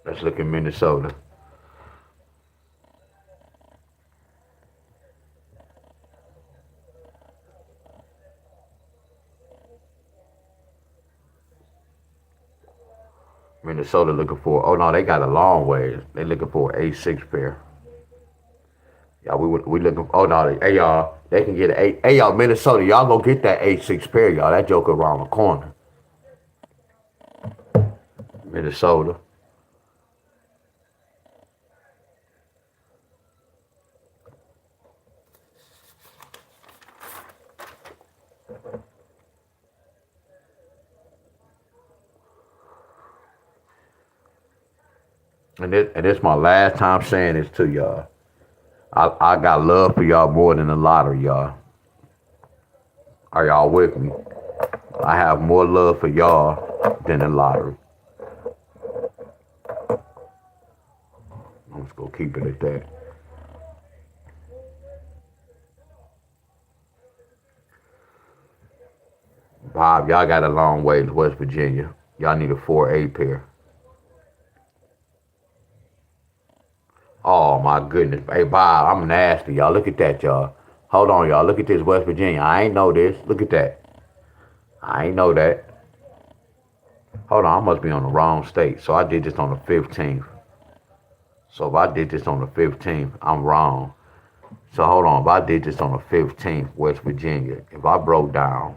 Let's look at Minnesota. Minnesota looking for, oh no, they got a long way. They looking for an 8-6 pair. Y'all, we looking, oh no, hey y'all, they can get an 8. Hey y'all, Minnesota, y'all go get that 8-6 pair, y'all. That joker around the corner. Minnesota. And this my last time saying this to y'all. I got love for y'all more than the lottery, y'all. Are y'all with me? I have more love for y'all than the lottery. I'm just gonna keep it at that. Bob, y'all got a long way to West Virginia. Y'all need a 4-8 pair. Oh my goodness. Hey Bob, I'm nasty, y'all. Look at that, y'all. Hold on, y'all. Look at this West Virginia. I ain't know this. Look at that. I ain't know that. Hold on, I must be on the wrong state. So I did this on the 15th. So if I did this on the 15th, I'm wrong. So hold on, if I did this on the 15th, West Virginia, if I broke down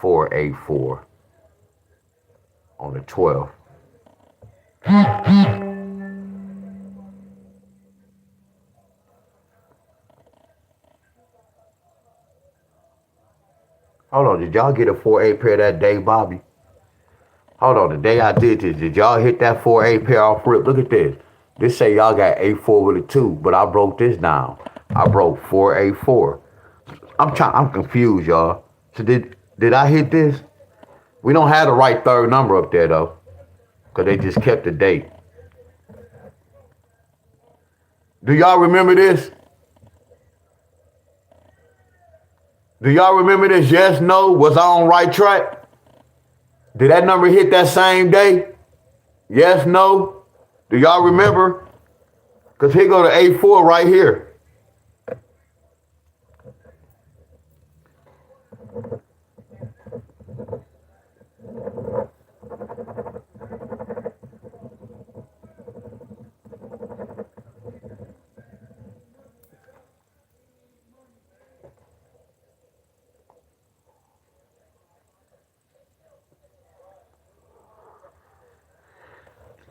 484 on the 12th, hold on, did y'all get a 4-8 pair that day, Bobby? Hold on, the day I did this, did y'all hit that 4-8 pair off rip? Look at this. This say y'all got 8-4 with a 2, but I broke this down. I broke 4-8-4. I'm confused, y'all. So did I hit this? We don't have the right third number up there though, because they just kept the date. Do y'all remember this? Do y'all remember this? Yes, no? Was I on right track? Did that number hit that same day? Yes, no? Do y'all remember? Because here go to 8-4 right here.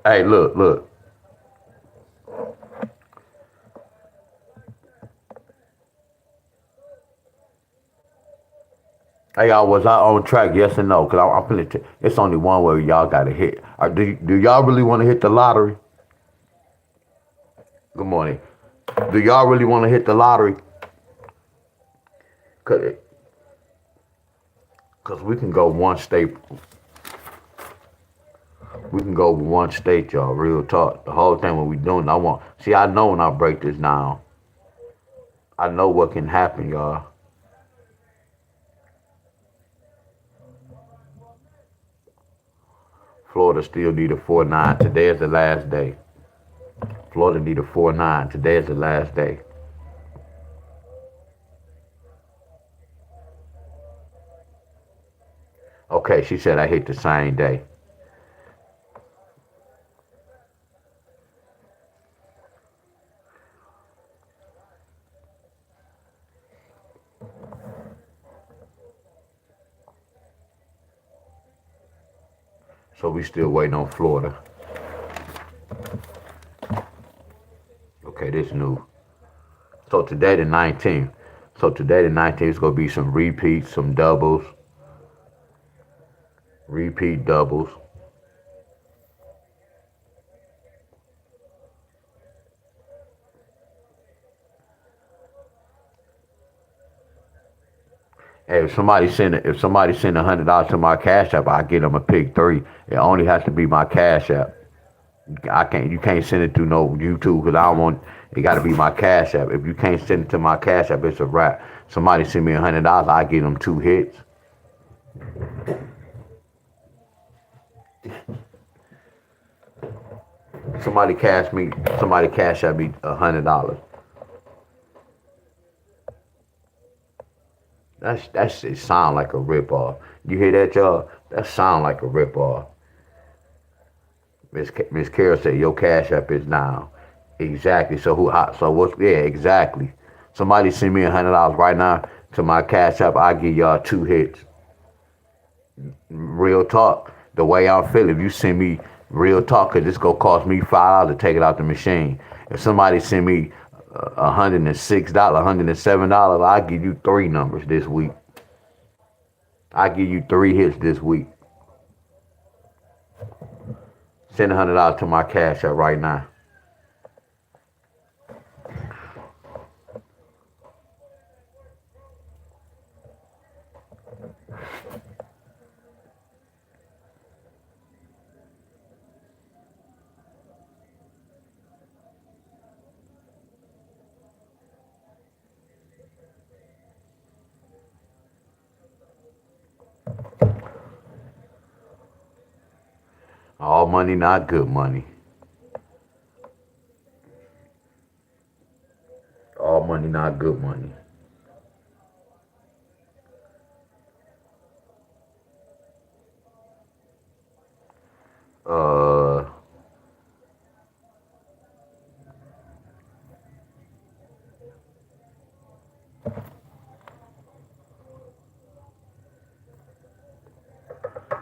Hey, look. Hey, y'all, was I on track? Yes or no? Because I'm feeling it's only one way y'all got to hit. Do y'all really want to hit the lottery? Good morning. Do y'all really want to hit the lottery? Because we can go one state. We can go one state, y'all. Real talk. The whole thing when we doing, I know when I break this down, I know what can happen, y'all. Florida still need a 4-9. Today is the last day. Florida need a 4-9. Today is the last day. Okay, she said I hit the same day. So we still waiting on Florida. Okay, this new. So today the 19th. So today the 19th is going to be some repeats, some doubles. Repeat doubles. Hey, if somebody send $100 to my Cash App, I get them a pick 3. It only has to be my Cash App. You can't send it through no YouTube because I don't want. It got to be my Cash App. If you can't send it to my Cash App, it's a wrap. Somebody send me $100, I give them 2 hits. Somebody cash out me $100. That's it. Sound like a ripoff. You hear that, y'all? That sound like a ripoff. Miss Carol said your Cash App is down. Exactly. So so what's? Yeah, exactly. Somebody send me $100 right now to my Cash App. I give y'all 2 hits. Real talk. The way I'm feeling, if you send me real talk, cause it's gonna cost me $5 to take it out the machine. If somebody send me $106, $107, I give you 3 numbers this week. I give you 3 hits this week. Send $100 to my Cash App right now. All money, not good money. All money, not good money.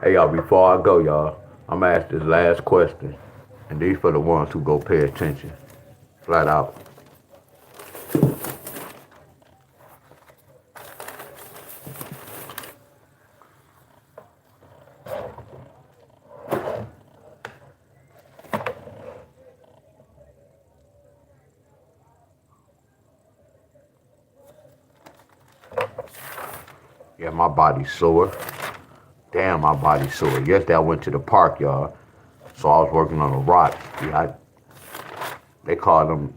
Hey y'all, before I go, y'all, I'm gonna ask this last question, and these for the ones who go pay attention, flat out. Yeah, my body's sore. Damn, my body's sore. Yesterday I went to the park, y'all. So I was working on the rocks. Yeah, they call them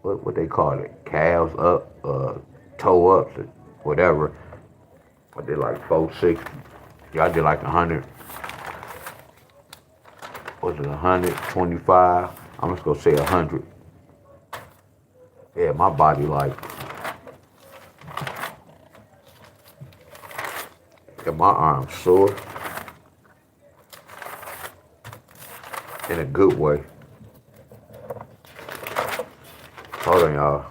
what they call it? Calves up, toe ups, or whatever. I did like 460. Yeah, I did like 100. Was it 125? I'm just gonna say 100. Yeah, my body like. Yeah, my arm's sore. In a good way. Hold on, y'all.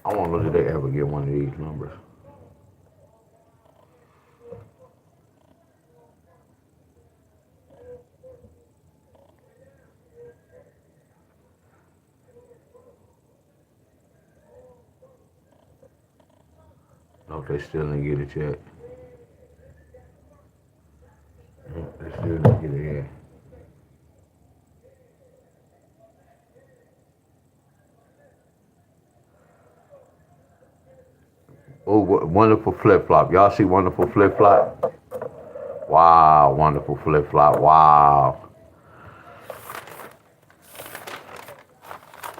I want to know if they ever get one of these numbers. No, they still didn't get it yet. They still didn't get it yet. Oh, wonderful flip flop. Y'all see wonderful flip flop? Wow, wonderful flip flop. Wow.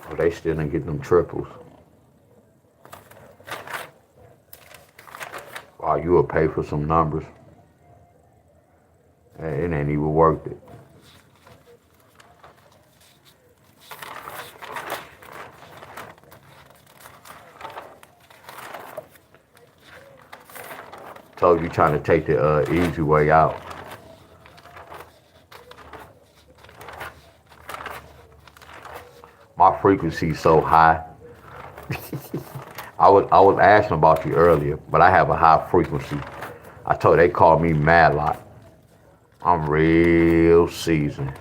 Oh, they still didn't get them triples. Wow, you will pay for some numbers. Hey, it ain't even worth it. Told you trying to take the easy way out. My frequency's so high. I was asking about you earlier, but I have a high frequency. I told they call me Madlock. I'm real seasoned.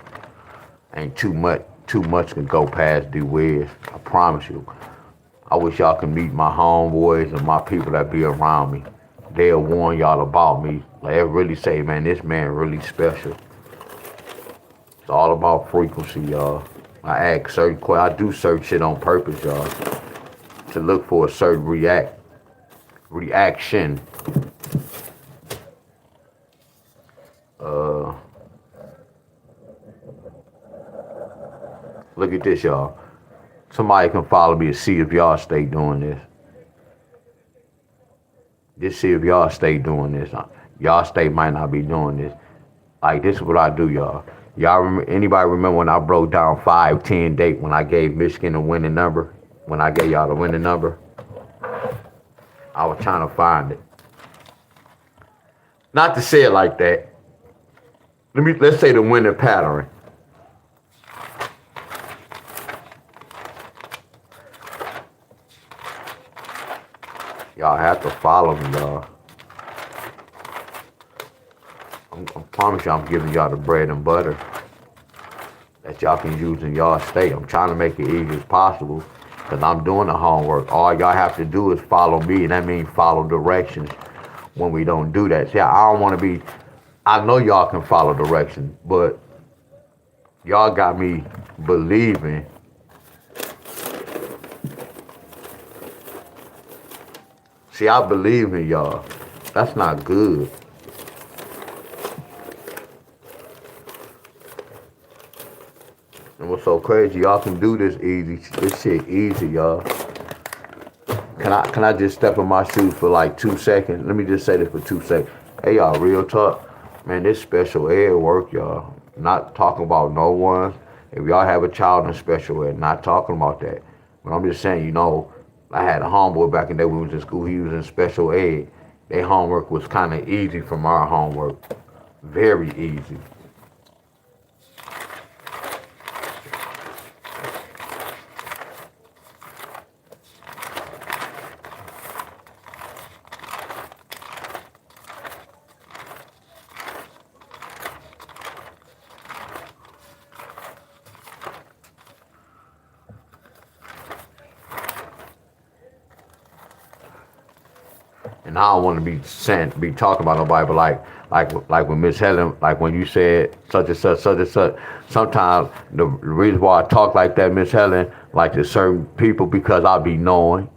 Ain't too much can go past the Wiz. I promise you. I wish y'all could meet my homeboys and my people that be around me. They'll warn y'all about me. Like they really say, man, this man really special. It's all about frequency, y'all. I ask certain questions. I do certain shit on purpose, y'all, to look for a certain react. reaction. Look at this, y'all. Somebody can follow me and see if y'all stay doing this. Just see if y'all stay doing this. Y'all stay might not be doing this. Like, this is what I do, y'all. Anybody remember when I broke down 5-10 date when I gave Michigan a winning number? When I gave y'all the winning number? I was trying to find it. Not to say it like that. Let's say the winning pattern. Y'all have to follow me, y'all. I promise you I'm giving y'all the bread and butter that y'all can use in y'all state. I'm trying to make it easy as possible because I'm doing the homework. All y'all have to do is follow me, and that means follow directions when we don't do that. See, I don't want to be, I know y'all can follow directions, but y'all got me believing. See, I believe in y'all. That's not good. And what's so crazy, y'all can do this easy. This shit easy, y'all. Can I just step in my shoes for like 2 seconds? Let me just say this for 2 seconds. Hey, y'all, real talk. Man, this special ed work, y'all. Not talking about no one. If y'all have a child in special ed, not talking about that. But I'm just saying, I had a homeboy back in the day when we was in school. He was in special ed. Their homework was kind of easy from our homework. Very easy. And I don't want to be talking about nobody, but like when Miss Helen, like when you said such and such, sometimes the reason why I talk like that, Miss Helen, like to certain people, because I be knowing.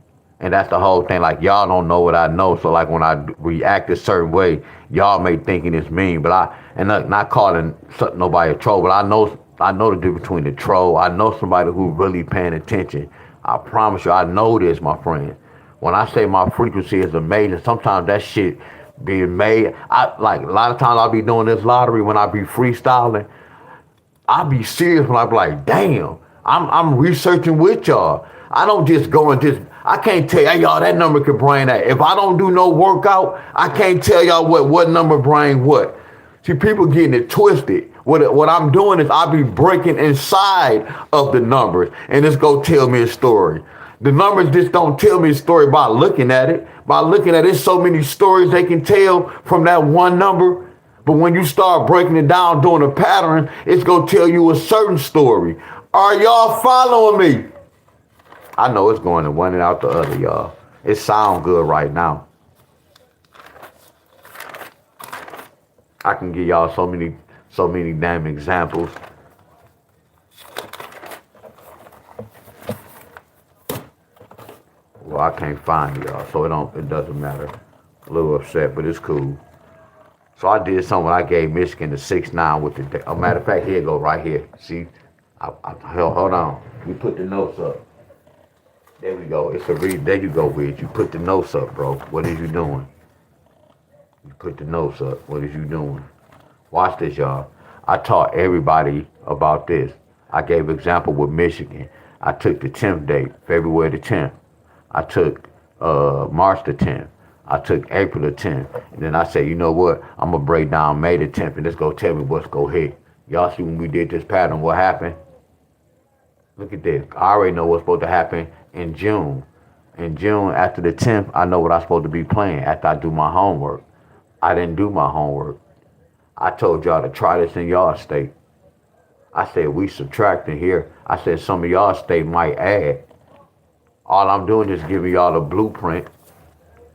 And that's the whole thing. Like, y'all don't know what I know. So like when I react a certain way, y'all may thinking it's mean, but not calling nobody a troll, but I know the difference between the troll. I know somebody who really paying attention. I promise you, I know this, my friend. When I say my frequency is amazing, sometimes that shit being made, a lot of times I'll be doing this lottery when I be freestyling. I be serious when I be like, damn, I'm researching with y'all. I don't just go and I can't tell y'all, hey, y'all, that number could bring that. If I don't do no workout, I can't tell y'all what number bring what. See, people getting it twisted. What I'm doing is I be breaking inside of the numbers, and it's go tell me a story. The numbers just don't tell me a story by looking at it. By looking at it, so many stories they can tell from that one number. But when you start breaking it down, doing a pattern, it's going to tell you a certain story. Are y'all following me? I know it's going to one and out the other, y'all. It sounds good right now. I can give y'all so many damn examples. Well, I can't find y'all, so it doesn't matter. A little upset, but it's cool. So I did something when I gave Michigan the 6-9 with the. A matter of fact, here it go right here. See, hold on. We put the notes up. There we go. It's a read. There you go, Rich. You put the notes up, bro. What is you doing? You put the notes up. What is you doing? Watch this, y'all. I taught everybody about this. I gave example with Michigan. I took the 10th date, February the 10th. I took March the 10th. I took April the 10th. And then I said, you know what? I'm going to break down May the 10th, and it's going to tell me what's going to hit. Y'all see when we did this pattern, what happened? Look at this. I already know what's supposed to happen in June. In June, after the 10th, I know what I'm supposed to be playing after I do my homework. I didn't do my homework. I told y'all to try this in y'all state. I said, we subtracting here. I said, some of y'all state might add. All I'm doing is giving y'all a blueprint,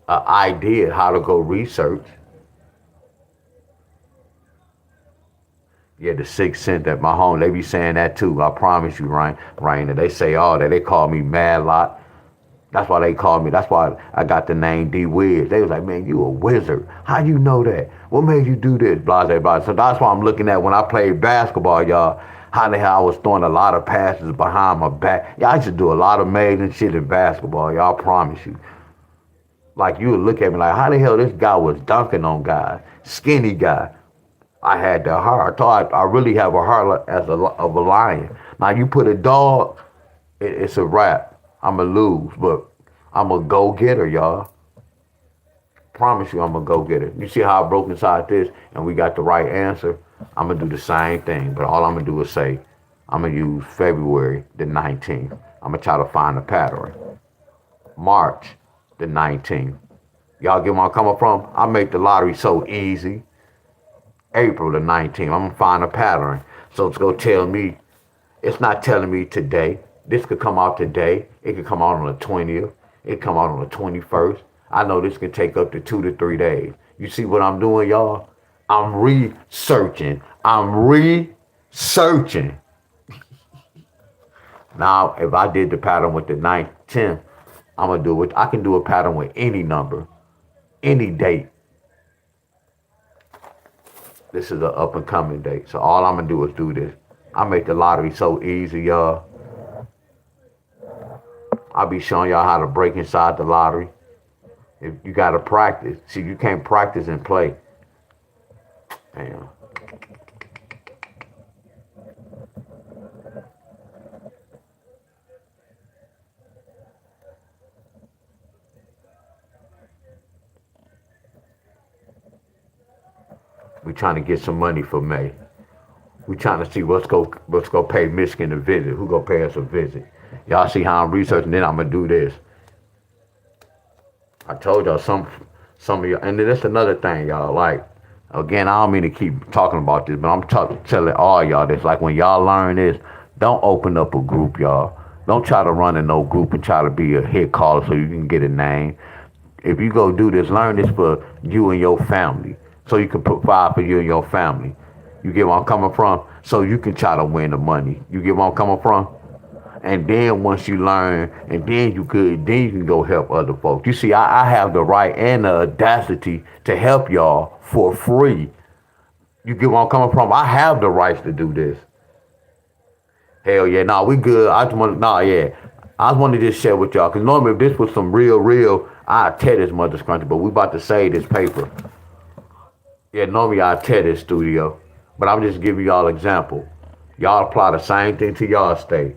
an idea how to go research. Yeah, the 6th sense that my home, they be saying that too. I promise you, Raina. They say all that. They call me Mad Lot. That's why they called me. That's why I got the name D Wiz. They was like, man, you a wizard. How you know that? What made you do this? Blah, blah, blah. So that's why I'm looking at when I played basketball, y'all, how the hell I was throwing a lot of passes behind my back. Yeah, I used to do a lot of amazing shit in basketball, y'all, I promise you. Like, you would look at me like, how the hell this guy was dunking on guys? Skinny guy. I had the heart. I thought I really have a heart of a lion. Now, you put a dog, it's a wrap. I'm going to lose, but I'm a go-getter, y'all. Promise you I'm a go-getter. You see how I broke inside this and we got the right answer? I'm going to do the same thing, but all I'm going to do is say, I'm going to use February the 19th. I'm going to try to find a pattern. March the 19th. Y'all get where I'm coming from? I make the lottery so easy. April the 19th. I'm going to find a pattern. So it's going to tell me, it's not telling me today. This could come out today. It could come out on the 20th. It could come out on the 21st. I know this can take up to 2 to 3 days. You see what I'm doing, y'all? I'm researching. I'm researching. Now, if I did the pattern with the 9th, 10th, I'm going to do it. I can do a pattern with any number, any date. This is an up and coming date. So all I'm going to do is do this. I make the lottery so easy, y'all. I'll be showing y'all how to break inside the lottery. If you got to practice. See, you can't practice and play. Damn. We trying to get some money for May. We trying to see what's go pay Michigan a visit. Who gonna pay us a visit? Y'all see how I'm researching? Then I'm gonna do this. I told y'all some of y'all, and that's another thing, y'all. Like, again, I don't mean to keep talking about this, but I'm telling all y'all this. Like, when y'all learn this, don't open up a group, y'all. Don't try to run in no group and try to be a hit caller so you can get a name. If you go do this, learn this for you and your family, so you can provide for you and your family. You get where I'm coming from? So you can try to win the money. You get where I'm coming from? And then once you learn, and then you can go help other folks. You see, I have the right and the audacity to help y'all for free. You get where I'm coming from? I have the rights to do this. Hell yeah, nah, we good. I just want to just share with y'all, because normally if this was some real, I'd tear this mother scrunchie, but we about to save this paper. Yeah, normally I'd tear this studio, but I'm just giving y'all an example. Y'all apply the same thing to y'all state.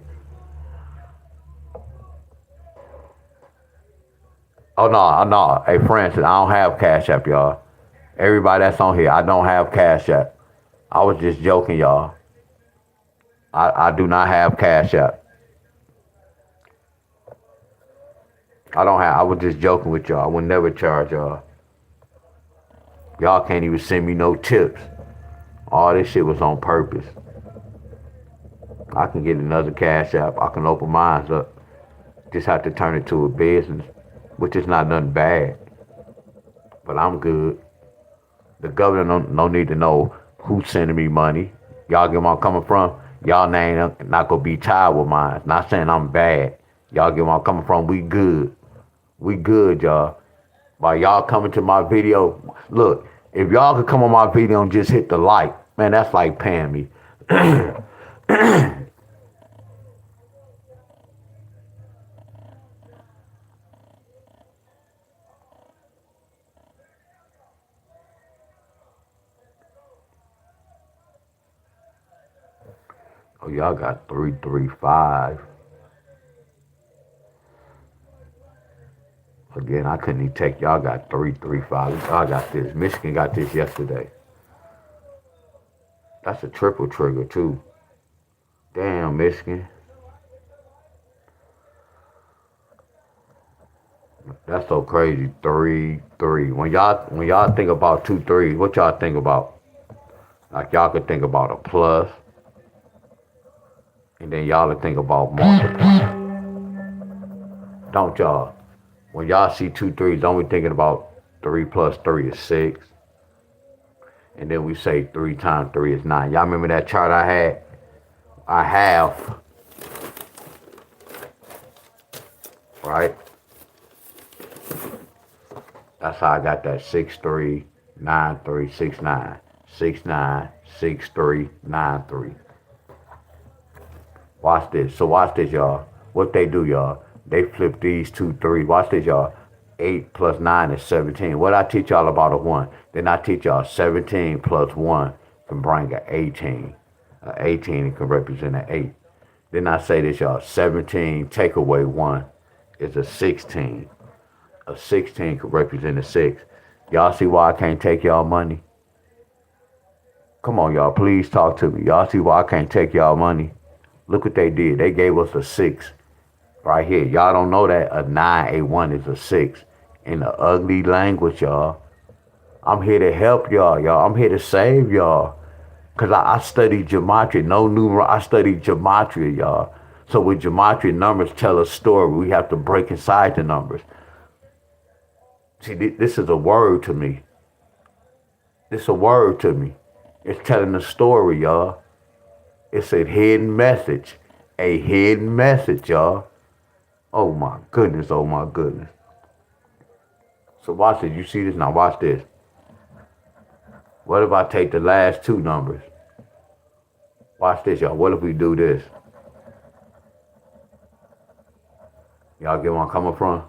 Oh, no. Hey, Francis, I don't have Cash App, y'all. Everybody that's on here, I don't have Cash App. I was just joking, y'all. I do not have Cash App. I was just joking with y'all. I would never charge y'all. Y'all can't even send me no tips. All this shit was on purpose. I can get another Cash App. I can open mine up. Just have to turn it to a business, which is not nothing bad. But I'm good. The government don't need to know who's sending me money. Y'all get where I'm coming from? Y'all name not gonna be tied with mine. Not saying I'm bad. Y'all get where I'm coming from? We good. We good, y'all. By y'all coming to my video, look, if y'all could come on my video and just hit the like, man, that's like paying me. Oh, y'all got 335. Again, I couldn't even take y'all got 335. Y'all got this. Michigan got this yesterday. That's a triple trigger too. Damn, Michigan. That's so crazy. 3-3. When y'all think about 2-3, what y'all think about? Like, y'all could think about a plus, and then y'all would think about multiply. Don't y'all? When y'all see 2-3s, don't we thinking about 3 plus 3 is 6? And then we say 3 times 3 is 9. Y'all remember that chart I had? I have, right? That's how I got that 639369. 696393. Watch this. So watch this, y'all. What they do, y'all, they flip these two threes. Watch this, y'all. 8 plus 9 is 17. What I teach y'all about a 1? Then I teach y'all 17 plus 1 can bring an 18. An 18 can represent an 8. Then I say this, y'all. 17 take away 1 is a 16. A 16 can represent a 6. Y'all see why I can't take y'all money? Come on, y'all. Please talk to me. Y'all see why I can't take y'all money? Look what they did. They gave us a 6 right here. Y'all don't know that a 9, a 1 is a 6. In the ugly language, y'all. I'm here to help y'all, y'all. I'm here to save y'all. Because I studied gematria. No numeral. I studied gematria, y'all. So with gematria, numbers tell a story. We have to break inside the numbers. See, this is a word to me. It's a word to me. It's telling a story, y'all. It's a hidden message. A hidden message, y'all. Oh my goodness, oh my goodness. So watch this. You see this? Now watch this. What if I take the last two numbers? Watch this, y'all. What if we do this? Y'all get where I'm coming from?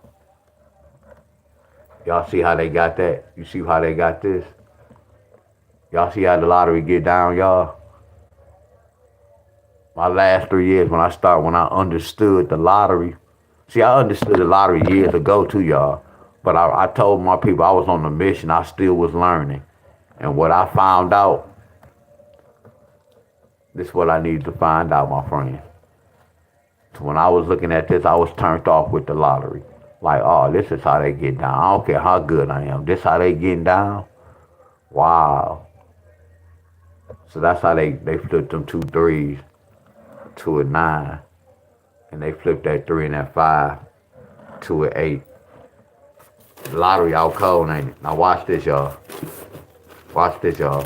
Y'all see how they got that? You see how they got this? Y'all see how the lottery get down, y'all? My last 3 years when I understood the lottery. See, I understood the lottery years ago too, y'all. But I told my people I was on a mission. I still was learning. And what I found out, this is what I needed to find out, my friend. So when I was looking at this, I was turned off with the lottery. Like, oh, this is how they get down. I don't care how good I am. This how they getting down? Wow. So that's how they flipped them 2 3s to a 9. And they flipped that 3 and that 5 to an 8. The lottery out cold, ain't it? Now watch this, y'all. Watch this, y'all.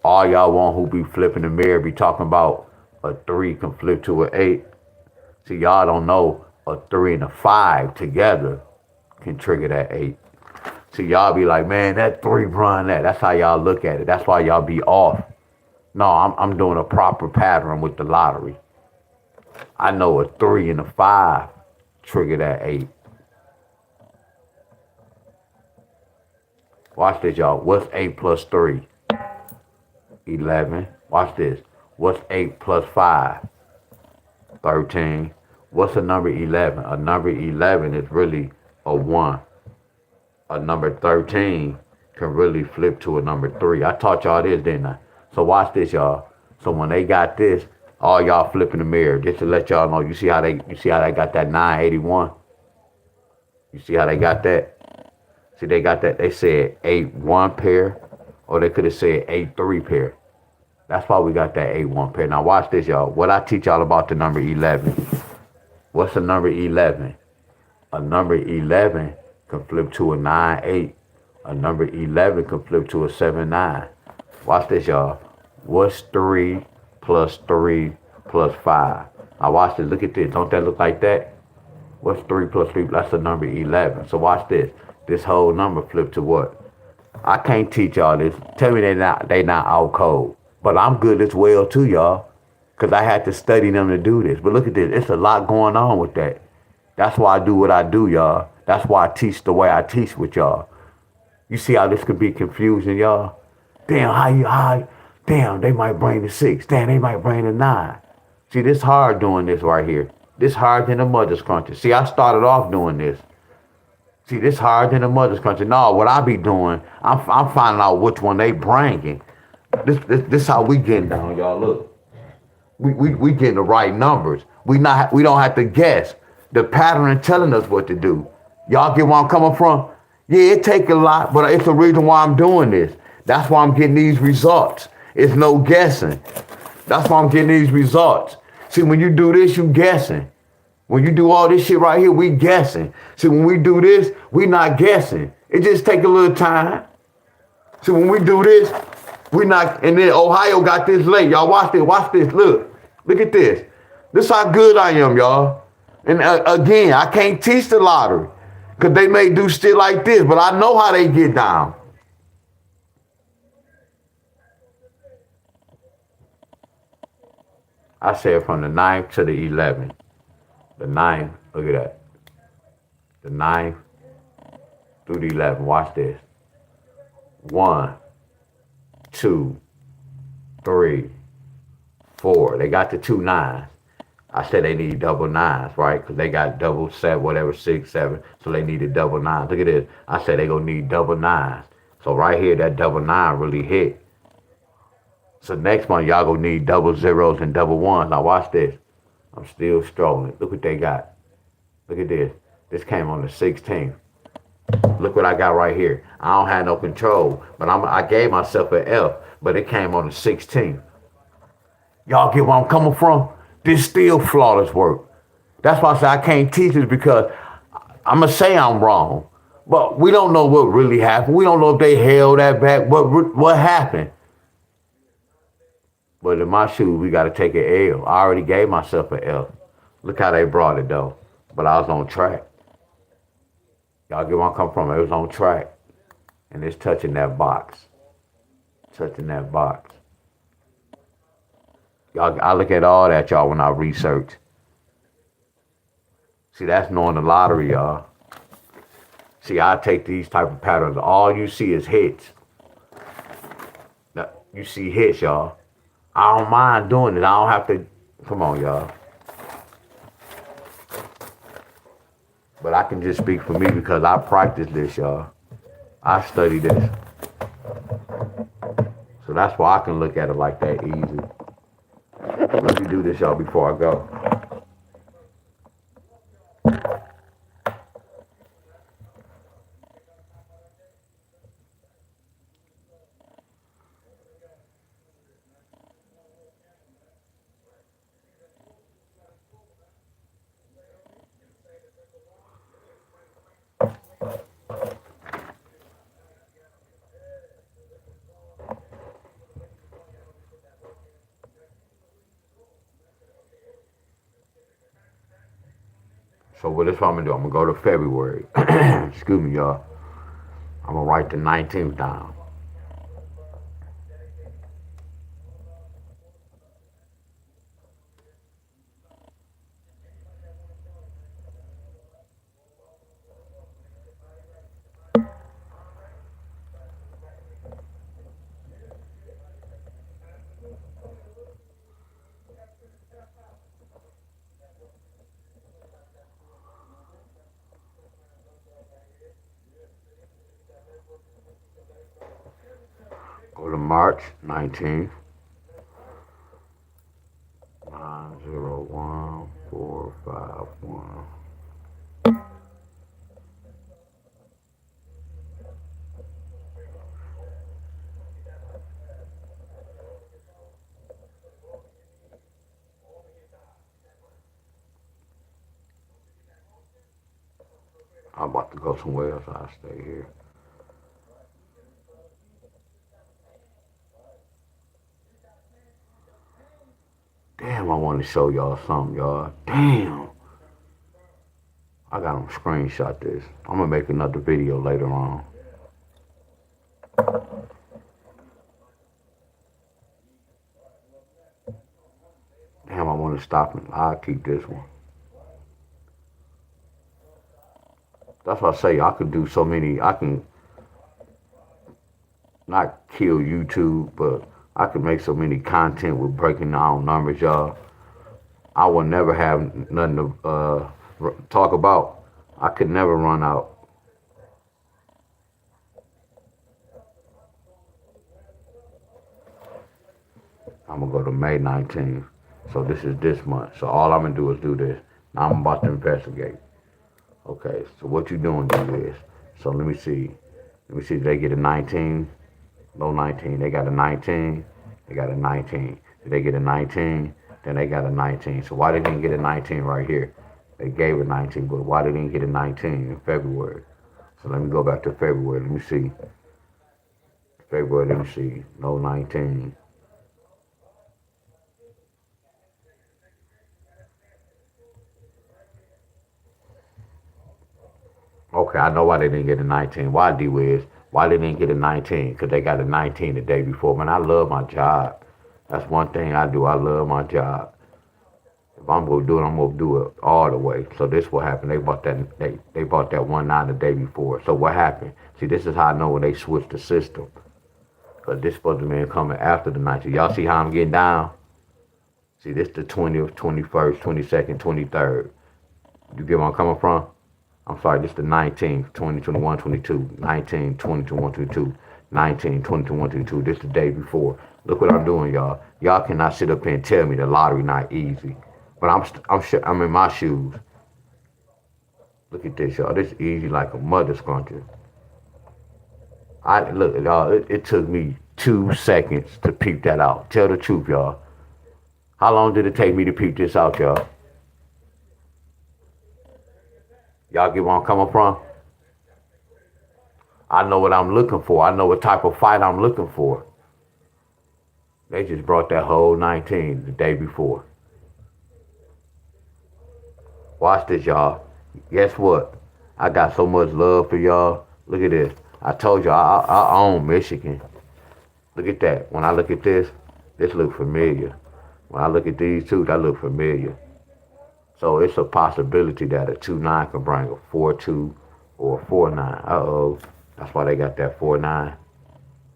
All y'all want who be flipping the mirror be talking about a 3 can flip to an 8. See, y'all don't know a 3 and a 5 together can trigger that 8. See, y'all be like, man, that 3 run that. That's how y'all look at it. That's why y'all be off. No, I'm doing a proper pattern with the lottery. I know a 3 and a 5 trigger that 8. Watch this, y'all. What's 8 plus 3? 11. Watch this. What's 8 plus 5? 13. What's a number 11? A number 11 is really a 1. A number 13 can really flip to a number 3. I taught y'all this, didn't I? So watch this, y'all. So when they got this, all y'all flipping the mirror, just to let y'all know, you see how they got that 981? You see how they got that? See, they got that. They said 8-1 pair, or they could have said 8-3 pair. That's why we got that 8-1 pair. Now watch this, y'all. What I teach y'all about the number 11. What's the number 11? A number 11 can flip to a 9-8. A number 11 can flip to a 7-9. Watch this, y'all. What's 3 plus 3 plus 5? Now watch this. Look at this. Don't that look like that? What's 3 plus 3? That's the number 11. So watch this. This whole number flipped to what? I can't teach y'all this. Tell me they not out cold. But I'm good as well too, y'all. Because I had to study them to do this. But look at this. It's a lot going on with that. That's why I do what I do, y'all. That's why I teach the way I teach with y'all. You see how this could be confusing, y'all? Damn, damn, they might bring the 6. Damn, they might bring the 9. See, this hard doing this right here. This hard than the mother's country. See, I started off doing this. See, this hard than the mother's country. No, what I be doing, I'm finding out which one they bringing. This how we getting down, y'all. Look, we getting the right numbers. We don't have to guess. The pattern telling us what to do. Y'all get where I'm coming from? Yeah, it take a lot, but it's the reason why I'm doing this. That's why I'm getting these results. It's no guessing. That's why I'm getting these results. See, when you do this, you guessing. When you do all this shit right here, we guessing. See, when we do this, we not guessing. It just take a little time. See, when we do this, we not, and then Ohio got this late. Y'all watch this, look at this. This how good I am, y'all. And again, I can't teach the lottery Because they may do shit like this, but I know how they get down. I said from the 9th to the 11th. The 9th, look at that. The 9th through the 11th. Watch this. 1, 2, 3, 4. They got the 2 9s. I said they need double 9s, right? Because they got double 7, whatever, 6, 7. So they needed double 9s. Look at this. I said they going to need double 9s. So right here, that double 9 really hit. So next month, y'all going to need double 0s and double 1s. Now watch this. I'm still strolling. Look what they got. Look at this. This came on the 16th. Look what I got right here. I don't have no control, but I gave myself an F, but it came on the 16th. Y'all get where I'm coming from? This still flawless work. That's why I say I can't teach this, because I'm going to say I'm wrong, but we don't know what really happened. We don't know if they held that back, what happened. But in my shoes, we got to take an L. I already gave myself an F. Look how they brought it, though. But I was on track. Y'all get where I'm coming from? It was on track. And it's touching that box. Touching that box. Y'all, I look at all that, y'all, when I research. See, that's knowing the lottery, y'all. See, I take these type of patterns. All you see is hits. Now, you see hits, y'all. I don't mind doing it. I don't have to. Come on, y'all. But I can just speak for me because I practice this, y'all. I study this. So that's why I can look at it like that easy. Let me do this, y'all, before I go. So what is what I'm going to do? I'm going to go to February. Excuse me, y'all. I'm going to write the 19th down. Go to March 19th. 901451. I'm about to go somewhere else. I'll stay here. Damn, I want to show y'all something, y'all. Damn. I got them screenshot this. I'm going to make another video later on. Damn, I want to stop and I'll keep this one. That's why I say I could do so many. I can not kill YouTube, but I could make so many content with breaking down numbers, y'all. I will never have nothing to talk about. I could never run out. I'm going to go to May 19th. So this is this month. So all I'm going to do is do this. Now I'm about to investigate. Okay, so what you doing do this. So let me see. Let me see, did they get a 19? No 19. They got a 19. They got a 19. Did they get a 19? Then they got a 19. So why they didn't get a 19 right here? They gave a 19, but why they didn't get a 19 in February? So let me go back to February. Let me see. February, let me see. No 19. Okay, I know why they didn't get a 19. Why, D-Wiz? Why they didn't get a 19? Because they got a 19 the day before. Man, I love my job. That's one thing I do. I love my job. If I'm gonna do it, I'm gonna do it all the way. So this what happened. They bought that 1-9 the day before. So what happened? See, this is how I know when they switched the system. Cause this supposed to be coming after the 19. Y'all see how I'm getting down? See, this the 20th, 21st, 22nd, 23rd. You get where I'm coming from? I'm sorry, this is the 19th, 20, 21, 22, 19, 20, 21, 22, 19, 20, 21, 22. This is the day before. Look what I'm doing, y'all. Y'all cannot sit up here and tell me the lottery not easy. But I'm in my shoes. Look at this, y'all. This is easy like a mother scruncher. Look, y'all. It took me 2 seconds to peep that out. Tell the truth, y'all. How long did it take me to peep this out, y'all? Y'all get where I'm coming from? I know what I'm looking for. I know what type of fight I'm looking for. They just brought that whole 19 the day before. Watch this, y'all. Guess what? I got so much love for y'all. Look at this. I told you I own Michigan. Look at that. When I look at this look familiar. When I look at these two, that look familiar. So it's a possibility that a 2-9 can bring a 4-2 or a 4-9. Uh-oh. That's why they got that 4-9.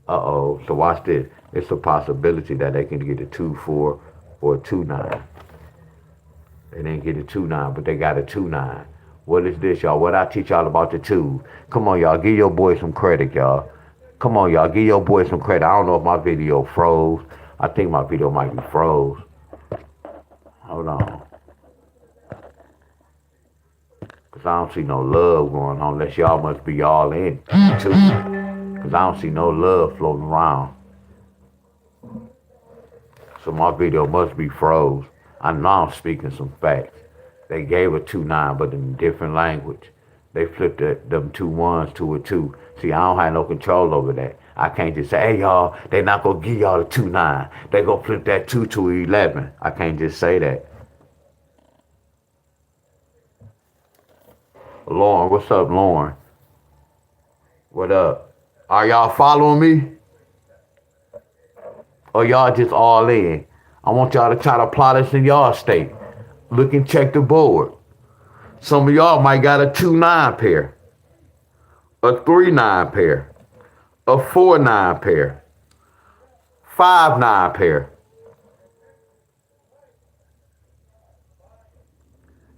Uh-oh. So watch this. It's a possibility that they can get a 2-4 or a 2-9. They didn't get a 2-9, but they got a 2-9. What is this, y'all? What I teach y'all about the two? Come on, y'all. Give your boy some credit, y'all. Come on, y'all. Give your boy some credit. I don't know if my video froze. I think my video might be froze. Hold on. Because I don't see no love going on unless y'all must be all in, too. Because I don't see no love floating around. So my video must be froze. I know I'm speaking some facts. They gave a 2-9, but in a different language. They flipped them 2-1s to a 2. See, I don't have no control over that. I can't just say, hey, y'all, they not going to give y'all a 2-9. They going to flip that 2 to 11. I can't just say that. Lauren, what's up, Lauren? What up? Are y'all following me? Or y'all just all in? I want y'all to try to plot this in y'all state. Look and check the board. Some of y'all might got a 2-9 pair, a 3-9 pair, a 4-9 pair, 5-9 pair.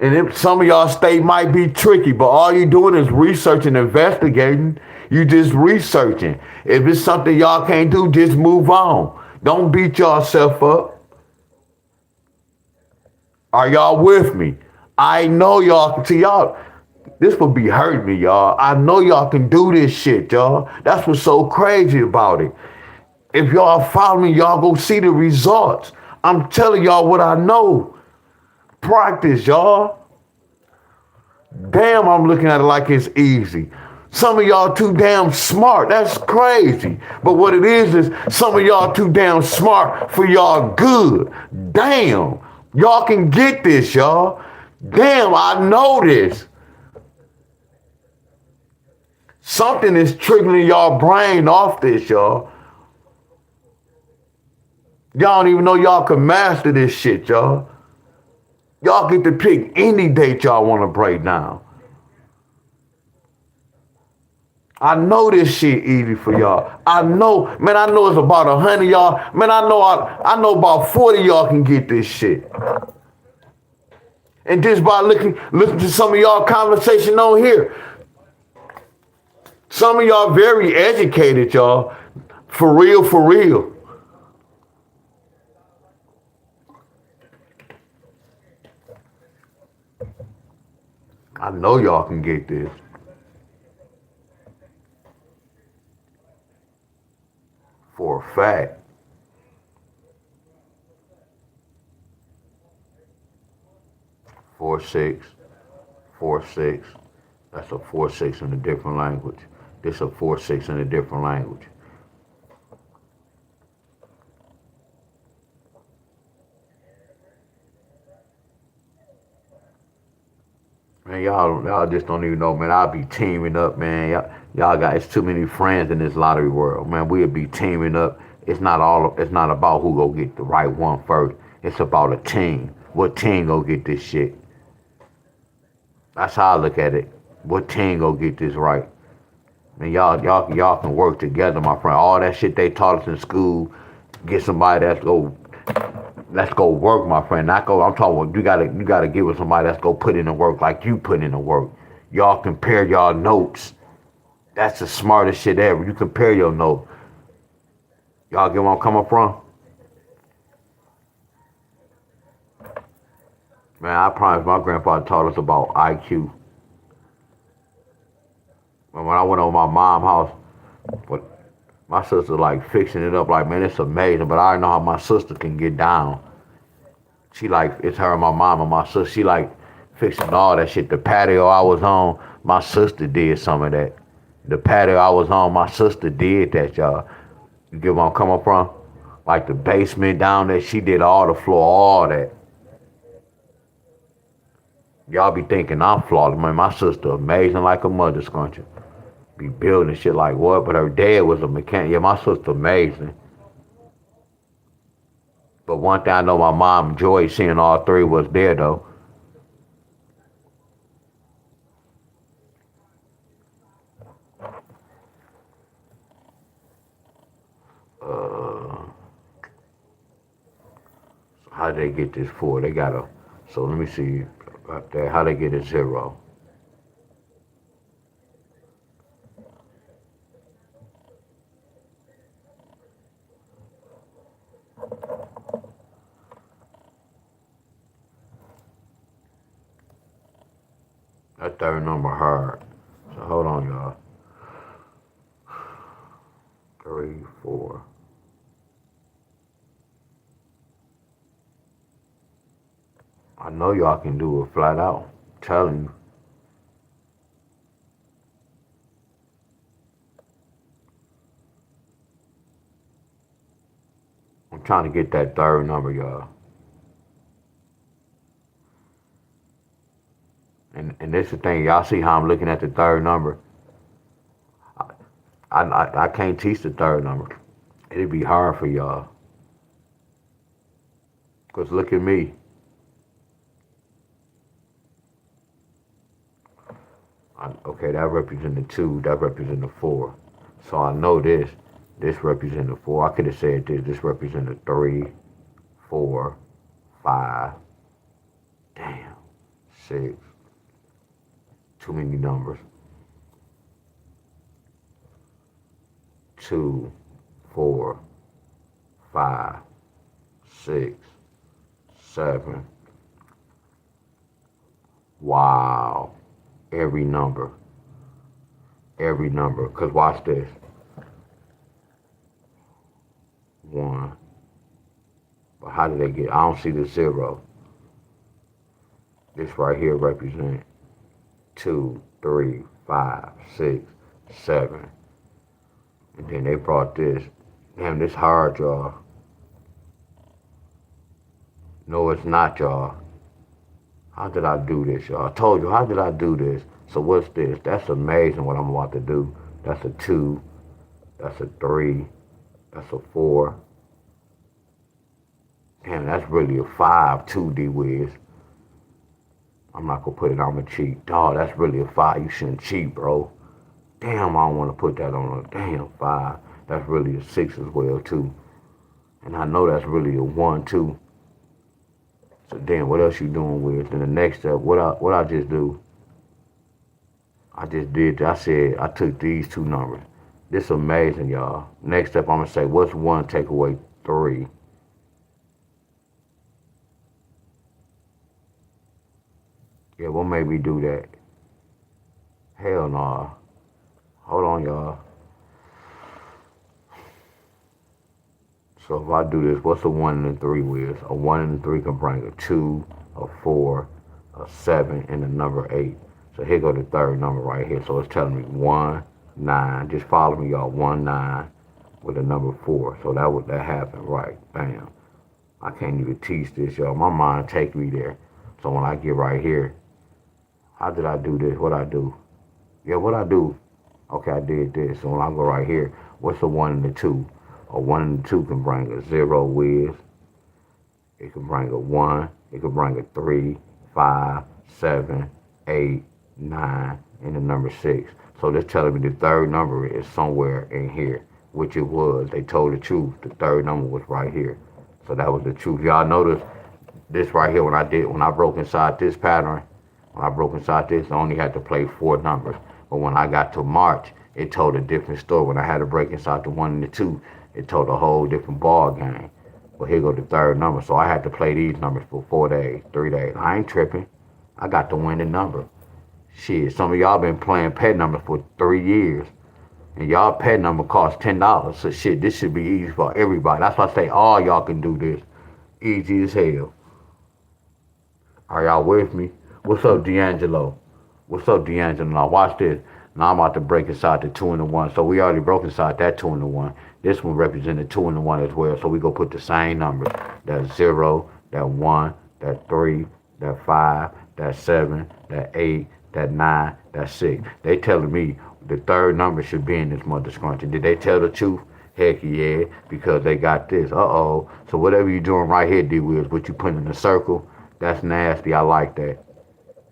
And if some of y'all state might be tricky, but all you doing is researching, investigating. You just researching. If it's something y'all can't do, just move on. Don't beat yourself up. Are y'all with me? I know y'all can see y'all. This would be hurting me, y'all. I know y'all can do this shit, y'all. That's what's so crazy about it. If y'all follow me, y'all go see the results. I'm telling y'all what I know. Practice, y'all. Damn, I'm looking at it like it's easy. Some of y'all too damn smart. That's crazy. But what it is some of y'all too damn smart for y'all good. Damn. Y'all can get this, y'all. Damn, I know this. Something is triggering y'all brain off this, y'all. Y'all don't even know y'all can master this shit, y'all. Y'all get to pick any date y'all want to break down. I know this shit easy for y'all. I know it's about 100 y'all. Man, I know about 40 y'all can get this shit. And just by looking to some of y'all conversation on here. Some of y'all very educated, y'all. For real, for real. I know y'all can get this. For a fact. 4-6, 4-6. That's a 4-6 in a different language. This a 4-6 in a different language. Man, y'all just don't even know, man. I'll be teaming up, man. Y'all got it's too many friends in this lottery world, man. We'll be teaming up. It's not about who go get the right one first. It's about a team. What team go get this shit? That's how I look at it. What team go get this right? Man, y'all can work together, my friend. All that shit they taught us in school, get somebody let's go work, my friend. Not go. I'm talking about you gotta get with somebody that's go put in the work like you put in the work. Y'all compare y'all notes. That's the smartest shit ever. You compare your notes. Y'all get where I'm coming from? Man, I promise my grandfather taught us about IQ. When I went over my mom's house, but my sister like fixing it up like, man, it's amazing. But I know how my sister can get down. She like, it's her and my mom and my sister. She like fixing all that shit. The patio I was on, my sister did some of that. The patio I was on, my sister did that, y'all. You get where I'm coming from? Like the basement down there, she did all the floor, all that. Y'all be thinking I'm flawed. Man, my sister amazing like a mother scruncher. Be building shit like what? But her dad was a mechanic. Yeah, my sister amazing. But one thing I know my mom enjoyed seeing all three was there though. Uh, how they get this four? They got a. So let me see right there. How they get a zero? That third number hard. So hold on, y'all. 3, 4. I know y'all can do it flat out. I'm telling you. I'm trying to get that third number, y'all. And this is the thing, y'all see how I'm looking at the third number? I can't teach the third number. It'd be hard for y'all. Cause look at me. Okay, that represents the 2, that represents the 4. So I know this. This represents the 4. I could have said this. This represents the 3, 4, 5. Damn. 6. Too many numbers. 2, 4, 5, 6, 7. Wow. Every number. Every number. Cause watch this. 1. But how did they get? I don't see the 0. This right here represents 2, 3, 5, 6, 7. And then they brought this. Damn, this hard, y'all. No, it's not, y'all. How did I do this, y'all? I told you, how did I do this? So what's this? That's amazing what I'm about to do. That's a 2. That's a 3. That's a 4. Damn, that's really a 5, 2, D-Wiz. I'm not gonna put it on my cheat. Dog, that's really a 5. You shouldn't cheat, bro. Damn, I don't want to put that on a damn 5. That's really a 6 as well, too. And I know that's really a 1, too. So damn, what else you doing with? Then the next step, what I just do? I just did. I said I took these 2 numbers. This amazing, y'all. Next step, I'm gonna say, what's 1 take away 3? Yeah, what made me do that? Hell no. Nah. Hold on, y'all. So if I do this, what's a 1 and a 3 with? A 1 and a 3 can bring a 2, a 4, a 7, and a number 8. So here go the third number right here. So it's telling me 1, 9. Just follow me, y'all. 1, 9 with a number 4. So that happened right. Bam. I can't even teach this, y'all. My mind take me there. So when I get right here, How did I do this? What I do? Yeah, what I do? Okay, I did this. So when I go right here, what's a 1 and a 2? A 1 and a 2 can bring a 0 with. It can bring a 1. It can bring a 3, 5, 7, 8, 9, and the number 6. So that's telling me the third number is somewhere in here, which it was. They told the truth. The third number was right here. So that was the truth. Y'all notice this right here when I broke inside this pattern, when I broke inside this, I only had to play 4 numbers. But when I got to March, it told a different story. When I had to break inside the 1 and the 2, it told a whole different ball game. Well, here go the third number. So I had to play these numbers for 4 days, 3 days. I ain't tripping. I got the winning number. Shit, some of y'all been playing pet numbers for 3 years. And y'all pet number costs $10. So shit, this should be easy for everybody. That's why I say all y'all can do this. Easy as hell. Are y'all with me? What's up, D'Angelo? What's up, D'Angelo? Now watch this. Now I'm about to break inside the 2 and the 1. So we already broke inside that 2 and the 1. This one represented 2 and the 1 as well. So we go put the same numbers. That 0, that 1, that 3, that 5, that 7, that 8, that 9, that 6. They telling me the third number should be in this mother scrunchie. Did they tell the truth? Heck yeah, because they got this. Uh-oh. So whatever you're doing right here, D-Wills, what you put in the circle, that's nasty. I like that.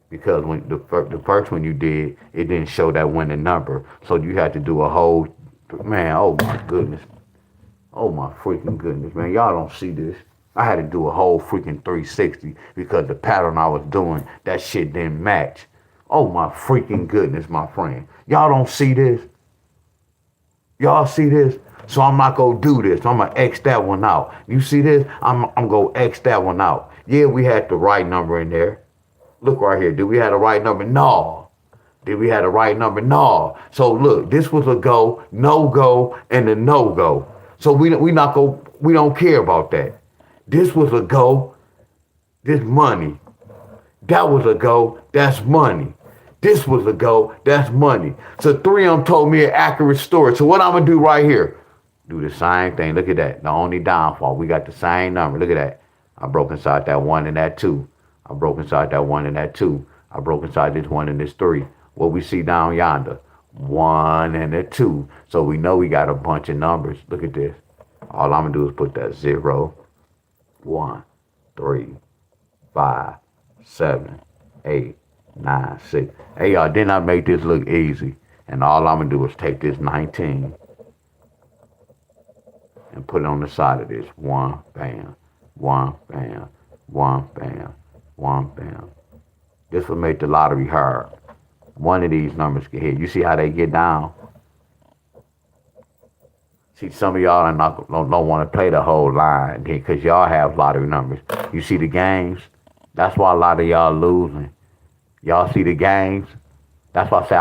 Because when the first one you did, it didn't show that winning number. So you had to do a whole, man, oh my goodness. Oh my freaking goodness, man. Y'all don't see this. I had to do a whole freaking 360 because the pattern I was doing, that shit didn't match. Oh my freaking goodness, my friend. Y'all don't see this? Y'all see this? So I'm not gonna do this. I'm gonna X that one out. You see this? I'm gonna X that one out. Yeah, we had the right number in there. Look right here. Did we have the right number? No. Did we have the right number? No. So look, this was a go, no go, and a no go. So we don't care about that. This was a go. This money. That was a go. That's money. This was a go. That's money. So 3 of them told me an accurate story. So what I'm gonna do right here? Do the same thing. Look at that. The only downfall. We got the same number. Look at that. I broke inside that 1 and that 2. I broke inside that 1 and that 2. I broke inside this 1 and this 3. What we see down yonder, 1 and a 2. So we know we got a bunch of numbers. Look at this. All I'm gonna do is put that 0, 1, 3, 5, 7, 8, 9, 6. Hey y'all, didn't I make this look easy? And all I'm gonna do is take this 19 and put it on the side of this. 1, bam, 1, bam, 1, bam, 1, bam. This will make the lottery hard. One of these numbers get hit. You see how they get down? See, some of y'all don't want to play the whole line because y'all have lottery numbers. You see the games? That's why a lot of y'all losing. Y'all see the games? That's why I say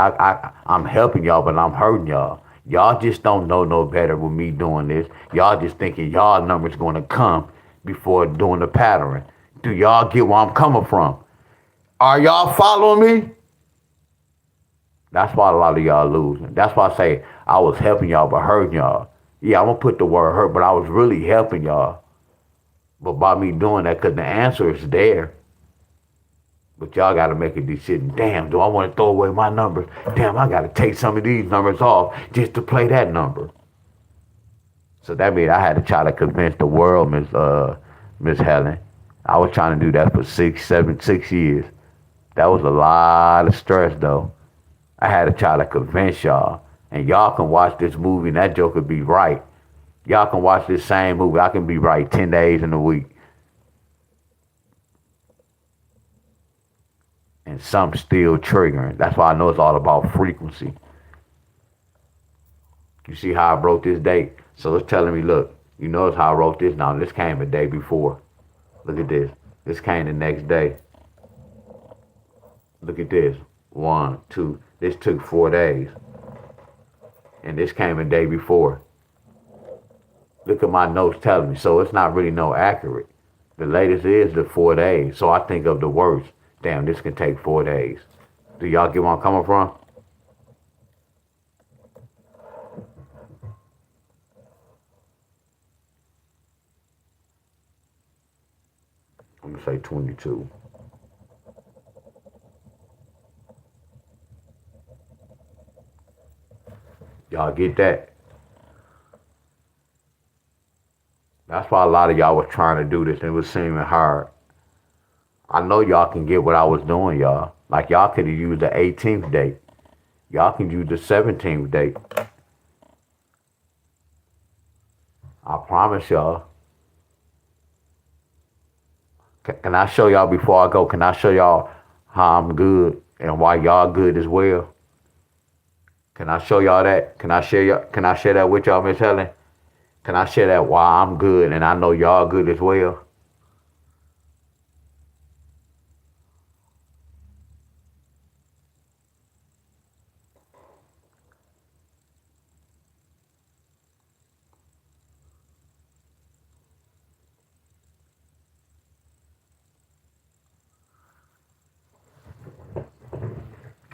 I'm helping y'all, but I'm hurting y'all. Y'all just don't know no better with me doing this. Y'all just thinking y'all numbers going to come before doing the pattern. Do y'all get where I'm coming from? Are y'all following me? That's why a lot of y'all losing. That's why I say I was helping y'all but hurting y'all. Yeah, I'm going to put the word hurt, but I was really helping y'all. But by me doing that, because the answer is there. But y'all got to make a decision. Damn, do I want to throw away my numbers? Damn, I got to take some of these numbers off just to play that number. So that means I had to try to convince the world, Miss Helen. I was trying to do that for 6 years. That was a lot of stress, though. I had to try to convince y'all. And y'all can watch this movie and that joke could be right. Y'all can watch this same movie. I can be right 10 days in a week. And some still triggering. That's why I know it's all about frequency. You see how I broke this date? So it's telling me, look, you notice how I wrote this now. This came a day before. Look at this. This came the next day. Look at this. 1, 2. This took 4 days. And this came a day before. Look at my notes telling me. So it's not really no accurate. The latest is the 4 days. So I think of the worst. Damn, this can take 4 days. Do y'all get where I'm coming from? I'm going to say 22. Y'all get that? That's why a lot of y'all was trying to do this and it was seeming hard. I know y'all can get what I was doing, y'all. Like y'all could have used the 18th date. Y'all can use the 17th date. I promise y'all. Can I show y'all before I go? Can I show y'all how I'm good and why y'all good as well? Can I show y'all that? Can I share that with y'all, Miss Helen? Can I share that why I'm good and I know y'all good as well?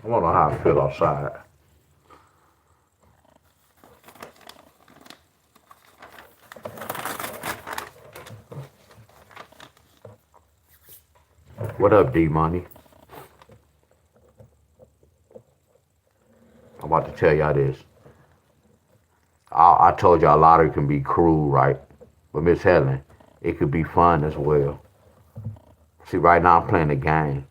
I wanna know how I feel outside. What up, D Money? I'm about to tell y'all this. I told y'all lottery can be cruel, right? But Miss Helen, it could be fun as well. See, right now I'm playing the game.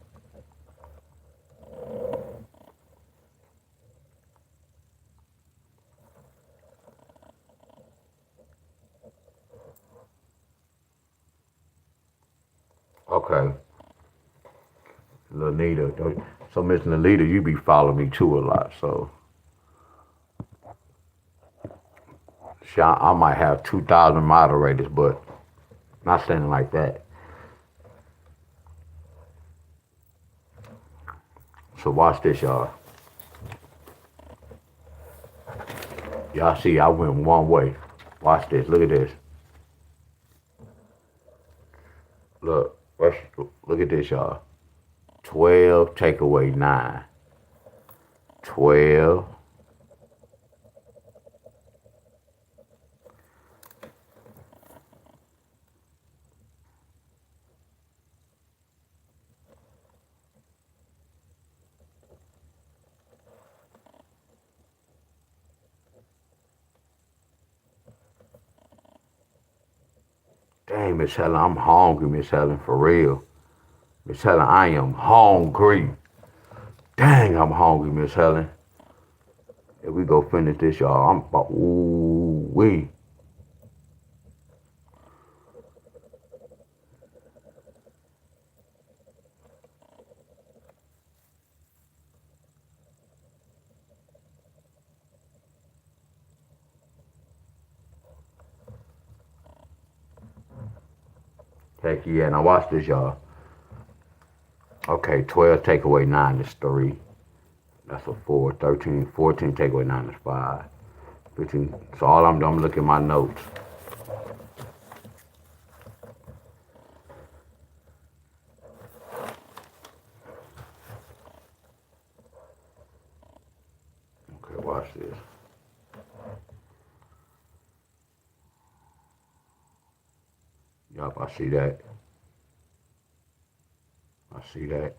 Okay, Lanita. So Miss Lanita, you be following me too a lot. So see, I might have 2,000 moderators, but not saying like that. So watch this, y'all. Y'all see, I went one way. Watch this. Look at this. Look, look at this, y'all. 12 take away 9. 12. Dang, Miss Helen, I'm hungry, Miss Helen, for real. Miss Helen, I am hungry. Dang, I'm hungry, Miss Helen. If we go finish this, y'all, I'm about, ooh, wee. Heck yeah, now watch this, y'all. Okay, 12 take away 9 is 3. That's a 4. 13, 14 take away 9 is 5. 15. So all I'm doing, I'm looking at my notes. Okay, watch this. Yup, I see that. I see that.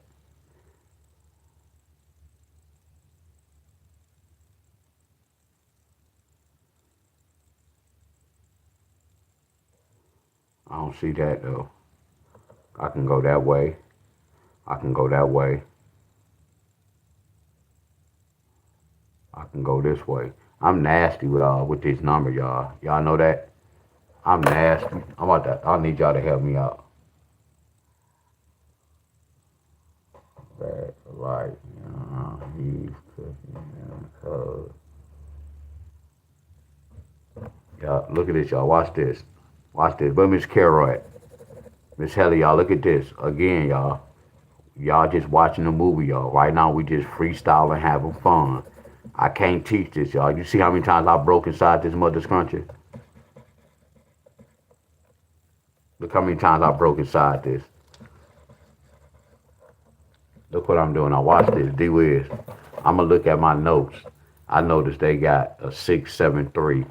I don't see that though. I can go that way. I can go that way. I can go this way. I'm nasty with this number, y'all. Y'all know that? I'm nasty. I'm about that. I need y'all to help me out. Bad for life. He's cooking them code. Y'all, look at this, y'all. Watch this. Watch this. But Miss Carol at? Miss Helly, y'all, look at this. Again, y'all. Y'all just watching the movie, y'all. Right now, we just freestyling, having fun. I can't teach this, y'all. You see how many times I broke inside this mother scruncher? Look how many times I broke inside this. Look what I'm doing. Now watch this. D-Wiz. I'm going to look at my notes. I noticed they got a 673.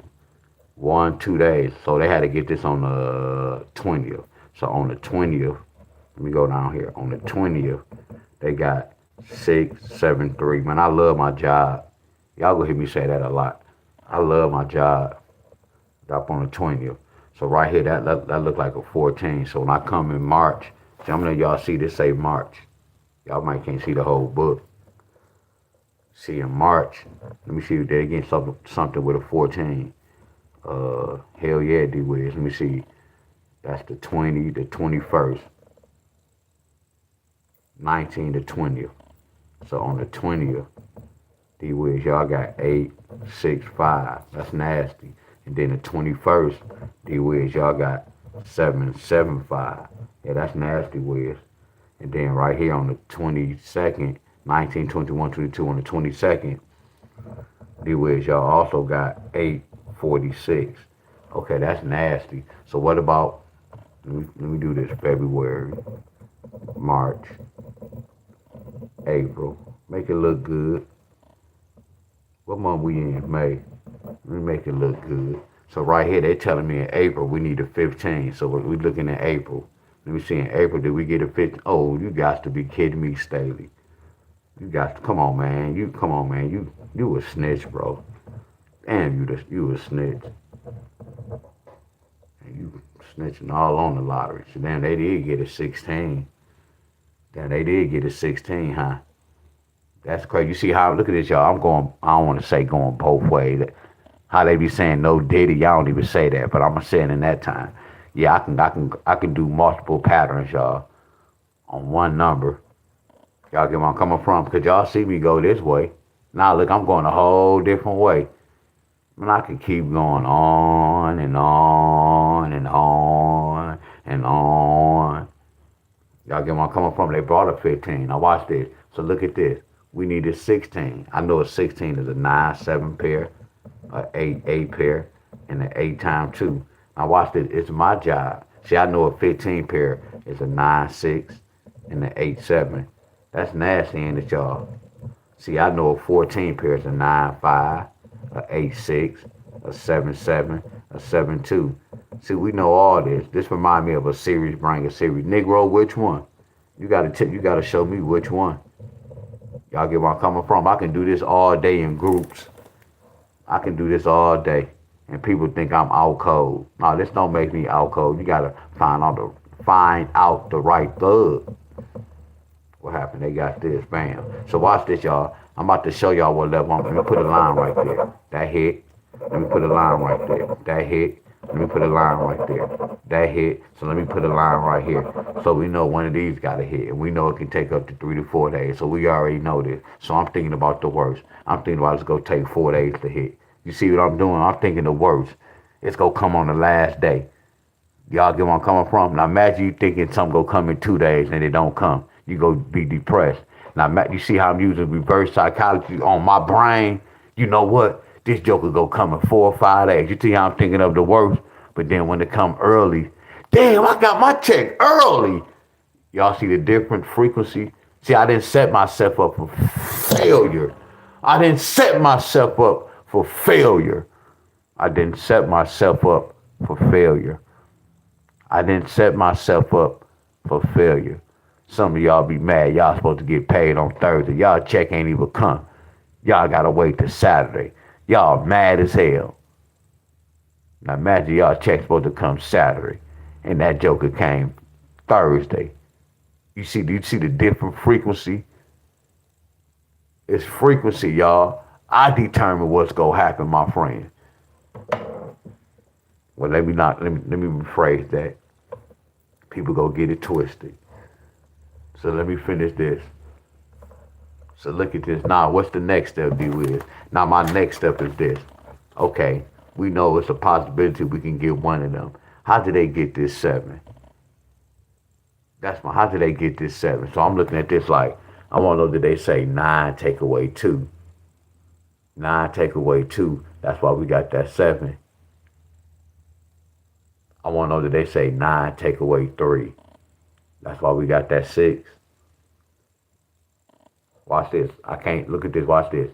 2 days. So they had to get this on the 20th. So on the 20th, let me go down here. On the 20th, they got 673. Man, I love my job. Y'all gonna hear me say that a lot. I love my job. Drop on the 20th. So right here, that look like a 14. So when I come in March, see how many of y'all see this say March? Y'all might can't see the whole book. See in March, let me see if they again something with a 14. Hell yeah, D-Wiz. Let me see. That's the 20, the 21st, 19 to 20th. So on the 20th, D-Wiz, y'all got 8, 6, 5. That's nasty. And then the 21st, D-Wiz, y'all got 7, 7, 5. Yeah, that's nasty, Wiz. And then right here on the 22nd, 19, 21, 22, on the 22nd, D-Wiz, y'all also got 8, 46. Okay, that's nasty. So what about, let me do this, February, March, April. Make it look good. What month we in? May. Let me make it look good. So right here, they're telling me in April we need a 15. So we're looking at April. Let me see, in April, did we get a 15? Oh, you got to be kidding me, Staley. You got to, come on, man. You a snitch, bro. Damn, you a snitch. And you snitching all on the lottery. So damn, they did get a 16. Damn, they did get a 16, huh? That's crazy. You see how, look at this, y'all. I don't want to say going both ways. How they be saying no Diddy, y'all don't even say that, but I'm gonna say it in that time. Yeah, I can do multiple patterns, y'all, on one number. Y'all get where I'm coming from? Because y'all see me go this way. Now look, I'm going a whole different way. And I can keep going on and on and on and on. Y'all get where I'm coming from? They brought a 15. Now watch this. So look at this. We needed 16. I know a 16 is a 9, 7 pair, a 8, 8 pair, and an 8 times 2. Now watch this. It's my job. See, I know a 15 pair is a 9, 6, and an 8, 7. That's nasty, ain't it, y'all? See, I know a 14 pair is a 9, 5, a 8, 6, a 7, 7, a 7, 2. See, we know all this. This remind me of a series, bring a series. Negro, which one? You gotta show me which one. Y'all get where I'm coming from? I can do this all day in groups. I can do this all day. And people think I'm out cold. No, this don't make me out cold. You gotta find out the right thug. What happened? They got this. Bam. So watch this, y'all. I'm about to show y'all what level I'm. Let me put a line right there. That hit. Let me put a line right there. That hit. Let me put a line right there. That hit. So let me put a line right here. So we know one of these got to hit. And we know it can take up to 3 to 4 days. So we already know this. So I'm thinking about the worst. I'm thinking about it's going to take 4 days to hit. You see what I'm doing? I'm thinking the worst. It's going to come on the last day. Y'all get where I'm coming from? Now imagine you thinking something going to come in 2 days and it don't come. You go be depressed. Now you see how I'm using reverse psychology on my brain? You know what? This joker go come in 4 or 5 days. You see how I'm thinking of the worst? But then when it come early, damn, I got my check early. Y'all see the different frequency? See, I didn't set myself up for failure. I didn't set myself up for failure. I didn't set myself up for failure. I didn't set myself up for failure. Some of y'all be mad. Y'all supposed to get paid on Thursday. Y'all check ain't even come. Y'all gotta wait till Saturday. Y'all mad as hell. Now imagine y'all check supposed to come Saturday, and that joker came Thursday. Do you see the different frequency? It's frequency, y'all. I determine what's gonna happen, my friend. Well, let me rephrase that. People go get it twisted. So let me finish this. So look at this. Now, what's the next step, D-Wiz? Now, my next step is this. Okay, we know it's a possibility we can get one of them. How did they get this 7? How did they get this 7? So I'm looking at this like, I want to know, did they say 9 take away 2? 9 take away 2. That's why we got that 7. I want to know, did they say 9 take away 3? That's why we got that 6. Watch this. I can't look at this. Watch this.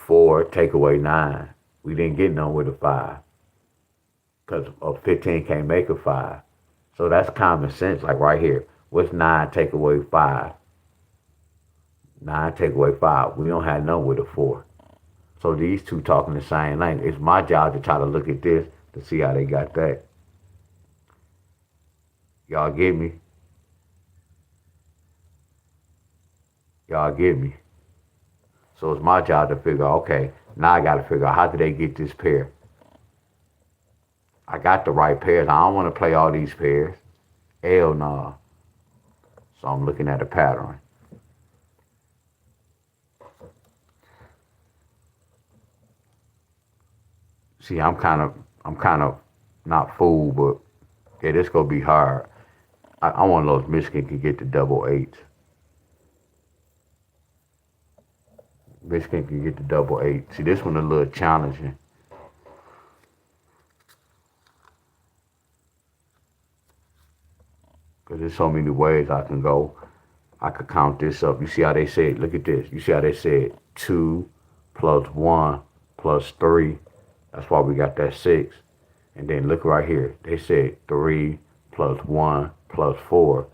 4 take away 9. We didn't get none with a 5. Because a 15 can't make a 5. So that's common sense. Like right here. What's 9 take away 5? 9 take away 5. We don't have none with a 4. So these two talking the same language. It's my job to try to look at this to see how they got that. Y'all get me? Y'all get me? So it's my job to figure out, okay, now I got to figure out how did they get this pair? I got the right pairs. I don't want to play all these pairs. Hell no. So I'm looking at a pattern. See, I'm kind of not fooled, but yeah, this gonna be hard. I want those Michigan can get the double eights. Michigan can get the double eight. See, this one a little challenging. Because there's so many ways I can go. I could count this up. You see how they said, look at this. You see how they said 2 plus 1 plus 3. That's why we got that 6. And then look right here. They said 3 plus 1 plus 4.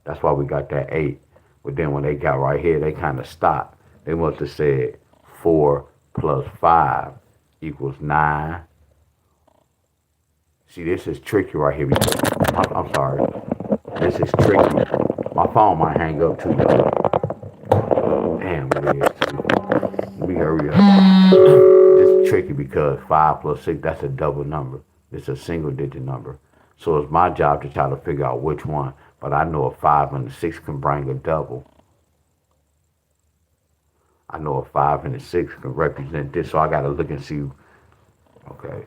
That's why we got that 8. But then when they got right here, they kind of stopped. They must have said 4 plus 5 equals 9. See, this is tricky right here. Because, I'm sorry. This is tricky. My phone might hang up too, y'all. Damn, it is too. Let me hurry up. This is tricky because 5 plus 6, that's a double number. It's a single digit number. So it's my job to try to figure out which one. But I know a 5 and a 6 can bring a double. I know a 5 and a 6 can represent this. So I got to look and see. Okay.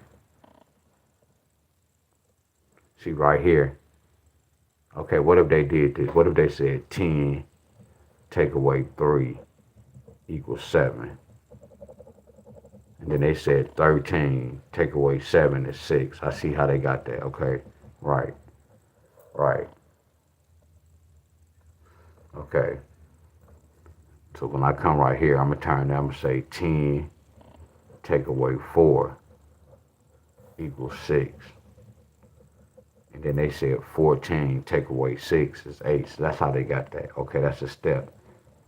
See right here. Okay, what if they did this? What if they said 10 take away 3 equals 7? And then they said 13 take away 7 is 6. I see how they got that. Okay, right. Okay. So when I come right here, I'm going to turn that. I'm going to say 10 take away 4 equals 6. And then they said 14 take away 6 is 8. So that's how they got that. Okay, that's a step.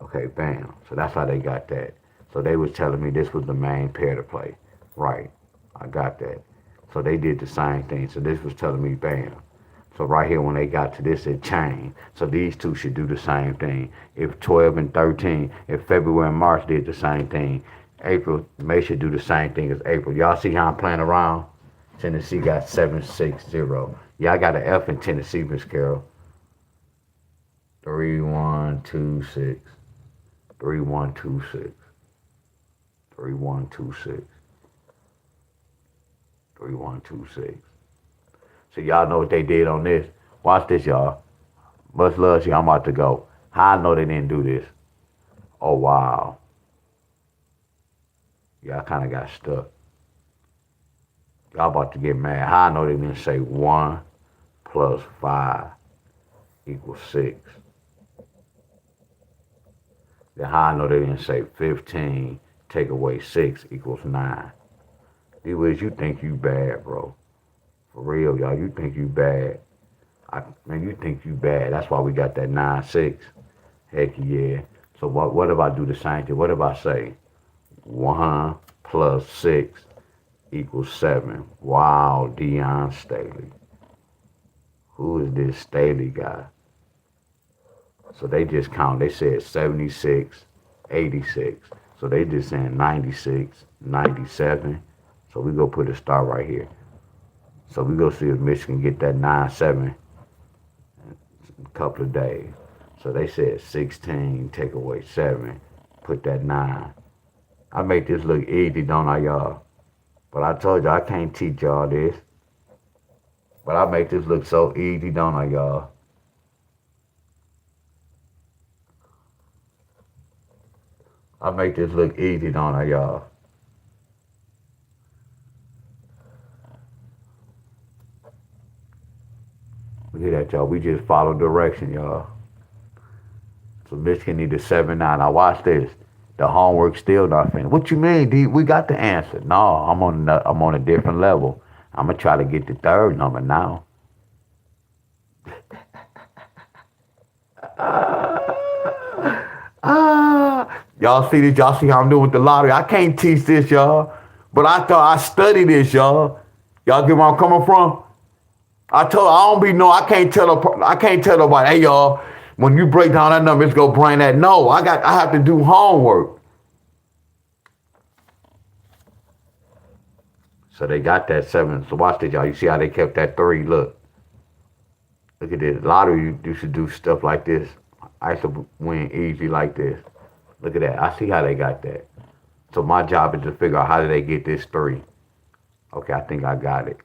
Okay, bam. So that's how they got that. So they was telling me this was the main pair to play. Right. I got that. So they did the same thing. So this was telling me bam. So right here when they got to this, it changed. So these two should do the same thing. If 12 and 13, if February and March did the same thing, April, May should do the same thing as April. Y'all see how I'm playing around? Tennessee got 760. Yeah, I got an F in Tennessee, Miss Carol. 3126. 3126. 3126. 3126. So y'all know what they did on this. Watch this, y'all. Much love to you. I'm about to go. How I know they didn't do this? Oh, wow. Y'all kind of got stuck. Y'all about to get mad. How I know they didn't say 1 plus 5 equals 6. Then how I know they didn't say 15 take away 6 equals 9. D-Wiz, you think you bad, bro. For real, y'all. You think you bad. Man, you think you bad. That's why we got that 9-6. Heck yeah. So what if I do the same thing? What if I say 1 plus 6 equals 7? Wow, Deon Staley. Who is this Staley guy? So they just count. They said 76, 86. So they just saying 96, 97. So we go put a star right here. So we go see if Michigan get that 9-7 in a couple of days. So they said 16 take away 7, put that 9. I make this look easy, don't I, y'all? But I told you I can't teach y'all this. But I make this look so easy, don't I, y'all? I make this look easy, don't I, y'all? Look at that, y'all. We just follow direction, y'all. So Michigan need a 7-9. Now watch this. The homework still not finished. What you mean, D? We got the answer. No, I'm on a different level. I'm gonna try to get the third number now. Y'all see this? Y'all see how I'm doing with the lottery? I can't teach this, y'all. But I thought I studied this, y'all. Y'all get where I'm coming from? I don't be no. I can't tell nobody. Hey, y'all. When you break down that number, it's gonna bring that. No, I have to do homework. So they got that 7. So watch this, y'all. You see how they kept that 3? Look at this. Lottery, you should do stuff like this. I used to win easy like this. Look at that. I see how they got that. So my job is to figure out how did they get this 3. Okay, I think I got it.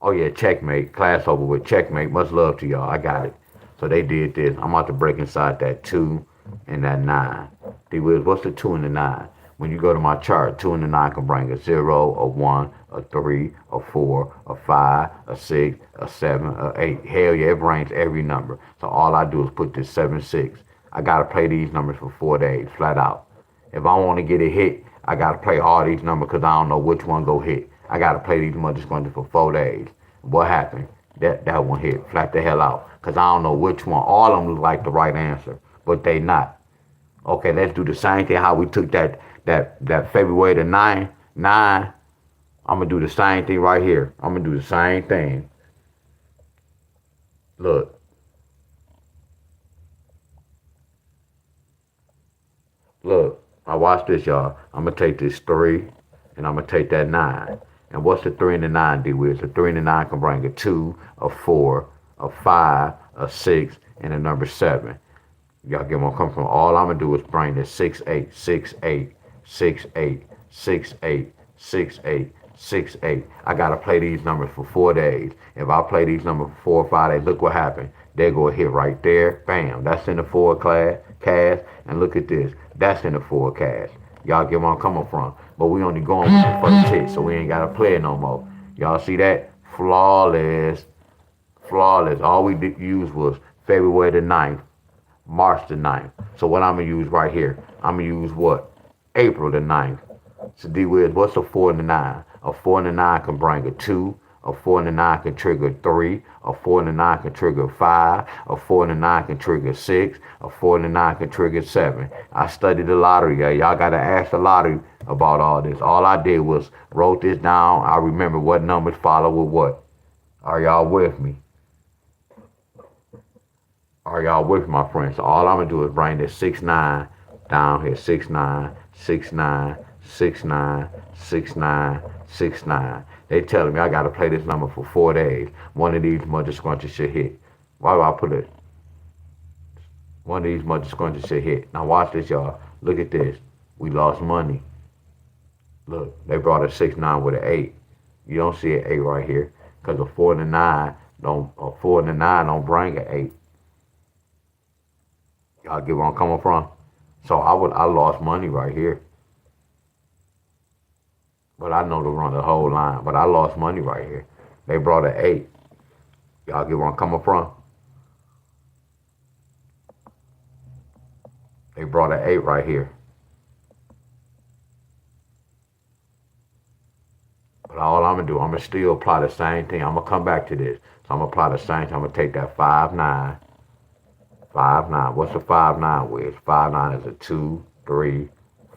Oh yeah, checkmate. Class over with. Checkmate. Much love to y'all. I got it. So they did this. I'm about to break inside that 2 and that 9. D-Wiz, what's the 2 and the 9? When you go to my chart, 2 and the 9 can bring a 0, a 1, a 3, a 4, a 5, a 6, a 7, a 8. Hell yeah, it brings every number. So all I do is put this 7, 6. I gotta play these numbers for 4 days, flat out. If I want to get a hit, I gotta play all these numbers because I don't know which one go hit. I gotta play these numbers going for 4 days. What happened? That one hit, flat the hell out, because I don't know which one. All of them look like the right answer, but they not. Okay, let's do the same thing how we took that February the 9. I'm gonna do the same thing right here. I'm gonna do the same thing. Look. Look, now watch this, y'all. I'm gonna take this 3 and I'm gonna take that 9. And what's the 3 and the 9 do with? The 3 and the 9 can bring a 2, a 4, a 5, a 6, and a number 7. Y'all get where I'm coming from. All I'm gonna do is bring this 6, 8, 6, 8, 6, 8, 6, 8, 6, 8, 6, 8. I gotta play these numbers for 4 days. If I play these numbers for 4 or 5 days, look what happened. They go hit right there. Bam. That's in the forecast. And look at this. That's in the forecast. Y'all get where I'm coming from. But we only going with the first hit, so we ain't gotta play it no more. Y'all see that? Flawless. Flawless. All we did use was February the 9th, March the 9th. So what I'm gonna use right here, I'm gonna use what? April the 9th. So D-Wiz, what's a 4 and a 9? A 4 and a 9 can bring a 2. A 4 and a 9 can trigger 3. A 4 and a 9 can trigger 5. A 4 and a 9 can trigger 6. A 4 and a 9 can trigger 7. I studied the lottery. Y'all got to ask the lottery about all this. All I did was wrote this down. I remember what numbers follow with what. Are y'all with me? Are y'all with me, my friends? So all I'm going to do is bring this 6, 9 down here. 6, 9, 6, 9, 6, 9, 6, 9, 6, 9. They telling me I got to play this number for 4 days. One of these mother scrunches should hit. Why do I put it? One of these mother scrunches should hit. Now watch this, y'all. Look at this. We lost money. Look, they brought a 6, 9 with an 8. You don't see an 8 right here. Because a 4 and a 9 don't bring an 8. Y'all get where I'm coming from? So I lost money right here. But I know to run the whole line. But I lost money right here. They brought an 8. Y'all get where I'm coming from? They brought an 8 right here. But all I'm going to do, I'm going to still apply the same thing. I'm going to come back to this. So I'm going to apply the same thing. I'm going to take that 5, 9. 5, 9. What's the 5, 9 with? 5, 9 is a 2, 3,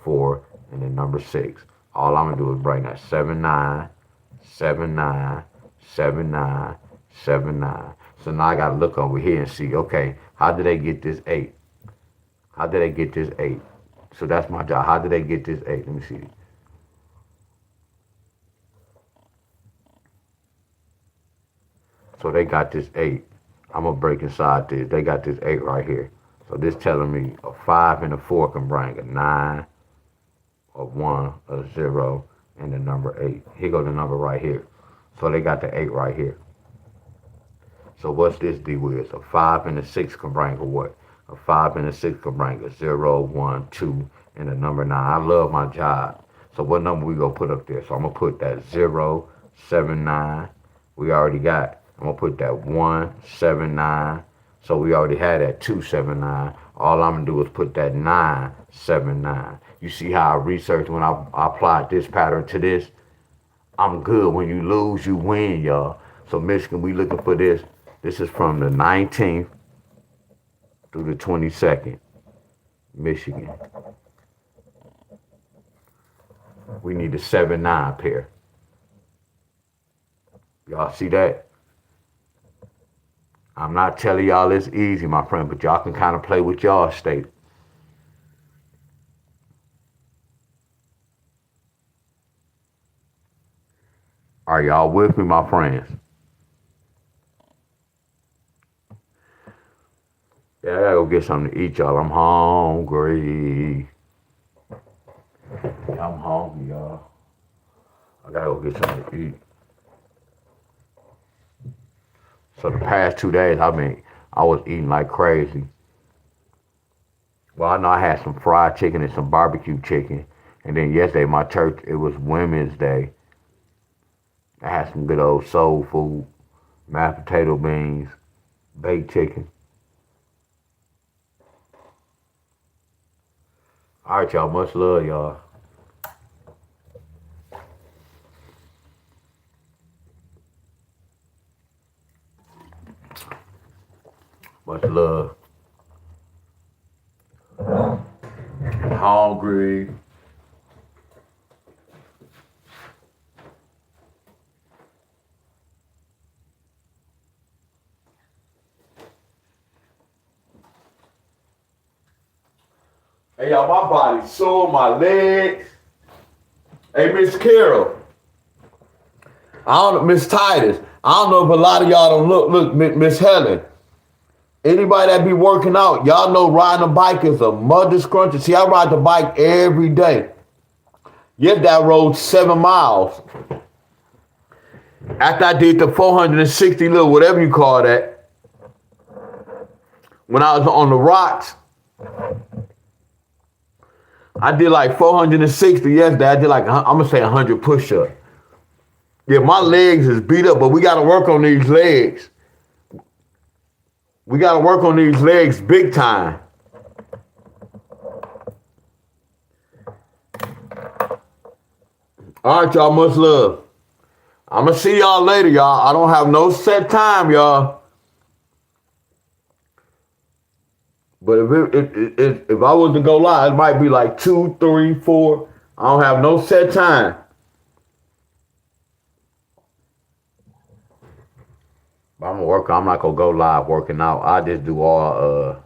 4, and then number 6. All I'm going to do is bring that 7, 9, 7, 9, 7, 9, 7, 9. So now I got to look over here and see, okay, how did they get this 8? How did they get this 8? So that's my job. How did they get this 8? Let me see. So they got this 8. I'm going to break inside this. They got this 8 right here. So this telling me a 5 and a 4 can bring a 9, a 1, a 0, and the number 8. Here go the number right here. So they got the 8 right here. So what's this D-Wiz? A 5 and a 6 can bring a what? A 5 and a 6 can bring a 0, 1, 2, and a number 9. I love my job. So what number we going to put up there? So I'm going to put that 0, 7, 9. We already got. I'm going to put that 1, 7, 9. So we already had that 2, 7, 9. All I'm going to do is put that 9, 7, 9. You see how I researched when I applied this pattern to this? I'm good. When you lose, you win, y'all. So Michigan, we looking for this. This is from the 19th through the 22nd. Michigan. We need a 7-9 pair. Y'all see that? I'm not telling y'all it's easy, my friend, but y'all can kind of play with y'all state. Are y'all with me, my friends? Yeah, I gotta go get something to eat, y'all. I'm hungry. Yeah, I'm hungry, y'all. I gotta go get something to eat. So the past 2 days, I was eating like crazy. Well, I know I had some fried chicken and some barbecue chicken. And then yesterday, my church, it was Women's Day. I had some good old soul food, mashed potato beans, baked chicken. All right, y'all. Much love, y'all. Much love. Hungry. Hey, y'all, my body's sore, my legs. Hey, Miss Carol. Miss Titus. I don't know if a lot of y'all don't look, Miss Helen. Anybody that be working out, y'all know riding a bike is a mother scruncher. See, I ride the bike every day. Yesterday I rode 7 miles. After I did the 460 little whatever you call that, when I was on the rocks, I did like 460 yesterday. I did like, I'm gonna say 100 push-ups. Yeah, my legs is beat up, but we gotta work on these legs. We gotta work on these legs big time. All right, y'all, much love. I'm gonna see y'all later, y'all. I don't have no set time, y'all. But if I was to go live, it might be like 2, 3, 4. I don't have no set time. But I'm not gonna go live working out. I just do all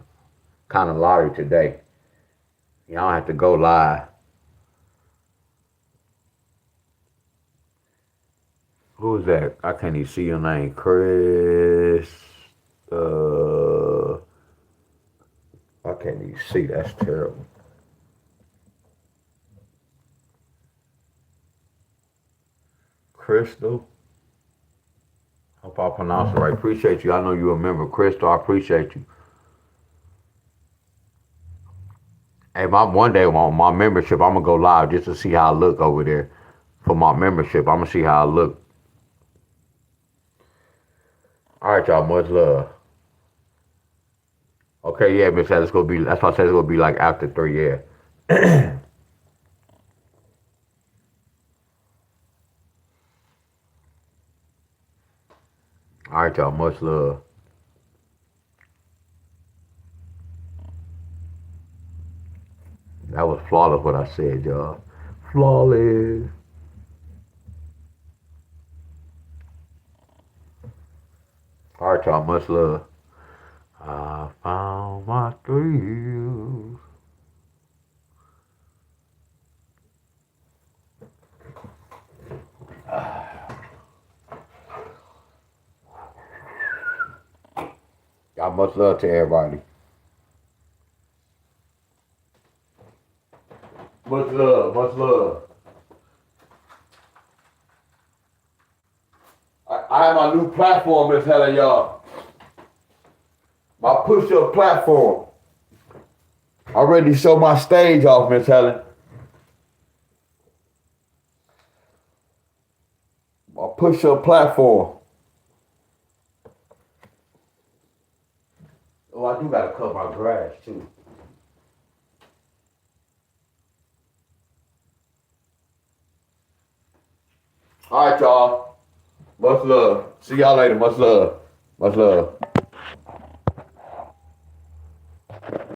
kind of lottery today. Y'all don't have to go live. Who is that? I can't even see your name. Chris. I can't even see. That's terrible. Crystal. Hope I pronounced it right. Appreciate you. I know you remember Crystal. I appreciate you. Hey, one day on my membership, I'm gonna go live just to see how I look over there. For my membership, I'm gonna see how I look. All right, y'all. Much love. Okay, yeah, Miss That's gonna be. That's why I said it's gonna be like after 3. Yeah. All right, y'all. Much love. That was flawless what I said, y'all. Flawless. All right, y'all. Much love. I found my thrills. Y'all, much love to everybody. Much love. Much love. I have my new platform, Miss Helen, y'all. My push-up platform. I ready to show my stage off, Miss Helen. My push-up platform. Oh, I do gotta cut my grass too. All right, y'all. Much love. See y'all later. Much love. Much love.